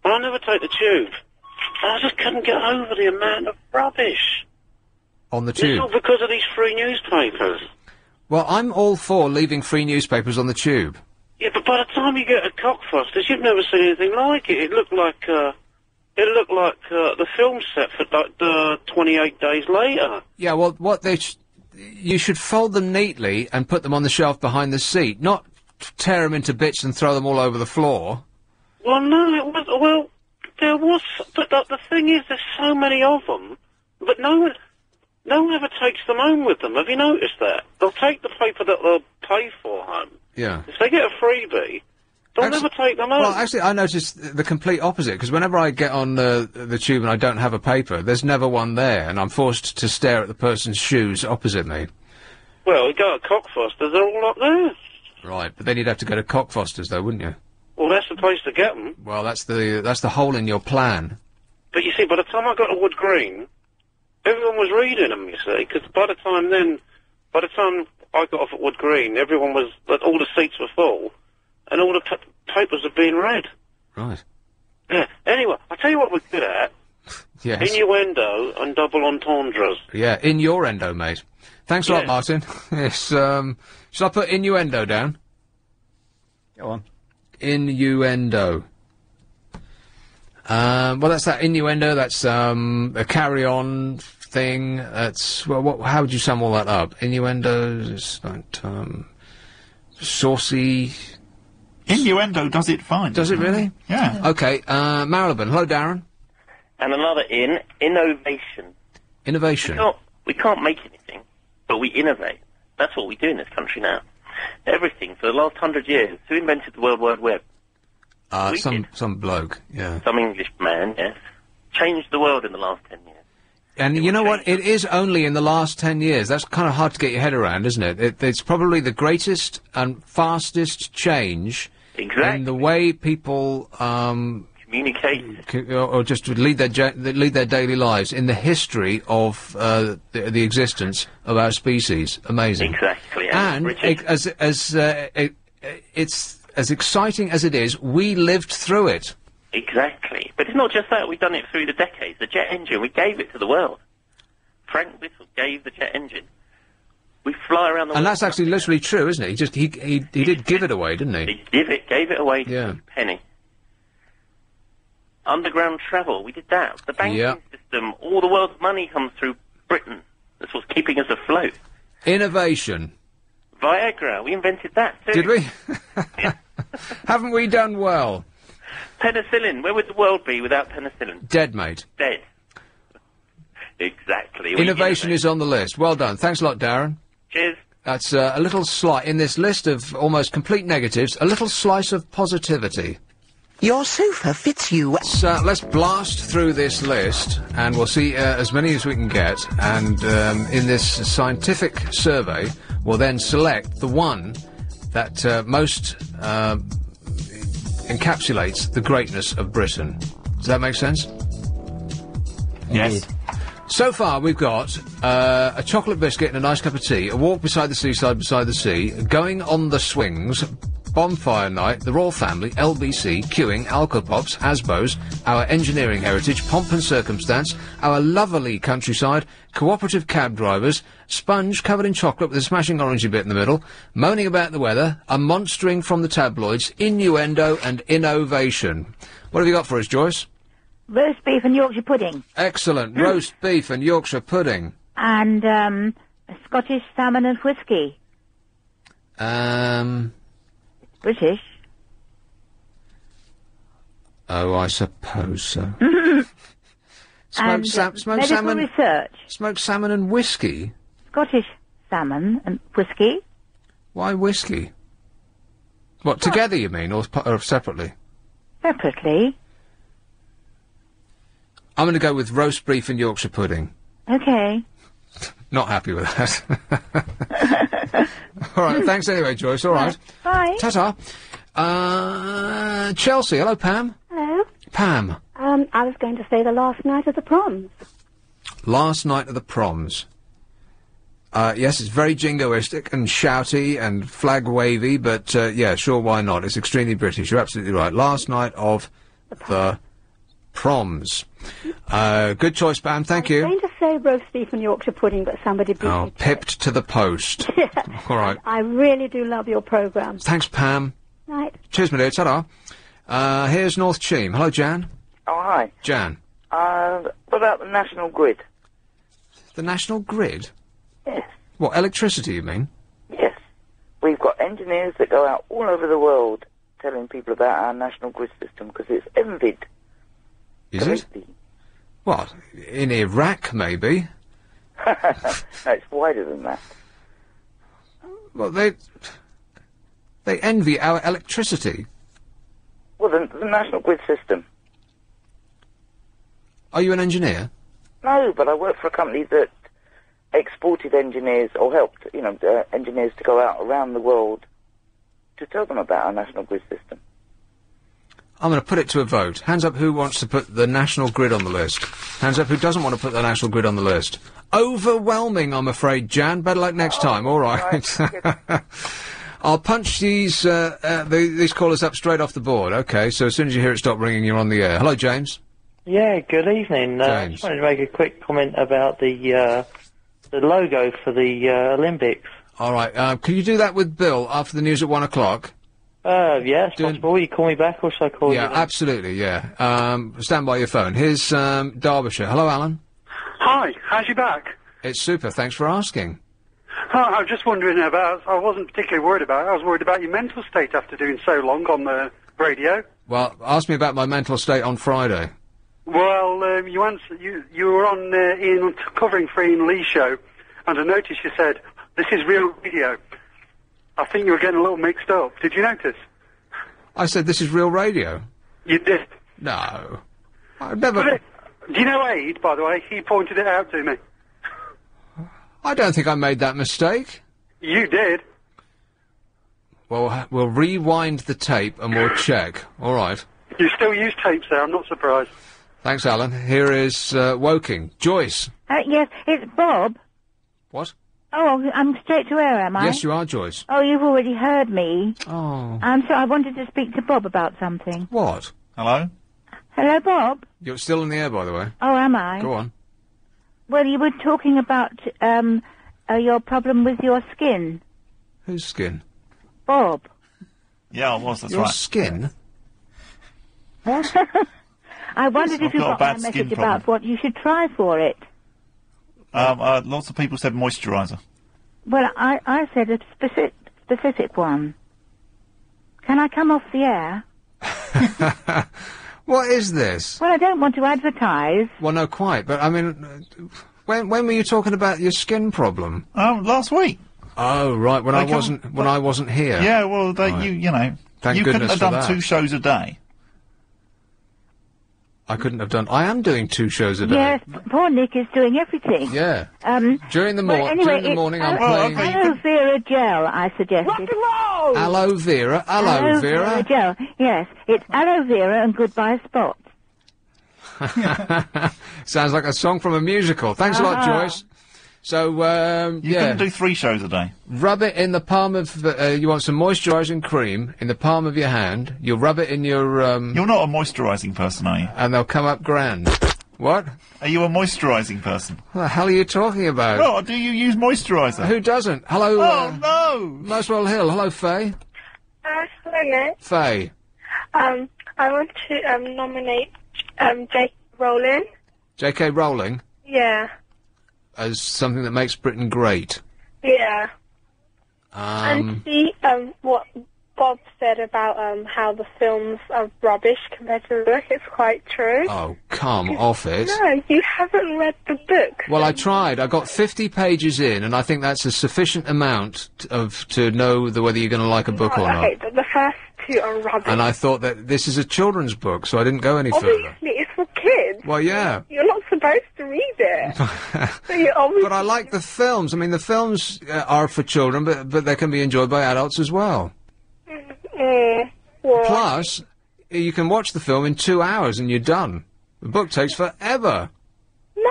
And I never take the tube. I just couldn't get over the amount of rubbish. on the It's tube. all because of these free newspapers. Well, I'm all for leaving free newspapers on the tube. Yeah, but by the time you get to Cockfosters, you've never seen anything like it. It looked like the film set for like 28 days later. Yeah, well, you should fold them neatly and put them on the shelf behind the seat, not tear them into bits and throw them all over the floor. Well, no, it was. Well, there was, but the thing is, there's so many of them, but no one ever takes them home with them. Have you noticed that? They'll take the paper that they'll pay for home. Yeah. If they get a freebie, they'll never take them home. Well, actually, I noticed the complete opposite, because whenever I get on the tube and I don't have a paper, there's never one there, and I'm forced to stare at the person's shoes opposite me. Well, you go to Cockfosters, they're all up there. Right, but then you'd have to go to Cockfosters, though, wouldn't you? Well, that's the place to get them. Well, that's the hole in your plan. But you see, by the time I got to Wood Green, everyone was reading them, you see, because by the time I got off at Wood Green, all the seats were full, and all the papers are being read. Right. Yeah. Anyway, I'll tell you what we're good at. Yes. Innuendo and double entendres. Yeah, in your endo, mate. Thanks a lot, Martin. Yes, shall I put innuendo down? Go on. Innuendo. Well, that's that innuendo, that's, a carry-on thing, that's, well, how would you sum all that up? Innuendo is like, saucy... Innuendo does it fine. Does it really? Yeah. Okay, Marylebone. Hello, Darren. And another innovation. Innovation. We can't make anything, but we innovate. That's what we do in this country now. Everything for the last 100 years. Who invented the World Wide Web? Some bloke, yeah. Some English man, yes. Changed the world in the last 10 years. And you know what? It is only in the last 10 years. That's kind of hard to get your head around, isn't it? It's probably the greatest and fastest change in the way people communicate or just lead their daily lives in the history of the existence of our species. Amazing. Exactly. And it's as exciting as it is. We lived through it. Exactly. But it's not just that. We've done it through the decades. The jet engine, we gave it to the world. Frank Whittle gave the jet engine. We fly around the world. And that's actually literally true, isn't it? He did give it away, didn't he? He gave it away to a penny. Underground travel, we did that. The banking system, all the world's money comes through Britain. That's what's keeping us afloat. Innovation. Viagra, we invented that too. Did we? Haven't we done well? Penicillin, where would the world be without penicillin? Dead, mate. Dead. Exactly. Innovation is on the list. Well done. Thanks a lot, Darren. Cheers. That's a little slice, in this list of almost complete negatives, a little slice of positivity. Your sofa fits you. Let's blast through this list, and we'll see as many as we can get, and in this scientific survey, we'll then select the one that most encapsulates the greatness of Britain. Does that make sense? Yes. So far, we've got a chocolate biscuit and a nice cup of tea, a walk beside the seaside beside the sea, going on the swings, bonfire night, the royal family, LBC, queuing, Alcopops, Asbos, our engineering heritage, pomp and circumstance, our lovely countryside, cooperative cab drivers, sponge covered in chocolate with a smashing orangey bit in the middle, moaning about the weather, a monstering from the tabloids, innuendo and innovation. What have you got for us, Joyce? Roast beef and Yorkshire pudding. Excellent. Roast beef and Yorkshire pudding. And, Scottish salmon and whiskey. British. Oh, I suppose so. And smoked medical salmon. research. Smoked salmon and whiskey. Scottish salmon and whiskey. Why whiskey? What, together you mean, or separately? Separately. I'm going to go with roast beef and Yorkshire pudding. Okay. Not happy with that. All right, thanks anyway, Joyce. All right. Bye. Ta-ta. Chelsea. Hello, Pam. Hello. Pam. I was going to say the last night of the proms. Last night of the proms. Yes, it's very jingoistic and shouty and flag-wavy, but, yeah, sure, why not? It's extremely British. You're absolutely right. Last night of the proms. Good choice, Pam. Thank you. I was going to say roast beef and Yorkshire pudding, but somebody beat me. Pipped to the post. All right. I really do love your programme. Thanks, Pam. Right. Cheers, my dear. Ta-da. Here's North Cheam. Hello, Jan. Oh, hi. Jan. What about the national grid? The national grid? Yes. What, electricity, you mean? Yes. We've got engineers that go out all over the world telling people about our national grid system because it's envied. Is it? What? In Iraq, maybe? No, it's wider than that. Well, they envy our electricity. Well, the national grid system. Are you an engineer? No, but I work for a company that exported engineers, or helped, engineers to go out around the world to tell them about our national grid system. I'm going to put it to a vote. Hands up who wants to put the national grid on the list. Hands up who doesn't want to put the national grid on the list. Overwhelming, I'm afraid, Jan. Better luck next time, all right. I'll punch these callers up straight off the board. OK, so as soon as you hear it stop ringing, you're on the air. Hello, James. Yeah, good evening. I just wanted to make a quick comment about the logo for the Olympics. All right, can you do that with Bill after the news at 1 o'clock? Yes, possible. You call me back, or should I call you? Yeah, absolutely, yeah. Stand by your phone. Here's Derbyshire. Hello, Alan. Hi, how's your back? It's super, thanks for asking. Oh, I was just wondering about, I wasn't particularly worried about it, I was worried about your mental state after doing so long on the radio. Well, ask me about my mental state on Friday. Well, you were on Ian, covering for Ian Lee's show, and I noticed you said, this is real radio. I think you were getting a little mixed up. Did you notice? I said this is real radio. You did? No. I've never... Do you know Aid, by the way? He pointed it out to me. I don't think I made that mistake. You did. Well, we'll rewind the tape and we'll check. All right. You still use tapes there, I'm not surprised. Thanks, Alan. Here is Woking. Joyce. Yes, it's Bob. What? Oh, I'm straight to air, am I? Yes, you are, Joyce. Oh, you've already heard me. Oh. So I wanted to speak to Bob about something. What? Hello? Hello, Bob? You're still in the air, by the way. Oh, am I? Go on. Well, you were talking about your problem with your skin. Whose skin? Bob. Yeah, I was, that's your right. Skin? What? I wondered if you got my message about what you should try for it. Lots of people said moisturiser. Well, I said a specific one. Can I come off the air? What is this? Well, I don't want to advertise. Well, no, quite. But, I mean, when were you talking about your skin problem? Last week. Oh, right, when I wasn't here. Yeah, well, Right. you know, Thank you couldn't goodness have for done that. 2 shows a day. I couldn't have done... I am doing 2 shows a day. Yes, poor Nick is doing everything. Yeah. During During the the morning, I'm playing... Aloe vera gel, I suggested. Aloe vera? Aloe vera? Gel, yes. It's aloe vera and goodbye spots. Sounds like a song from a musical. Thanks a lot, Joyce. So, You couldn't do 3 shows a day. Rub it in the palm of... you want some moisturising cream in the palm of your hand. You'll rub it in your... You're not a moisturising person, are you? And they'll come up grand. What? Are you a moisturising person? What the hell are you talking about? Oh, do you use moisturiser? Who doesn't? Hello, Oh, no! Muswell Hill. Hello, Faye. Hello, Nick. Faye. I want to nominate J.K. Rowling. J.K. Rowling? Yeah. As something that makes Britain great. Yeah. And see what Bob said about how the films are rubbish compared to the book. It's quite true. Oh, come off it. No, you haven't read the book. Well, I tried. I got 50 pages in, and I think that's a sufficient amount to know whether you're going to like a book or not. Okay, but the first 2 are rubbish. And I thought that this is a children's book, so I didn't go any further. Obviously, it's for kids. Well, yeah. You're not supposed to read it. So you obviously... But I like the films. I mean, the films are for children, but they can be enjoyed by adults as well. Well, Plus, you can watch the film in 2 hours and you're done. The book takes forever.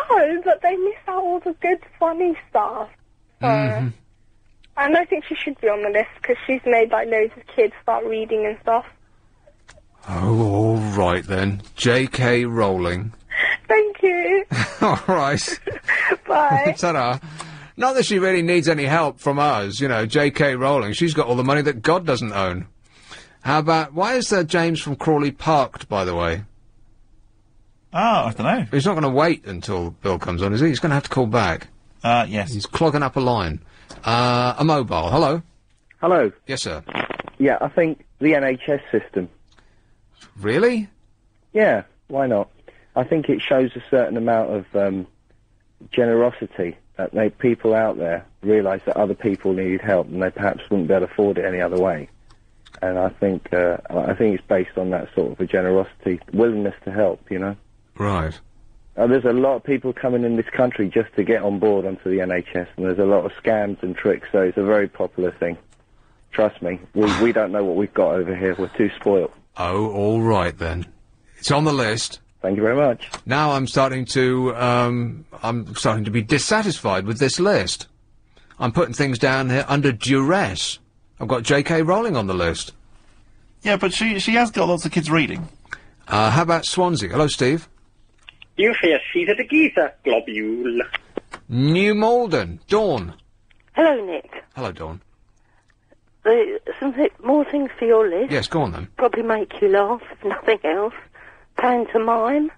no, but they miss out all the good, funny stuff. So, I don't think she should be on the list because she's made like loads of kids start reading and stuff. Oh, all right then. J.K. Rowling. Thank you. All right. Bye. Ta-da. Not that she really needs any help from us, you know, J.K. Rowling. She's got all the money that God doesn't own. How about... Why is James from Crawley parked, by the way? Oh, I don't know. He's not going to wait until Bill comes on, is he? He's going to have to call back. Yes. He's clogging up a line. A mobile. Hello? Hello. Yes, sir. Yeah, I think the NHS system. Really? Yeah, why not? I think it shows a certain amount of generosity that people out there realise that other people need help and they perhaps wouldn't be able to afford it any other way. And I think it's based on that sort of a generosity, willingness to help, you know. Right. There's a lot of people coming in this country just to get on board onto the NHS, and there's a lot of scams and tricks, so it's a very popular thing. Trust me, we don't know what we've got over here. We're too spoilt. Oh, all right then. It's on the list. Thank you very much. Now I'm starting to be dissatisfied with this list. I'm putting things down here under duress. I've got J.K. Rowling on the list. Yeah, but she has got lots of kids reading. How about Swansea? Hello, Steve. You hear she's at the geezer globule. New Malden. Dawn. Hello, Nick. Hello, Dawn. More things for your list. Yes, go on then. Probably make you laugh, if nothing else. Pantomime.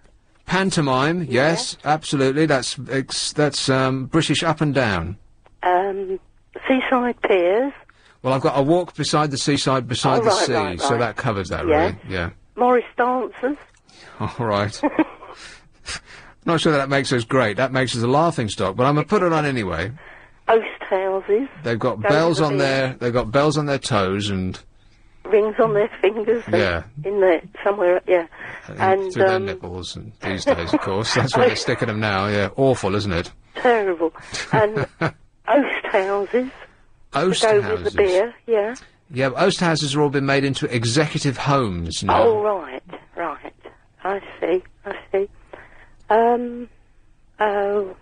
Pantomime, yes, absolutely. That's British up and down. Seaside piers. Well, I've got a walk beside the seaside, beside the sea, so that covers that, really. Yeah. Morris dancers. All right. Not sure that makes us great. That makes us a laughing stock, but I'm gonna put it on anyway. Oast houses. They've got bells on their. They've got bells on their toes and rings on their fingers. Yeah. In there somewhere. Yeah. And through their nipples. And these days, of course, that's where they're sticking them now. Yeah. Awful, isn't it? Terrible. And oast houses. Oast to go houses. with the beer. Yeah. Yeah, but oast houses have all been made into executive homes now. Oh right. I see. Oh.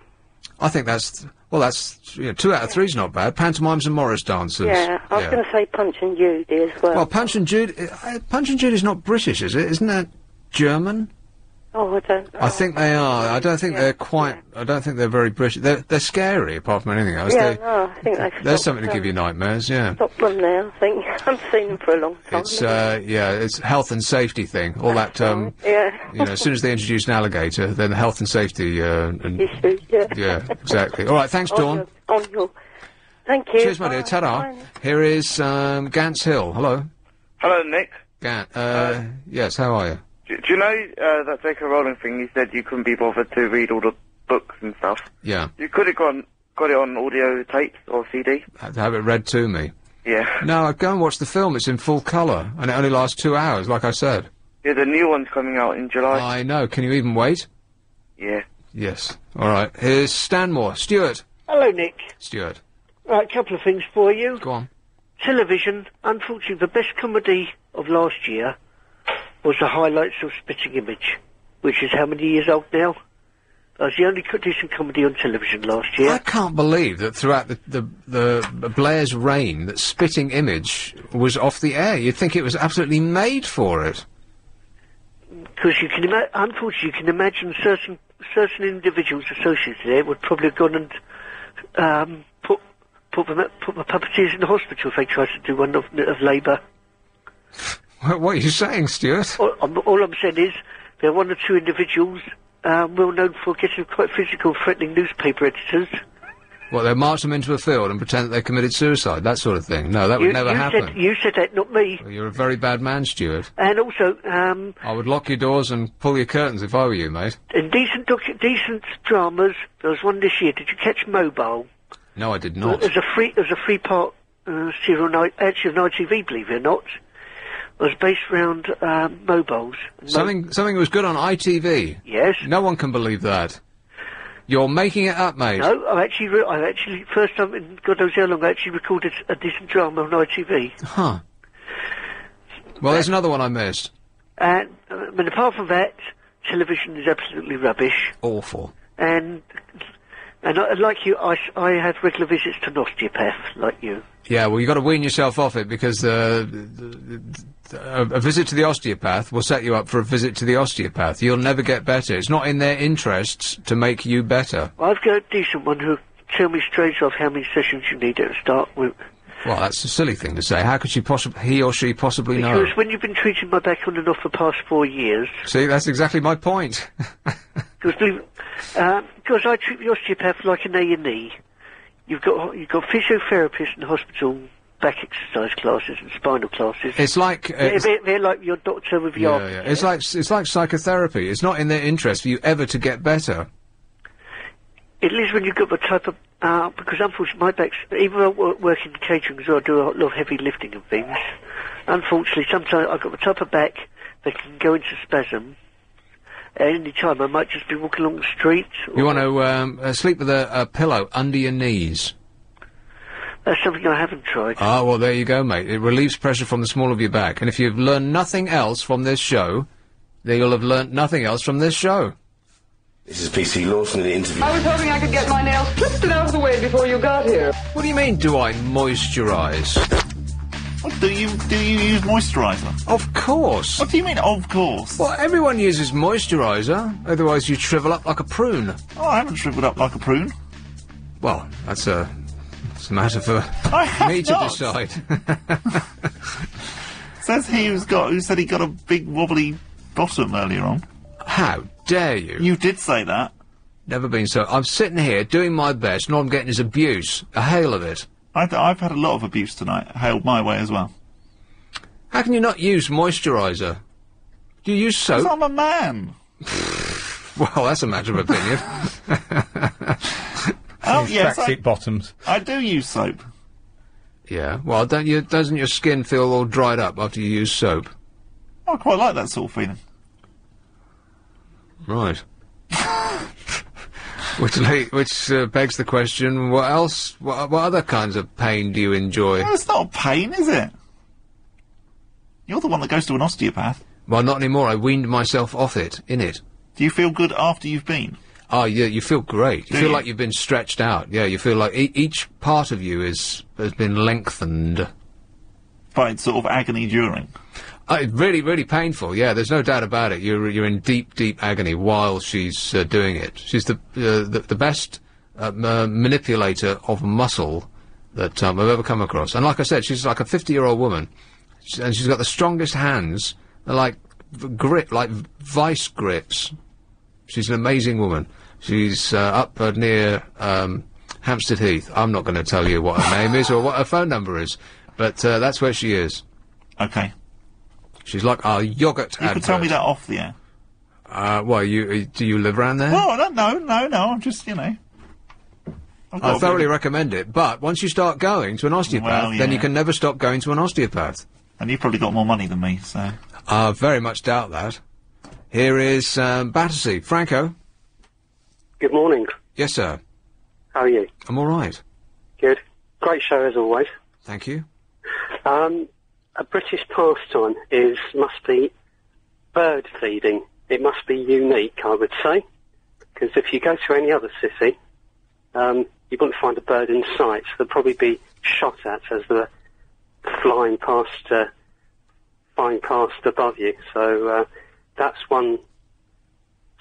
I think that's 2 out of 3's not bad. Pantomimes and Morris dancers. Yeah, I was going to say Punch and Judy as well. Well, Punch and Judy's not British, is it? Isn't that German? Oh, I don't know. I think they are. I don't think they're quite. I don't think they're very British. They're scary, apart from anything else. Yeah, no, I think they've there's something to give you nightmares. Yeah. Stop them now. I think I've seen them for a long time. It's it's a health and safety thing. All that yeah. You know, as soon as they introduce an alligator, then the health and safety and issues. Yeah. Yeah, exactly. All right, thanks, Dawn. Thank you. Cheers, my dear. Ta-da. Here is Gants Hill. Hello. Hello, Nick. Yes. How are you? Do you know that J.K. Rowling thing? You said you couldn't be bothered to read all the books and stuff. Yeah. You could have got it on audio tapes or CD. Have it read to me. Yeah. No, I'd go and watch the film. It's in full colour, and it only lasts 2 hours, like I said. Yeah, the new one's coming out in July. I know. Can you even wait? Yeah. Yes. All right. Here's Stanmore. Stuart. Hello, Nick. Stuart. Right, a couple of things for you. Go on. Television, unfortunately, the best comedy of last year was the highlights of Spitting Image, which is how many years old now? That was the only decent comedy on television last year. I can't believe that throughout the Blair's reign that Spitting Image was off the air. You'd think it was absolutely made for it. Because unfortunately, you can imagine certain individuals associated there would probably have gone and put the puppeteers in the hospital if they tried to do one of Labour. What are you saying, Stuart? All I'm saying is there are one or two individuals well known for getting quite physical, threatening newspaper editors. What, they march them into a field and pretend that they committed suicide, that sort of thing? No, that would never happen. You said that, not me. Well, you're a very bad man, Stuart. And also, I would lock your doors and pull your curtains if I were you, mate. In decent dramas, there was one this year. Did you catch Mobile? No, I did not. There's a three-part serial actually on ITV, believe it or not. It was based around mobiles. Something that was good on ITV? Yes. No one can believe that. You're making it up, mate. No, I actually, first time in God knows how long, I actually recorded a decent drama on ITV. Huh. Well, there's another one I missed. And, apart from that, television is absolutely rubbish. Awful. And And like you, I have regular visits to an osteopath, like you. Yeah, well, you got to wean yourself off it because a visit to the osteopath will set you up for a visit to the osteopath. You'll never get better. It's not in their interests to make you better. I've got a decent one who tell me straight off how many sessions you need to start with. Well, that's a silly thing to say. How could he or she possibly know? Because when you've been treating my back on and off for the past 4 years... See, that's exactly my point. Because I treat the osteopath like an A&E. You've got physiotherapists in the hospital, back exercise classes and spinal classes. It's like... they're like your doctor with your... Yeah. It's like psychotherapy. It's not in their interest for you ever to get better. It is when you've got the type of... because unfortunately my back's... Even though I work in catering as well, I do a lot of heavy lifting and things. Unfortunately, sometimes I've got the type of back that can go into spasm. At any time, I might just be walking along the street. You want to sleep with a pillow under your knees. That's something I haven't tried. Ah, well, there you go, mate. It relieves pressure from the small of your back. And if you've learned nothing else from this show, then you'll have learnt nothing else from this show. This is PC Lawson in the interview. I was hoping I could get my nails clipped and out of the way before you got here. What do you mean, do I moisturise? What, do you use moisturiser? Of course. What do you mean, of course? Well, everyone uses moisturiser, otherwise you shrivel up like a prune. Oh, I haven't shriveled up like a prune. Well, that's a matter for me to decide. Says he who said he got a big wobbly bottom earlier on. How dare you? You did say that. Never been so. I'm sitting here doing my best, and all I'm getting is abuse. A hail of it. I've had a lot of abuse tonight, hailed my way as well. How can you not use moisturiser? Do you use soap? Because I'm a man. Well, that's a matter of opinion. Oh, yes, tracksuit bottoms. I do use soap. Yeah, well, doesn't your skin feel all dried up after you use soap? I quite like that sort of feeling. Right. Which begs the question, what else, what other kinds of pain do you enjoy? Well, it's not pain, is it? You're the one that goes to an osteopath. Well, not anymore. I weaned myself off it, in it. Do you feel good after you've been? Oh, yeah, you feel great. You feel like you've been stretched out. Yeah, you feel like each part of you has been lengthened. By sort of agony during? Really, really painful, yeah, there's no doubt about it. You're in deep, deep agony while she's doing it. She's the best manipulator of muscle that I've ever come across. And like I said, she's like a 50-year-old woman, and she's got the strongest hands. They're like vice grips. She's an amazing woman. She's up near Hampstead Heath. I'm not going to tell you what her name is or what her phone number is, but that's where she is. Okay. She's like our yoghurt advert. You could tell me that off the air. Well, do you live around there? Well, I don't know. No, I'm just, you know. I thoroughly recommend it, but once you start going to an osteopath, then you can never stop going to an osteopath. And you've probably got more money than me, so... I very much doubt that. Here is Battersea. Franco? Good morning. Yes, sir. How are you? I'm all right. Good. Great show, as always. Thank you. A British pastime must be bird feeding. It must be unique, I would say, because if you go to any other city, you wouldn't find a bird in sight. They'll probably be shot at as they're flying past above you. So that's one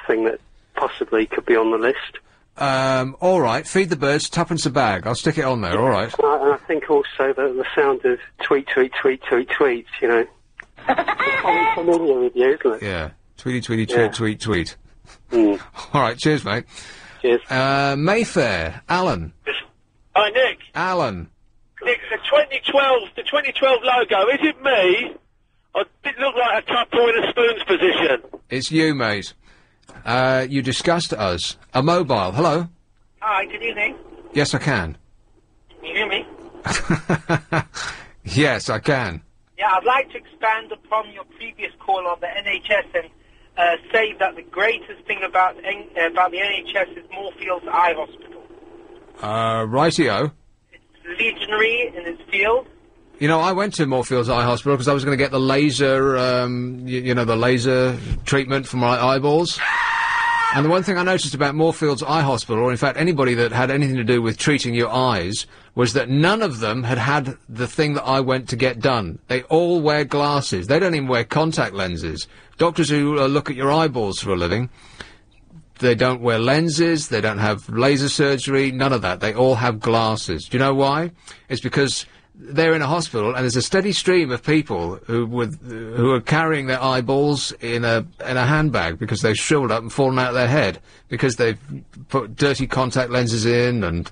thing that possibly could be on the list. All right. Feed the birds, tuppence a bag. I'll stick it on there. All right. And I think also the sound of tweet, tweet, tweet, tweet, tweet. You know, it's familiar with you, isn't it? Yeah. Tweety, tweety, tweet, tweet, tweet. Mm. All right. Cheers, mate. Cheers. Mayfair. Alan. Hi, Nick. Alan. Nick, the 2012 logo. Is it me? Or did it look like a couple in a spoons position? It's you, mate. You discussed us. A mobile. Hello? Hi, good evening. Yes, I can. Can you hear me? Yes, I can. Yeah, I'd like to expand upon your previous call on the NHS and say that the greatest thing about the NHS is Moorfields Eye Hospital. Rightio. It's legionary in its field. You know, I went to Moorfields Eye Hospital because I was going to get the laser, you know, the laser treatment for my eyeballs. And the one thing I noticed about Moorfields Eye Hospital, or in fact anybody that had anything to do with treating your eyes, was that none of them had the thing that I went to get done. They all wear glasses. They don't even wear contact lenses. Doctors who look at your eyeballs for a living, they don't wear lenses, they don't have laser surgery, none of that. They all have glasses. Do you know why? It's because they're in a hospital and there's a steady stream of people who are carrying their eyeballs in a handbag because they've shriveled up and fallen out of their head because they've put dirty contact lenses in, and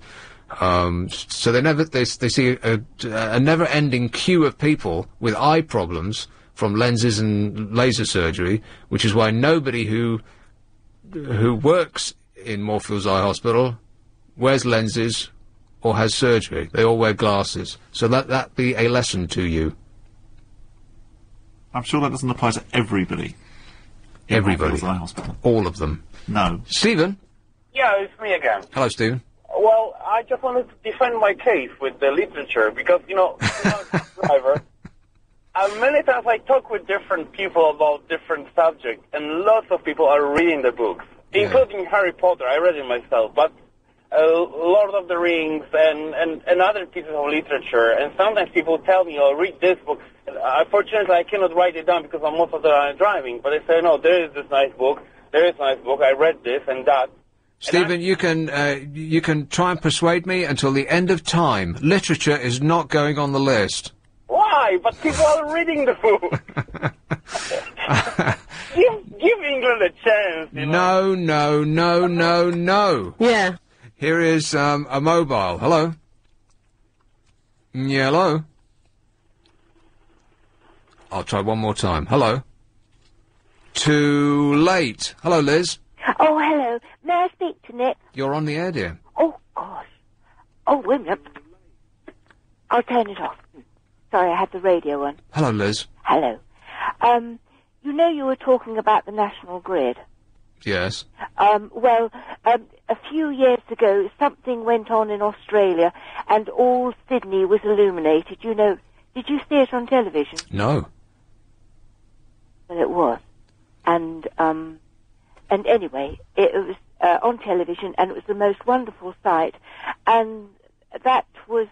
so they see a never-ending queue of people with eye problems from lenses and laser surgery, which is why nobody who works in Moorfields Eye Hospital wears lenses or has surgery. They all wear glasses. So let that be a lesson to you. I'm sure that doesn't apply to everybody. Everybody. Moorfields Eye Hospital. All of them. No. Stephen? Yeah, it's me again. Hello, Stephen. Well, I just wanted to defend my case with the literature because, you know, driver. Many times I talk with different people about different subjects, and lots of people are reading the books, including Harry Potter. I read it myself, but Lord of the Rings and other pieces of literature. And sometimes people tell me, "Oh, read this book." Unfortunately, I cannot write it down because I'm most of the time driving. But they say, "No, there is this nice book. There is a nice book. I read this and that." Stephen, you can try and persuade me until the end of time. Literature is not going on the list. Why? But people are reading the book. give England a chance. You know? No. Yeah. Here is a mobile. Hello? Yeah, hello? I'll try one more time. Hello? Too late. Hello, Liz. Oh, hello. May I speak to Nick? You're on the air, dear. Oh, gosh. Oh, wait a minute. I'll turn it off. Sorry, I had the radio on. Hello, Liz. Hello. You know you were talking about the National Grid. Yes. A few years ago, something went on in Australia, and all Sydney was illuminated. You know, did you see it on television? No. Well, it was. And anyway, it was on television, and it was the most wonderful sight. And that was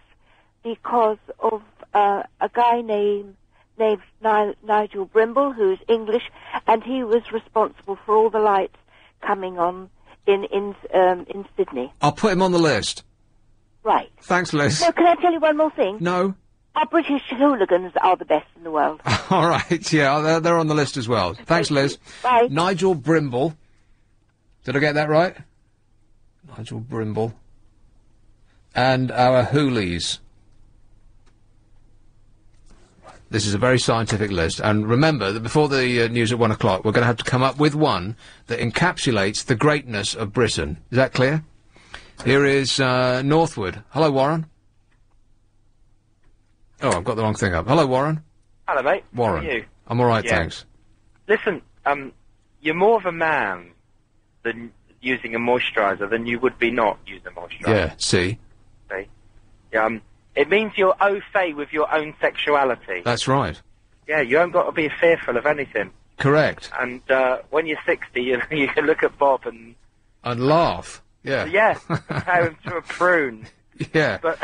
because of a guy named Nigel Brimble, who's English, and he was responsible for all the lights coming on in Sydney. I'll put him on the list. Right. Thanks, Liz. No, can I tell you one more thing? No. Our British hooligans are the best in the world. All right, yeah, they're on the list as well. Thanks, Liz. Bye. Nigel Brimble. Did I get that right? Nigel Brimble. And our Hoolies. This is a very scientific list, and remember that before the news at 1 o'clock, we're going to have to come up with one that encapsulates the greatness of Britain. Is that clear? Here is Northwood. Hello, Warren. Oh, I've got the wrong thing up. Hello, Warren. Hello, mate. Warren. How are you? I'm all right, Yeah. thanks. Listen, you're more of a man than using a moisturiser than you would be not using a moisturiser. Yeah, see? See? It means you're au fait with your own sexuality. That's right. Yeah, you haven't got to be fearful of anything. Correct. And when you're 60, you can look at Bob and laugh. Yeah. Yeah, compare him to a prune. Yeah. But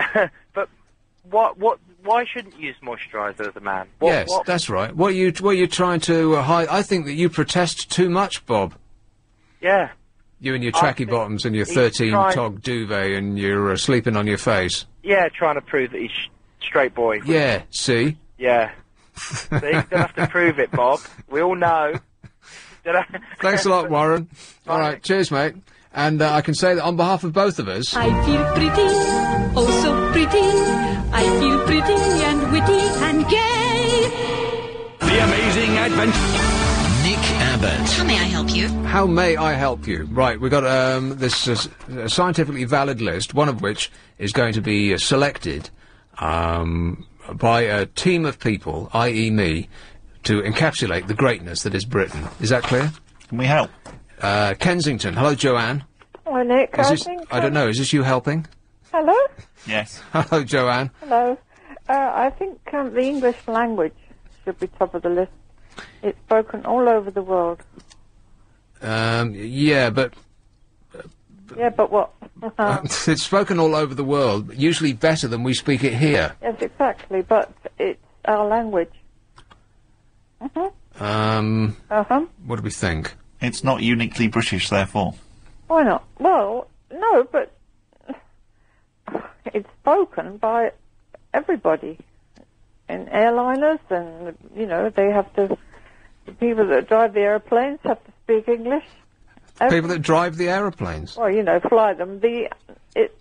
why shouldn't you use moisturiser as a man? Yes, that's right. What are you trying to hide? I think that you protest too much, Bob. Yeah. You and your tracky bottoms and your 13-tog duvet and you're sleeping on your face. Yeah, trying to prove that he's straight boy. Yeah, see? Yeah. See, you don't have to prove it, Bob. We all know. Thanks a lot, Warren. All right, cheers, mate. And I can say that on behalf of both of us... I feel pretty, oh so pretty. I feel pretty and witty and gay. The Amazing Adventure. Nick Abbott. How may I help you? How may I help you? Right, we've got this scientifically valid list, one of which is going to be selected by a team of people, i.e. me, to encapsulate the greatness that is Britain. Is that clear? Can we help? Kensington. Hello, Joanne. Hello, Nick. I don't know, is this you helping? Hello? Yes. Hello, Joanne. Hello. I think the English language should be top of the list. It's spoken all over the world. Yeah, but Yeah, but what? it's spoken all over the world, usually better than we speak it here. Yes, exactly, but it's our language. Uh-huh. What do we think? It's not uniquely British, therefore. Why not? Well, no, but it's spoken by everybody. And airliners, and, you know, they have to... The people that drive the aeroplanes have to speak English. People that drive the aeroplanes? Well, you know, fly them. It's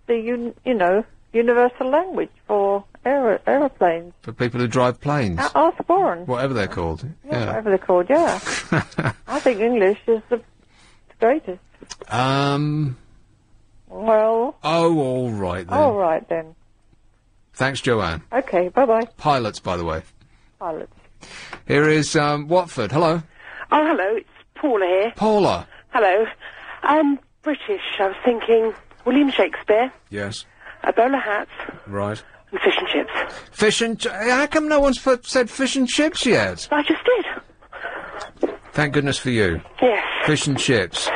the universal language for aeroplanes. For people who drive planes? Ask Warren. Whatever they're called. Yeah, whatever they're called, yeah. I think English is the greatest. Well... Oh, all right then. All right then. Thanks, Joanne. Okay, bye-bye. Pilots, by the way. Pilots. Here is, Watford. Hello. Oh, hello, it's Paula here. Paula. Hello. British, I was thinking William Shakespeare, Yes. a bowler hat, Right. and fish and chips. Fish and... How come no one's said fish and chips yet? I just did. Thank goodness for you. Yes. Fish and chips.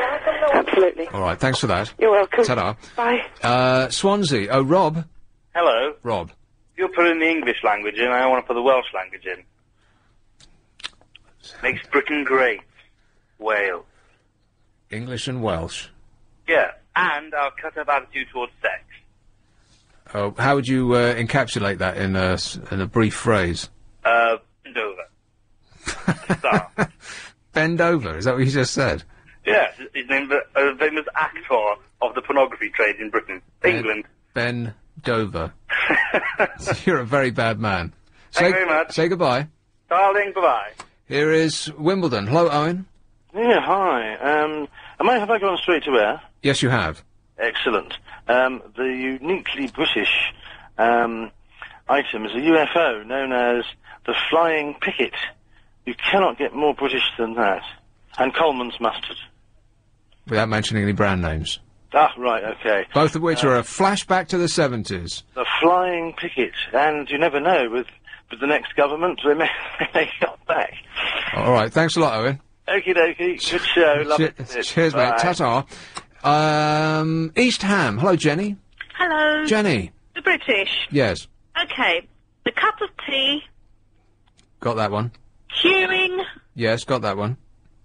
Absolutely. All right, thanks for that. You're welcome. Ta-da. Bye. Swansea. Oh, Rob. Hello. Rob. You're putting the English language in, I want to put the Welsh language in. Makes Britain great. Wales. English and Welsh. Yeah, and our cut-up attitude towards sex. Oh, how would you encapsulate that in a brief phrase? Bend over. Star. Bend over, is that what you just said? Yeah, he's named a famous actor of the pornography trade in Britain. England. Ben Dover. You're a very bad man. Thank you very much. Say goodbye. Darling, bye-bye. Here is Wimbledon. Hello, Owen. Yeah, hi. Have I gone straight to air? Yes, you have. Excellent. The uniquely British item is a UFO known as the Flying Picket. You cannot get more British than that. And Coleman's mustard. Without mentioning any brand names. Ah, right, okay. Both of which are a flashback to the 70s. The Flying Picket. And you never know, with the next government, they may come back. All right, thanks a lot, Owen. Okie dokie, good show, love it. Cheers, mate. Bye. Ta-ta. East Ham. Hello, Jenny. Hello. Jenny. The British. Yes. Okay. The cup of tea, Got that one. queuing, Yes, got that one.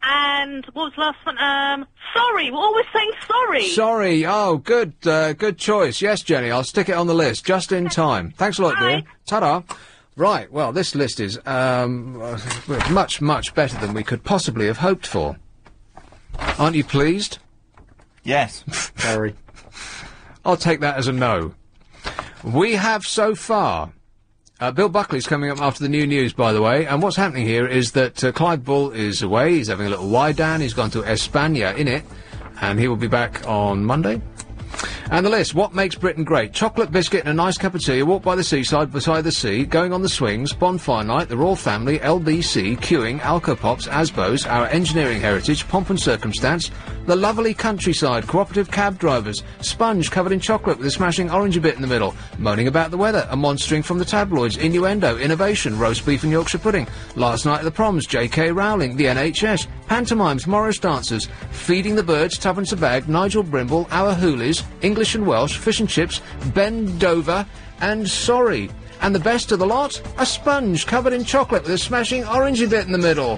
and what was the last one? Sorry. We're always saying sorry. Sorry. Oh, good choice. Yes, Jenny, I'll stick it on the list just in time. Thanks a lot, dear. Ta-da. Right, well, this list is much, much better than we could possibly have hoped for. Aren't you pleased? Yes. Very. I'll take that as a no. We have so far... Bill Buckley's coming up after the new news, by the way, and what's happening here is that Clive Bull is away, he's having a little lie down, he's gone to España, innit, and he will be back on Monday. And the list, what makes Britain great? Chocolate biscuit and a nice cup of tea, a walk by the seaside beside the sea, going on the swings, bonfire night, the Royal Family, LBC, queuing, Alco-Pops, Asbos, our engineering heritage, pomp and circumstance, the lovely countryside, cooperative cab drivers, sponge covered in chocolate with a smashing orangey bit in the middle, moaning about the weather, a monstering from the tabloids, innuendo, innovation, roast beef and Yorkshire pudding, last night at the proms, J.K. Rowling, the NHS, pantomimes, Morris dancers, feeding the birds, tuppence a bag, Nigel Brimble, our hoolies, English and Welsh, fish and chips, Ben Dover, and sorry. And the best of the lot, a sponge covered in chocolate with a smashing orangey bit in the middle.